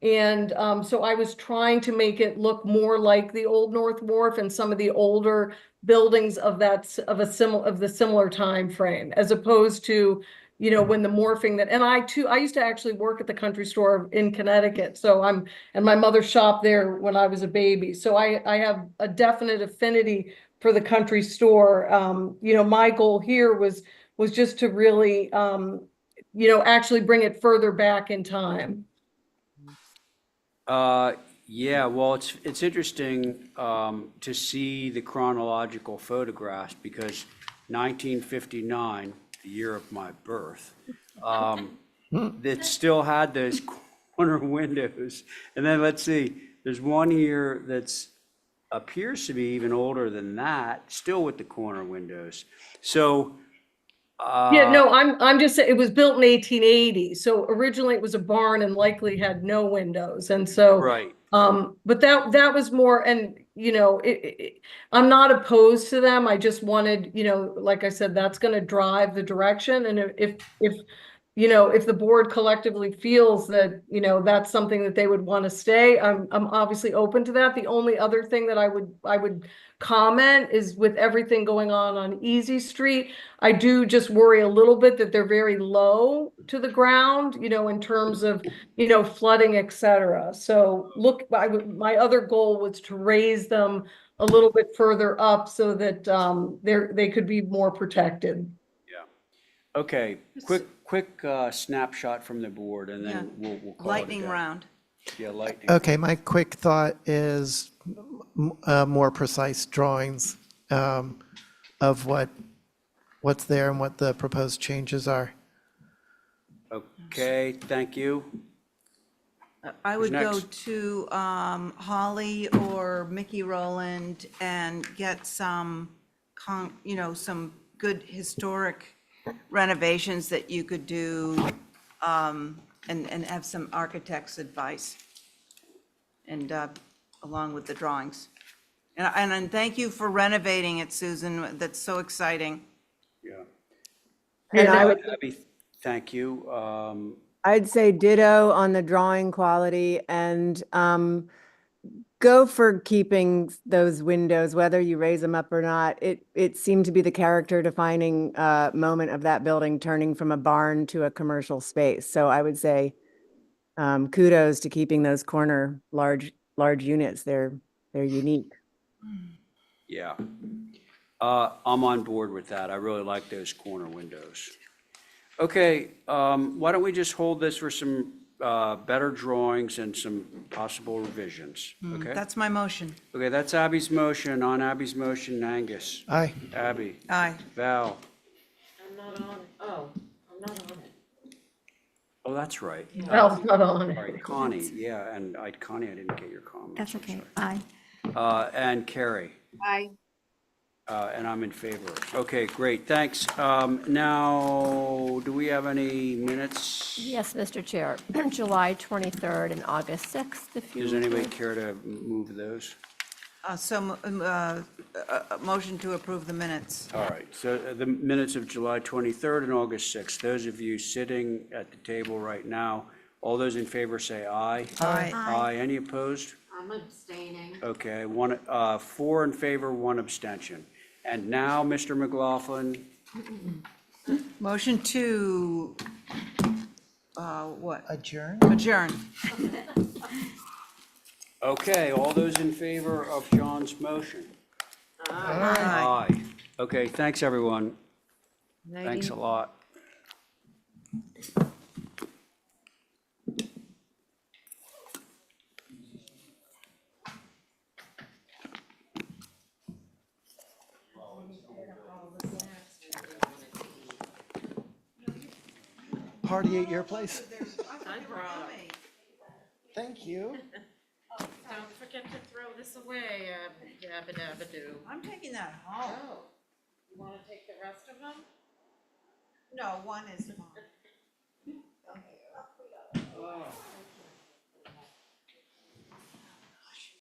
And so I was trying to make it look more like the Old North Wharf and some of the older buildings of the similar time frame, as opposed to, when the morphing that, and I used to actually work at the country store in Connecticut. So and my mother shopped there when I was a baby. So I have a definite affinity for the country store. My goal here was just to really, actually bring it further back in time. Yeah, well, it's interesting to see the chronological photographs because 1959, the year of my birth, it still had those corner windows. And then let's see, there's one here that's appears to be even older than that, still with the corner windows. So, Yeah, no, I'm just saying, it was built in 1880, so originally it was a barn and likely had no windows, and so. right. But that was more, and, I'm not opposed to them, I just wanted, like I said, that's gonna drive the direction, and if the board collectively feels that, that's something that they would want to stay, I'm obviously open to that. The only other thing that I would comment is, with everything going on Easy Street, I do just worry a little bit that they're very low to the ground, in terms of, flooding, et cetera. So my other goal was to raise them a little bit further up so that they could be more protected. Yeah. Okay, quick snapshot from the board and then we'll call it a Lightning day. round. Yeah, lightning. Okay, my quick thought is more precise drawings of what's there and what the proposed changes are. Okay, thank you. I would go next? to Holly or Mickey Rowland and get some good historic renovations that you could do, and have some architect's advice, and along with the drawings. And thank you for renovating it, Susan. That's so exciting. Yeah. And I would, Abby, thank you. I'd say ditto on the drawing quality and go for keeping those windows, whether you raise them up or not. It seemed to be the character defining moment of that building, turning from a barn to a commercial space. So I would say kudos to keeping those corner large units. They're unique. Yeah. I'm on board with that. I really like those corner windows. Okay, why don't we just hold this for some better drawings and some possible revisions, okay? That's my motion. Okay, that's Abby's motion. On Abby's motion, Angus. Aye. Abby. Aye. Val. I'm not on it. Oh, I'm not on it. Oh, that's right. Val's not on All it. right, Connie, yeah, and Connie, I didn't get your comment. That's okay. Aye. And Carrie. Aye. And I'm in favor. Okay, great, thanks. Now, do we have any minutes? Yes, Mr. Chair, July 23rd and August 6th, if you. Does anybody care to move those? Motion to approve the minutes. All right, so the minutes of July 23rd and August 6th, those of you sitting at the table right now, all those in favor say aye. Aye. Aye, any opposed? I'm abstaining. Okay, 4 in favor, 1 abstention. And now, Mr. McLaughlin, Motion to, what? Adjourn? Adjourn. okay, all those in favor of John's motion? Aye. Okay, thanks, everyone. Thanks a lot. Party at your place? Thank you. Don't forget to throw this away, yabba dabba doo. I'm taking that home. Oh, you wanna take the rest of them? No, one is fine.